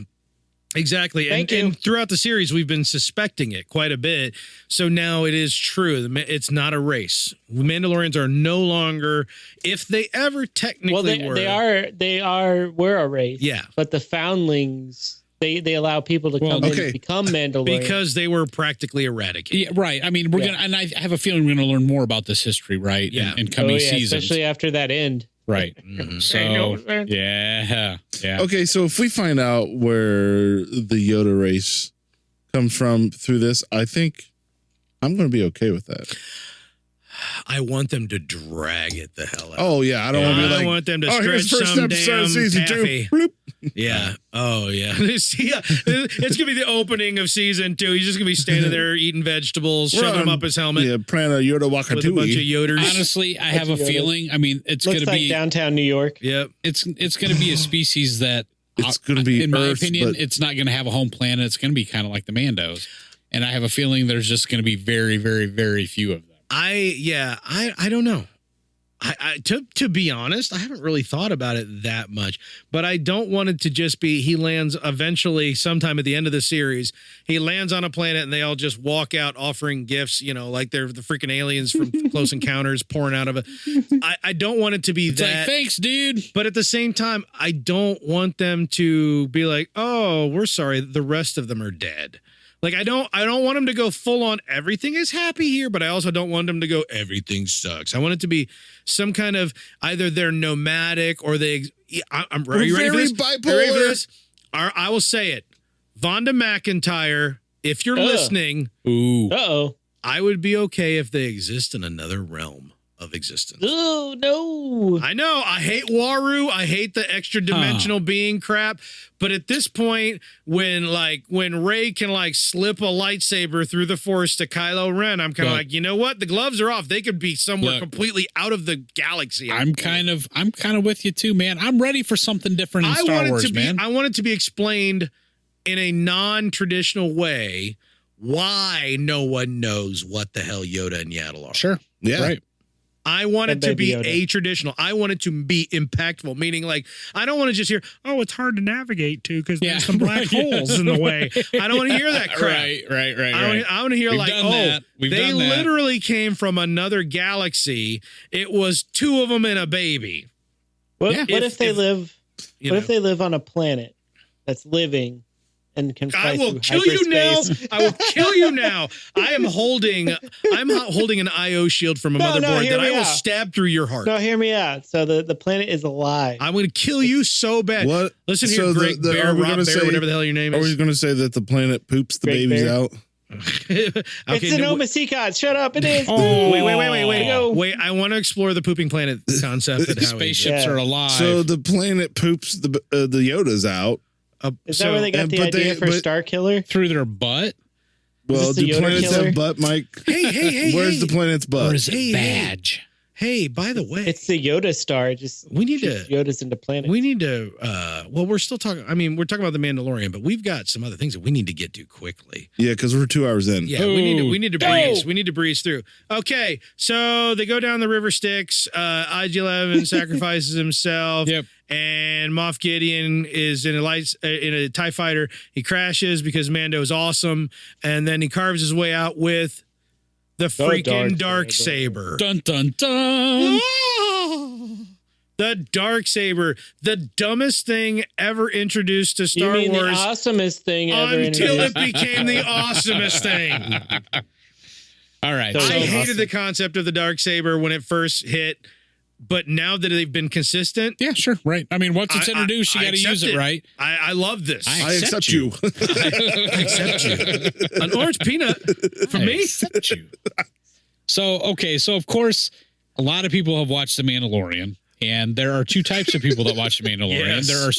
Exactly. And throughout the series, we've been suspecting it quite a bit. So now it is true. It's not a race. Mandalorians are no longer, if they ever technically were. We're a race. Yeah. But the foundlings, they allow people to come in and become Mandalorian. Because they were practically eradicated. Yeah, right. I mean, we're going to, and I have a feeling we're going to learn more about this history, right? Yeah. In coming seasons. Especially after that end. Right. So, yeah. Okay, so if we find out where the Yoda race comes from through this, I think I'm going to be okay with that. I want them to drag it the hell out. Oh, yeah. I don't want to be like, want them to stretch first some episode damn of season taffy. 2. Bloop. Yeah. Oh, yeah. It's going to be the opening of season 2. He's just going to be standing there eating vegetables, shoving them up his helmet. Yeah, playing a Yoda Wakatui. With a bunch of Yoders. Honestly, I have a feeling. I mean, it's going to be downtown New York. Yep. It's going to be a species that, it's going to be, in my Earth, opinion, it's not going to have a home planet. It's going to be kind of like the Mandos. And I have a feeling there's just going to be very, very, very few of them. I don't know. To be honest, I haven't really thought about it that much, but I don't want it to just be he lands eventually sometime at the end of the series. He lands on a planet and they all just walk out offering gifts, like they're the freaking aliens from Close Encounters pouring out of it. I don't want it to be that. Like, thanks, dude. But at the same time, I don't want them to be like, oh, we're sorry, the rest of them are dead. Like, I don't want them to go full on everything is happy here, but I also don't want them to go everything sucks. I want it to be some kind of either they're nomadic or they. Are you ready for this? Bipolar. Are you ready for this? I will say it. Vonda McIntyre, if you're listening, I would be okay if they exist in another realm of existence. Oh, no. I know. I hate Waru. I hate the extra dimensional being crap. But at this point, when Rey can slip a lightsaber through the Force to Kylo Ren, I'm kind of like, you know what? The gloves are off. They could be somewhere completely out of the galaxy. I'm kind of with you too, man. I'm ready for something different in Star Wars, man. I want it to be explained in a non-traditional way why no one knows what the hell Yoda and Yaddle are. Sure. Yeah. Right. I want it to be a-traditional. I want it to be impactful, meaning I don't want to just hear, oh, it's hard to navigate to because there's some black holes in the way. I don't want to hear that crap. Right. I want to hear they literally came from another galaxy. It was 2 of them and a baby. What if they live on a planet that's living and can fly I will kill you now. I will kill you now. I'm holding an IO shield from a motherboard that I will stab through your heart. No, hear me out. So the planet is alive. I'm going to kill you so bad. What? Listen here, Great Bear, Rob Bear, whatever the hell your name is. Are we going to say that the planet poops the babies out? It's an Omasicot. Shut up. It is. Oh, wait. I want to explore the pooping planet concept. The spaceships are alive. So the planet poops the Yodas out. Is that where they got the idea for Star Killer? Through their butt? Well, do planets have butt, Mike? Hey. Where's the planet's butt? Or is it badge? Hey, by the way, it's the Yoda star. We need to Yoda's into planets. We need to. Well, we're still talking. I mean, we're talking about the Mandalorian, but we've got some other things that we need to get to quickly. Yeah, because we're 2 hours in. Yeah, we need to breeze. We need to breeze through. Okay, so they go down the river Styx. IG-11 sacrifices himself. Yep. And Moff Gideon is in a TIE fighter. He crashes because Mando is awesome, and then he carves his way out with the freaking dark saber. Dun dun dun. The dark saber, the dumbest thing ever introduced to Star Wars. The awesomest thing ever until introduced. it became the awesomest thing. All right. I hated the concept of the dark saber when it first hit, but now that they've been consistent, yeah, sure, right. I mean, once it's introduced, you got to use it, right? I love this. I accept you. I accept you. An orange peanut for me. Accept you. So of course, a lot of people have watched The Mandalorian, and there are two types of people that watch The Mandalorian. Yes. There are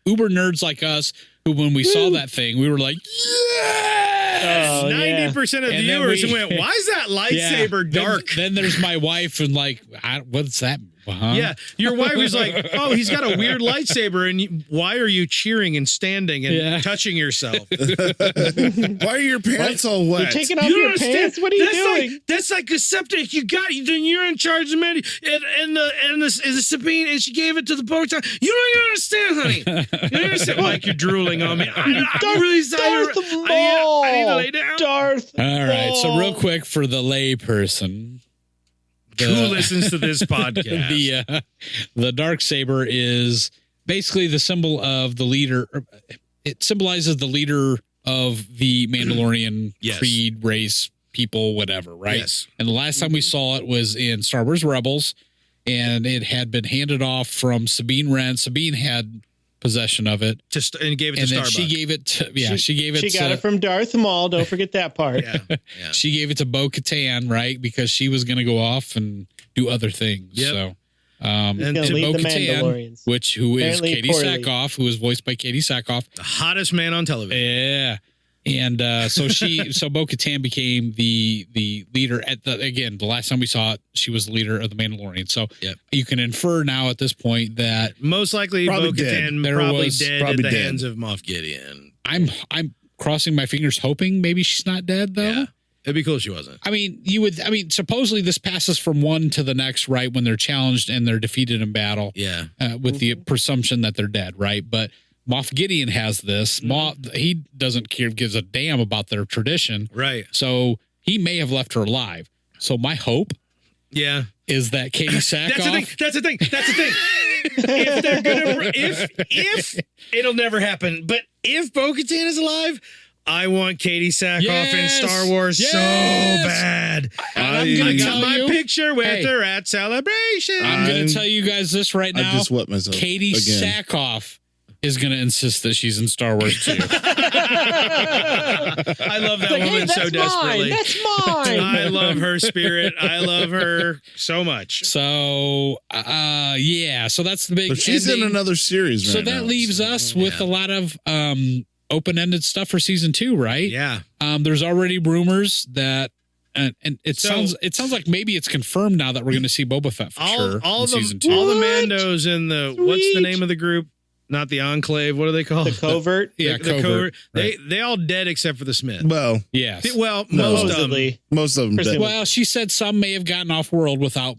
uber nerds like us who, when we saw that thing, we were like, yes! 90% of And viewers then went, why is that lightsaber dark? Then there's my wife, and like, what's that? Huh? Yeah, your wife was like, "Oh, he's got a weird lightsaber, and why are you cheering and standing and touching yourself? Why are your pants all wet? You're taking off your pants? What are you doing? That's like a septic. Then you're in charge of Mandy, and the Sabine, and she gave it to the boat. You don't even understand, honey. You don't understand. Mike, you're drooling on me. I'm really sorry. Darth Maul. I need to lay down. Darth. All right. So real quick for the lay person. Who listens to this podcast? The dark saber is basically the symbol of the leader. It symbolizes the leader of the Mandalorian creed, race, people, whatever, right? Yes. And the last time we saw it was in Star Wars Rebels, and it had been handed off from Sabine Wren. Sabine had possession of it, and gave it to Starbucks. She gave it to, She got it from Darth Maul. Don't forget that part. Yeah. She gave it to Bo-Katan, right? Because she was going to go off and do other things. Yep. So, and to to lead the Bo-Katan, Mandalorians. who is Apparently Katie poorly. Sackhoff, who is voiced by Katie Sackhoff. The hottest man on television. Yeah. And so Bo-Katan became the leader the last time we saw it, she was the leader of the Mandalorian. So you can infer now at this point that most likely Bo-Katan probably dead at the hands of Moff Gideon. I'm crossing my fingers hoping maybe she's not dead though. Yeah. It'd be cool if she wasn't. I mean, supposedly this passes from one to the next, right? When they're challenged and they're defeated in battle. Yeah. With the presumption that they're dead, right? But Moff Gideon has this. He doesn't gives a damn about their tradition. Right. So he may have left her alive. So my hope is that Katie Sackhoff. That's the thing. If they're gonna if it'll never happen, but if Bo-Katan is alive, I want Katie Sackhoff in Star Wars so bad. I got my picture with her at Celebration. I'm going to tell you guys this right now. I just wet myself. Katie Sackhoff is going to insist that she's in Star Wars too. I love that woman so desperately. That's mine. I love her spirit. I love her so much. So, so that's the big. But she's in another series. So right that now, leaves us with a lot of open-ended stuff for season 2, right? Yeah. There's already rumors that. And it sounds like maybe it's confirmed now that we're going to see Boba Fett for sure in season 2. All the Mandos in the what's the name of the group? Not the Enclave. What are they called? The Covert. The Covert. Right. They all dead except for the Smith. Well, yes. Well, most of them. Most of them dead. Well, she said some may have gotten off world without,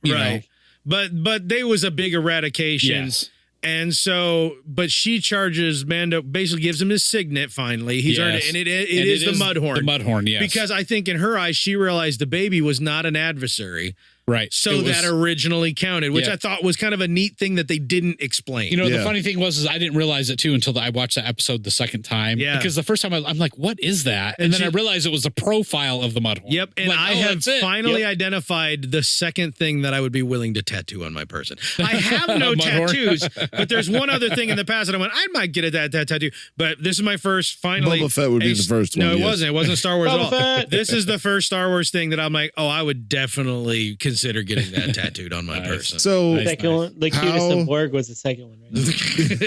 you know. But there was a big eradication. Yes. And so, but she charges Mando, basically gives him his signet finally. He's earned it. And it is the Mudhorn. The Mudhorn, yes. Because I think in her eyes, she realized the baby was not an adversary. Right. So that originally counted, which I thought was kind of a neat thing that they didn't explain. You know, the funny thing was I didn't realize it too until I watched the episode the second time. Yeah. Because the first time I'm like, what is that? And then I realized it was a profile of the Mudhorn. Yep. And I have finally identified the second thing that I would be willing to tattoo on my person. I have no tattoos, but there's one other thing in the past that I went, I might get that tattoo. But this is my first finally. Boba Fett would be the first one. No, it wasn't. It wasn't Star Wars at all. This is the first Star Wars thing that I'm like, oh, I would definitely consider getting that tattooed on my person. So the second one, Locutus of Borg was the second one, right?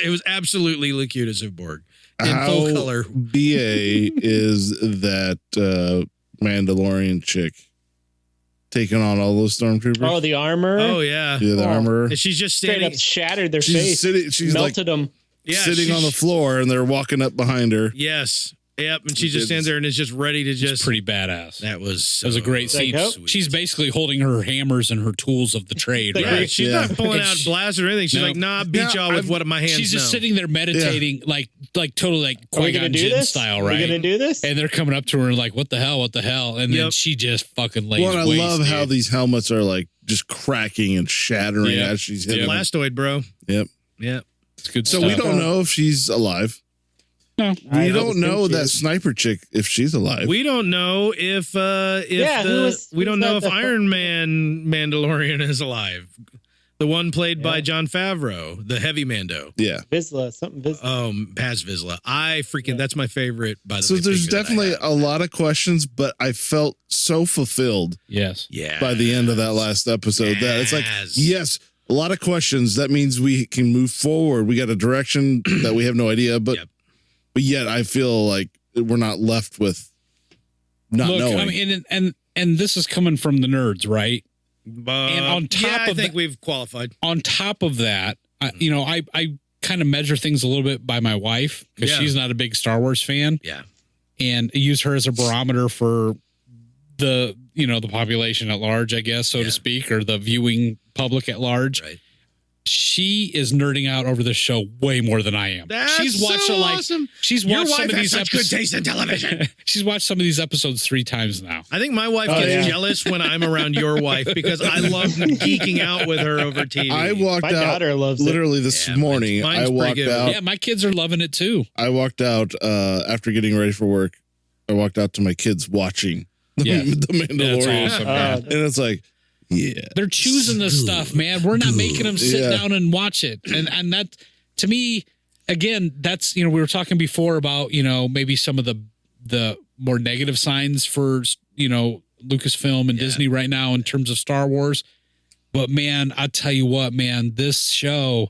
It was absolutely Locutus of Borg in full color. BA is that Mandalorian chick taking on all those stormtroopers. Oh, the armor. Oh yeah, yeah, the armor. And she's just Straight standing. up shattered their She's face. sitting. She's melted them. Yeah, sitting on the floor, and they're walking up behind her. Yes. Yep. And she just stands there and is just ready to just. It's pretty badass. That was a great scene. Sweet. She's basically holding her hammers and her tools of the trade. Yeah, Right? she's not pulling out blasters or anything. She's like, nah, beat y'all with what my hands She's just know. sitting there meditating, like totally like Are we gonna Qui-Gon do Jinn this? style, Are we right? gonna do this? And they're coming up to her and like, what the hell? And then she just fucking lays Well, I waste, love how dude. these helmets are like just cracking and shattering as she's hitting. Blastoid, bro. Yep. Yep. It's good So stuff. we don't know if she's alive. No, we don't know that sniper chick if she's alive. We don't know if we don't know if Iron Man Mandalorian is alive. The one played by Jon Favreau, the heavy Mando. Yeah. Vizsla, something Vizsla. Oh, Paz Vizsla. I freaking that's my favorite, by the So way. there's figure that I definitely have. a lot of questions, but I felt so fulfilled Yes. Yeah. by the end of that last episode that it's like, yes, a lot of questions. That means we can move forward. We got a direction that we have no idea, but yet I feel like we're not left with not knowing. I mean, and this is coming from the nerds, right? And on top I of think that, we've qualified. On top of that, I kind of measure things a little bit by my wife because she's not a big Star Wars fan. Yeah. And use her as a barometer for the population at large, I guess, so to speak, or the viewing public at large. Right. She is nerding out over this show way more than I am. She's watched awesome. She's watched some of these episodes. Good taste in television. She's watched some of these episodes 3 times now. I think my wife gets jealous when I'm around your wife because I love geeking out with her over TV. I walked My out daughter loves literally this morning. mine's I walked pretty good. out. Yeah, my kids are loving it too. I walked out after getting ready for work. I walked out to my kids watching the Mandalorian. That's awesome, man. And it's like, yeah, they're choosing this stuff, man. We're not making them sit down and watch it. And that, to me, again, that's, we were talking before about, maybe some of the more negative signs for, Lucasfilm and Disney right now in terms of Star Wars. But man, I tell you what, man, this show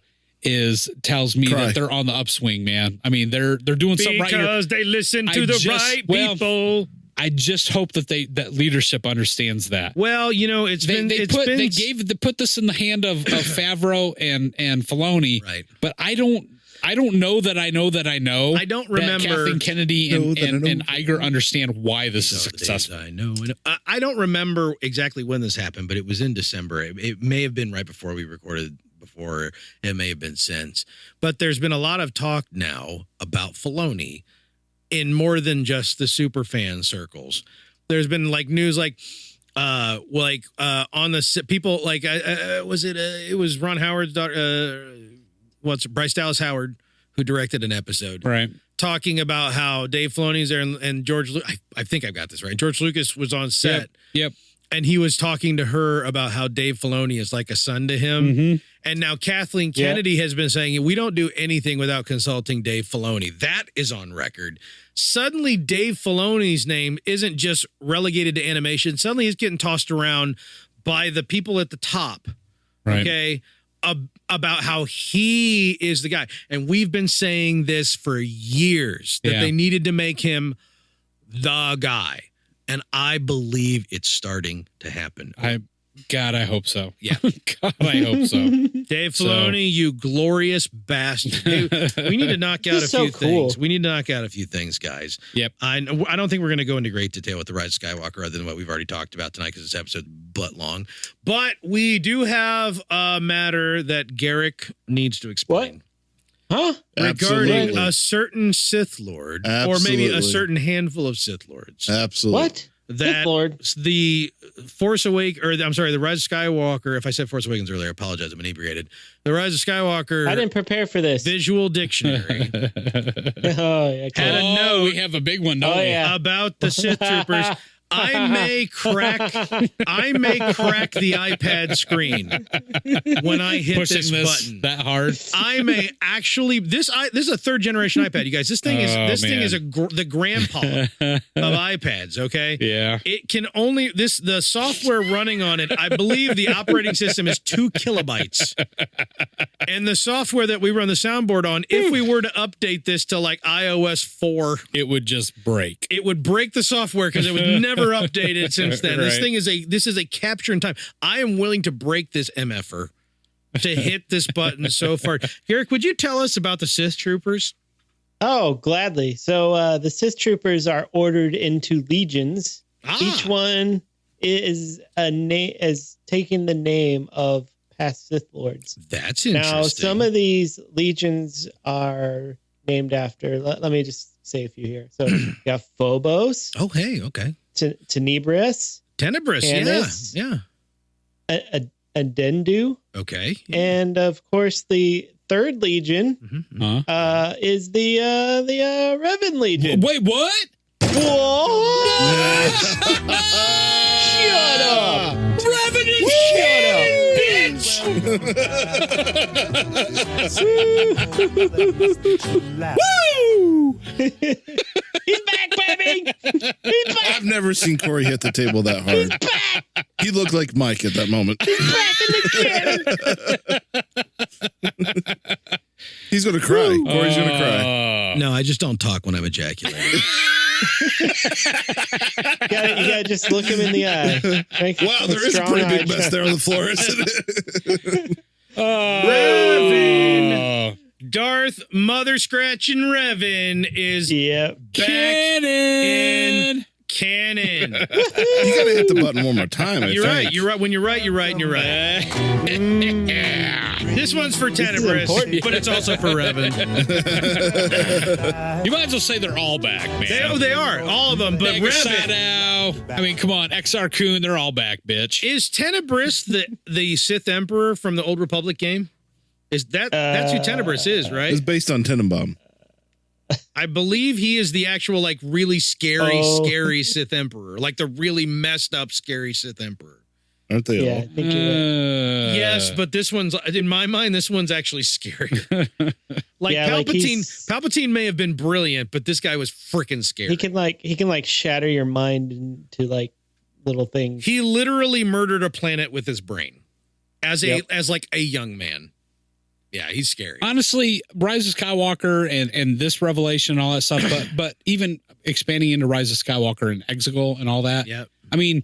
tells me that they're on the upswing, man. I mean, they're doing something right here. Because they listen to the right people. I just hope that that leadership understands that. Well, they put this in the hand of Favreau and Filoni, right? But I don't know that I know that I know. I don't remember that Kathleen Kennedy and Iger understand why this is successful. I know. I don't remember exactly when this happened, but it was in December. It may have been right before we recorded. Before it may have been since, but there's been a lot of talk now about Filoni in more than just the super fan circles. There's been like news on the people like it was Ron Howard's daughter, Bryce Dallas Howard, who directed an episode, right, talking about how Dave Filoni's there and George. I think I've got this right. George Lucas was on set. Yep. And he was talking to her about how Dave Filoni is like a son to him. Mm-hmm. And now Kathleen Kennedy has been saying, we don't do anything without consulting Dave Filoni. That is on record. Suddenly, Dave Filoni's name isn't just relegated to animation. Suddenly, he's getting tossed around by the people at the top. Right. Okay. About how he is the guy. And we've been saying this for years, that they needed to make him the guy. And I believe it's starting to happen. I hope so. Yeah. God, I hope so. Dave Filoni, you glorious bastard. Hey, we need to knock out a few things. We need to knock out a few things, guys. Yep. I don't think we're going to go into great detail with The Rise of Skywalker other than what we've already talked about tonight because this episode butt long. But we do have a matter that Garrick needs to explain. Huh? Regarding a certain Sith Lord, or maybe a certain handful of Sith Lords. Absolutely. What? That Sith Lord. The Force Awakens, or I'm sorry, The Rise of Skywalker. If I said Force Awakens earlier, I apologize. I'm inebriated. The Rise of Skywalker. I didn't prepare for this. Visual Dictionary had a note. We have a big one, don't we? About the Sith Troopers. I may crack the iPad screen when I hit Pushing this button that hard. I may actually this is a 3rd generation iPad, you guys. This thing is the grandpa of iPads. Okay, yeah. It can only the software running on it. I believe the operating system is 2 kilobytes, and the software that we run the soundboard on, if we were to update this to like iOS 4, it would just break. It would break the software because it would never never updated since then. Right. This is a capture in time. I am willing to break this MFR to hit this button so far. Garrick, would you tell us about the Sith Troopers? Oh, gladly. So the Sith Troopers are ordered into legions. Each one is taking the name of past Sith Lords. That's interesting. Now, some of these legions are named after. Let me just say a few here. So you got Phobos. Oh, hey, okay. Tenebris. Tenebris, yeah. Adendu. Okay. And of course, the third legion is the Revan Legion. Wait, what? What? Shut up! Revan is canon, bitch! Woo! He's back, baby! He's back! I've never seen Corey hit the table that hard. He's back! He looked like Mike at that moment. He's back in the canon! He's going to cry. Corey's going to cry. No, I just don't talk when I'm ejaculating. You gotta just look him in the eye. Wow, there is a pretty big mess there on the floor, isn't it? Revan. Darth Mother Scratching Revan is back in canon. You gotta hit the button one more time. You're right. You're right. When you're right, you're right, and you're right. This one's for Tenebris, but it's also for Revan. You might as well say they're all back, man. They are. All of them. But Revan. I mean, come on. XR Kun, they're all back, bitch. Is Tenebris the Sith Emperor from the Old Republic game? Is that's who Tenebris is, right? It's based on Tenenbaum. I believe he is the actual, like, really scary Sith Emperor. Like the really messed up, scary Sith Emperor. Aren't they all? I think you're right. Yes, but this one's, in my mind, this one's actually scary. Like Palpatine may have been brilliant, but this guy was freaking scary. He can shatter your mind into like little things. He literally murdered a planet with his brain as a young man. Yeah, he's scary. Honestly, Rise of Skywalker and this revelation and all that stuff, but even expanding into Rise of Skywalker and Exegol and all that. Yeah. I mean,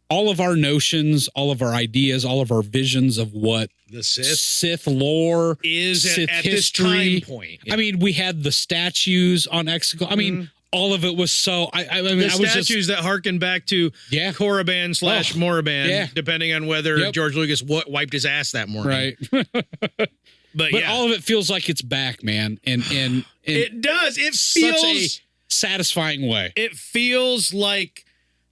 all of our notions, all of our ideas, all of our visions of what the Sith lore is Sith at history. This time point. Yeah. I mean, we had the statues on Exegol. I mean, all of it was so. I mean, the statues that harken back to Korriban / Morriban, depending on whether George Lucas wiped his ass that morning. Right. But all of it feels like it's back, man, and it does. It such feels a satisfying way. It feels like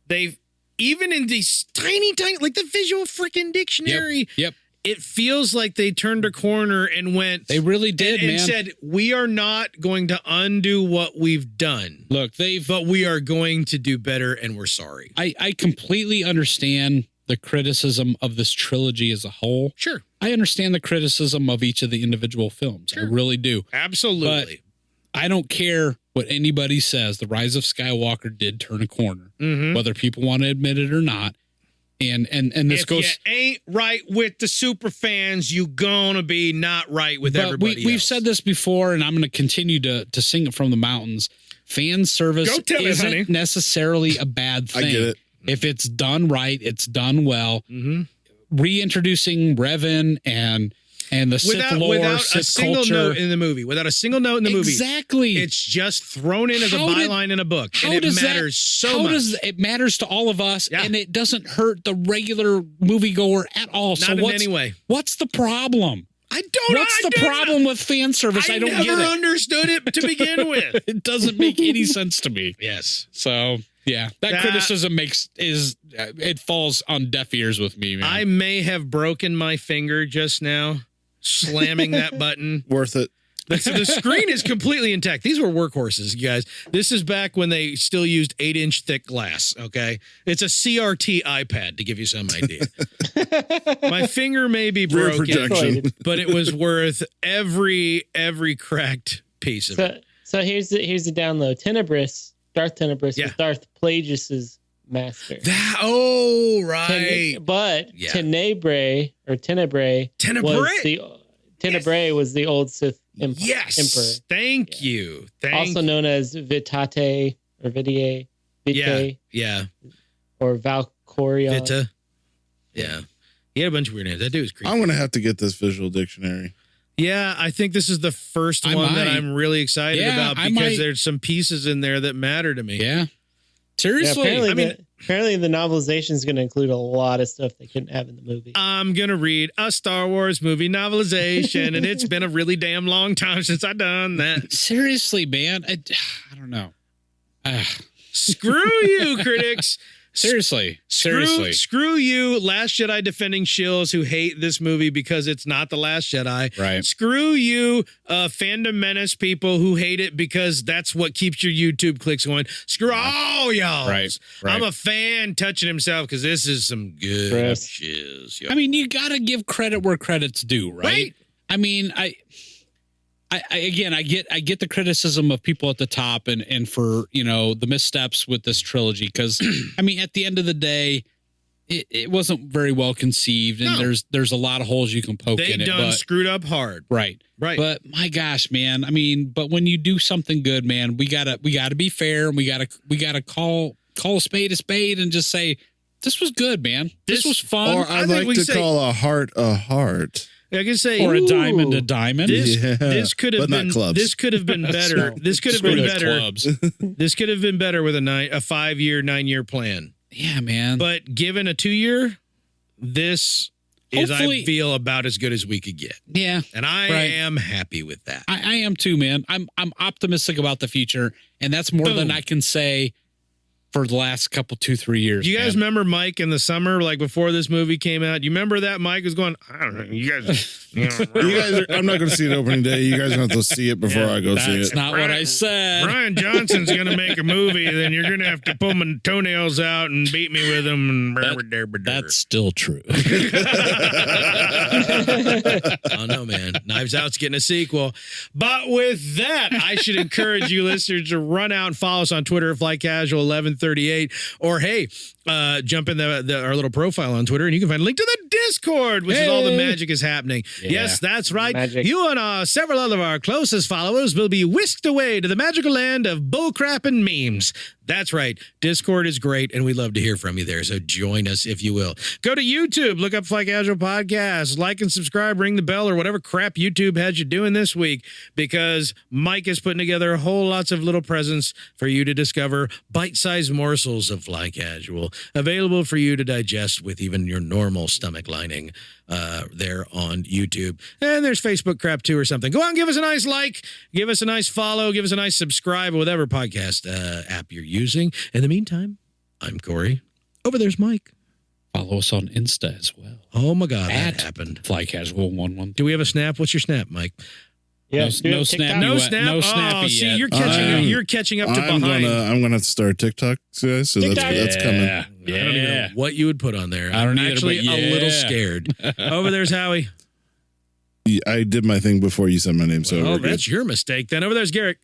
they've, even in these tiny, like the visual freaking dictionary. Yep. It feels like they turned a corner and went. They really did, and man. said, we are not going to undo what we've done. Look, but we are going to do better, and we're sorry. I completely understand the criticism of this trilogy as a whole. Sure. I understand the criticism of each of the individual films. Sure. I really do. Absolutely. But I don't care what anybody says. The Rise of Skywalker did turn a corner, whether people want to admit it or not. And this goes. If you ain't right with the super fans, you gonna be not right with everybody else. We've said this before, and I'm going to continue to sing it from the mountains. Fan service isn't necessarily a bad thing. I get it. If it's done right, it's done well. Reintroducing Revan and the Sith lore, without Sith a single culture. note in the movie. Without a single note in the movie. Exactly. It's just thrown in as a byline in a book. And it matters so much. It matters to all of us, and it doesn't hurt the regular moviegoer at all. Not in any way. What's the problem? What's the problem with fan service? I don't get it. I never understood it to begin with. It doesn't make any sense to me. Yes. So yeah, that criticism it falls on deaf ears with me, man. I may have broken my finger just now slamming that button. Worth it. The screen is completely intact. These were workhorses, you guys. This is back when they still used 8-inch thick glass, okay? It's a CRT iPad, to give you some idea. My finger may be broken, but it was worth every cracked piece of it. So here's the download. Darth Tenebris was Darth Plagueis's master. Right. Tenebrae was the old Sith emperor. Thank you. Also known as Vitate or Vidier. Vitae, Yeah. or Valkorion. Vita. Yeah. He had a bunch of weird names. That dude was creepy. I'm gonna have to get this visual dictionary. Yeah, I think this is the first one that I'm really excited about because there's some pieces in there that matter to me. Yeah. Seriously. Yeah, apparently the novelization is going to include a lot of stuff they couldn't have in the movie. I'm going to read a Star Wars movie novelization, and it's been a really damn long time since I've done that. Seriously, man. I don't know. Screw you, critics. Seriously. Screw you, Last Jedi defending shills who hate this movie because it's not The Last Jedi. Right. Screw you, Fandom Menace people who hate it because that's what keeps your YouTube clicks going. Screw all y'all. Right. I'm a fan touching himself because this is some good shiz. I mean, you got to give credit where credit's due, right? I mean, I get the criticism of people at the top and for, the missteps with this trilogy. Cause I mean, at the end of the day, it wasn't very well conceived and there's a lot of holes you can poke in it. Screwed up hard. Right. But my gosh, man, I mean, but when you do something good, man, we gotta be fair and we gotta call a spade and just say, this was good, man. This was fun. Or I'd like to call a heart a heart. I can say, or a diamond a diamond. This could have been clubs. This could have been better. This could have been better. Clubs. This could have been better with a 5-year, 9-year plan. Yeah, man. But given a 2-year, this is, I feel, about as good as we could get. Yeah, and I am happy with that. I am too, man. I'm optimistic about the future, and that's more than I can say for the last 2-3 years. Do you guys remember Mike in the summer, like before this movie came out? You remember that Mike was going, I don't know, you guys, I'm not going to see it opening day. You guys have to see it before I go see it. That's not what I said. Brian Johnson's going to make a movie, then you're going to have to pull my toenails out and beat me with them. That's still true. Oh no, man. Knives Out's getting a sequel. But with that, I should encourage you listeners to run out and follow us on Twitter at FlyCasual1138, or hey, jump in our little profile on Twitter and you can find a link to the Discord, which is all the magic is happening. Yeah. Yes, that's right. Magic. You and several other of our closest followers will be whisked away to the magical land of bullcrap and memes. That's right. Discord is great, and we'd love to hear from you there. So join us if you will. Go to YouTube, look up Fly Casual Podcast, like and subscribe, ring the bell, or whatever crap YouTube has you doing this week, because Mike is putting together a whole lots of little presents for you to discover, bite-sized morsels of Fly Casual, available for you to digest with even your normal stomach lining there on YouTube. And there's Facebook crap too or something. Go on, give us a nice like, give us a nice follow, give us a nice subscribe, whatever podcast app you're using. In the meantime, I'm Corey. Over there's Mike. Follow us on Insta as well. Oh my God, that happened. Fly Casual 11. Do we have a snap? What's your snap, Mike? Yeah, no snap. No snap. No snappy see, yet. You're catching up to behind. I'm gonna have to start TikTok, guys. So that's coming. I don't even know what you would put on there. I don't I'm actually a little scared. Over there's Howie. I did my thing before you said my name, so that's your mistake. Then over there's Garrick.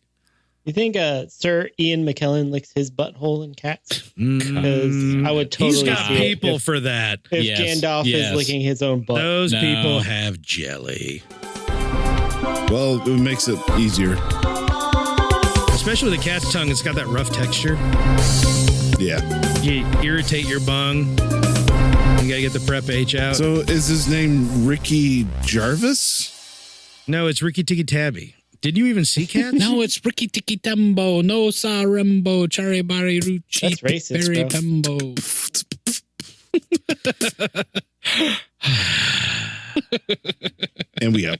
You think Sir Ian McKellen licks his butthole in Cats? Because I would totally. He's got people for that. If Gandalf is licking his own butt, those people have jelly. Well, it makes it easier. Especially with a cat's tongue, it's got that rough texture. Yeah. You irritate your bung. You gotta get the prep H out. So is his name Ricky Gervais? No, it's Ricky Tikki Tabby. Did you even see Cats? No, it's Ricky Tikki Tambo, no sa Rembo, Chari Bari Ruchi, that's racist, Berry bro. Pembo. And we out.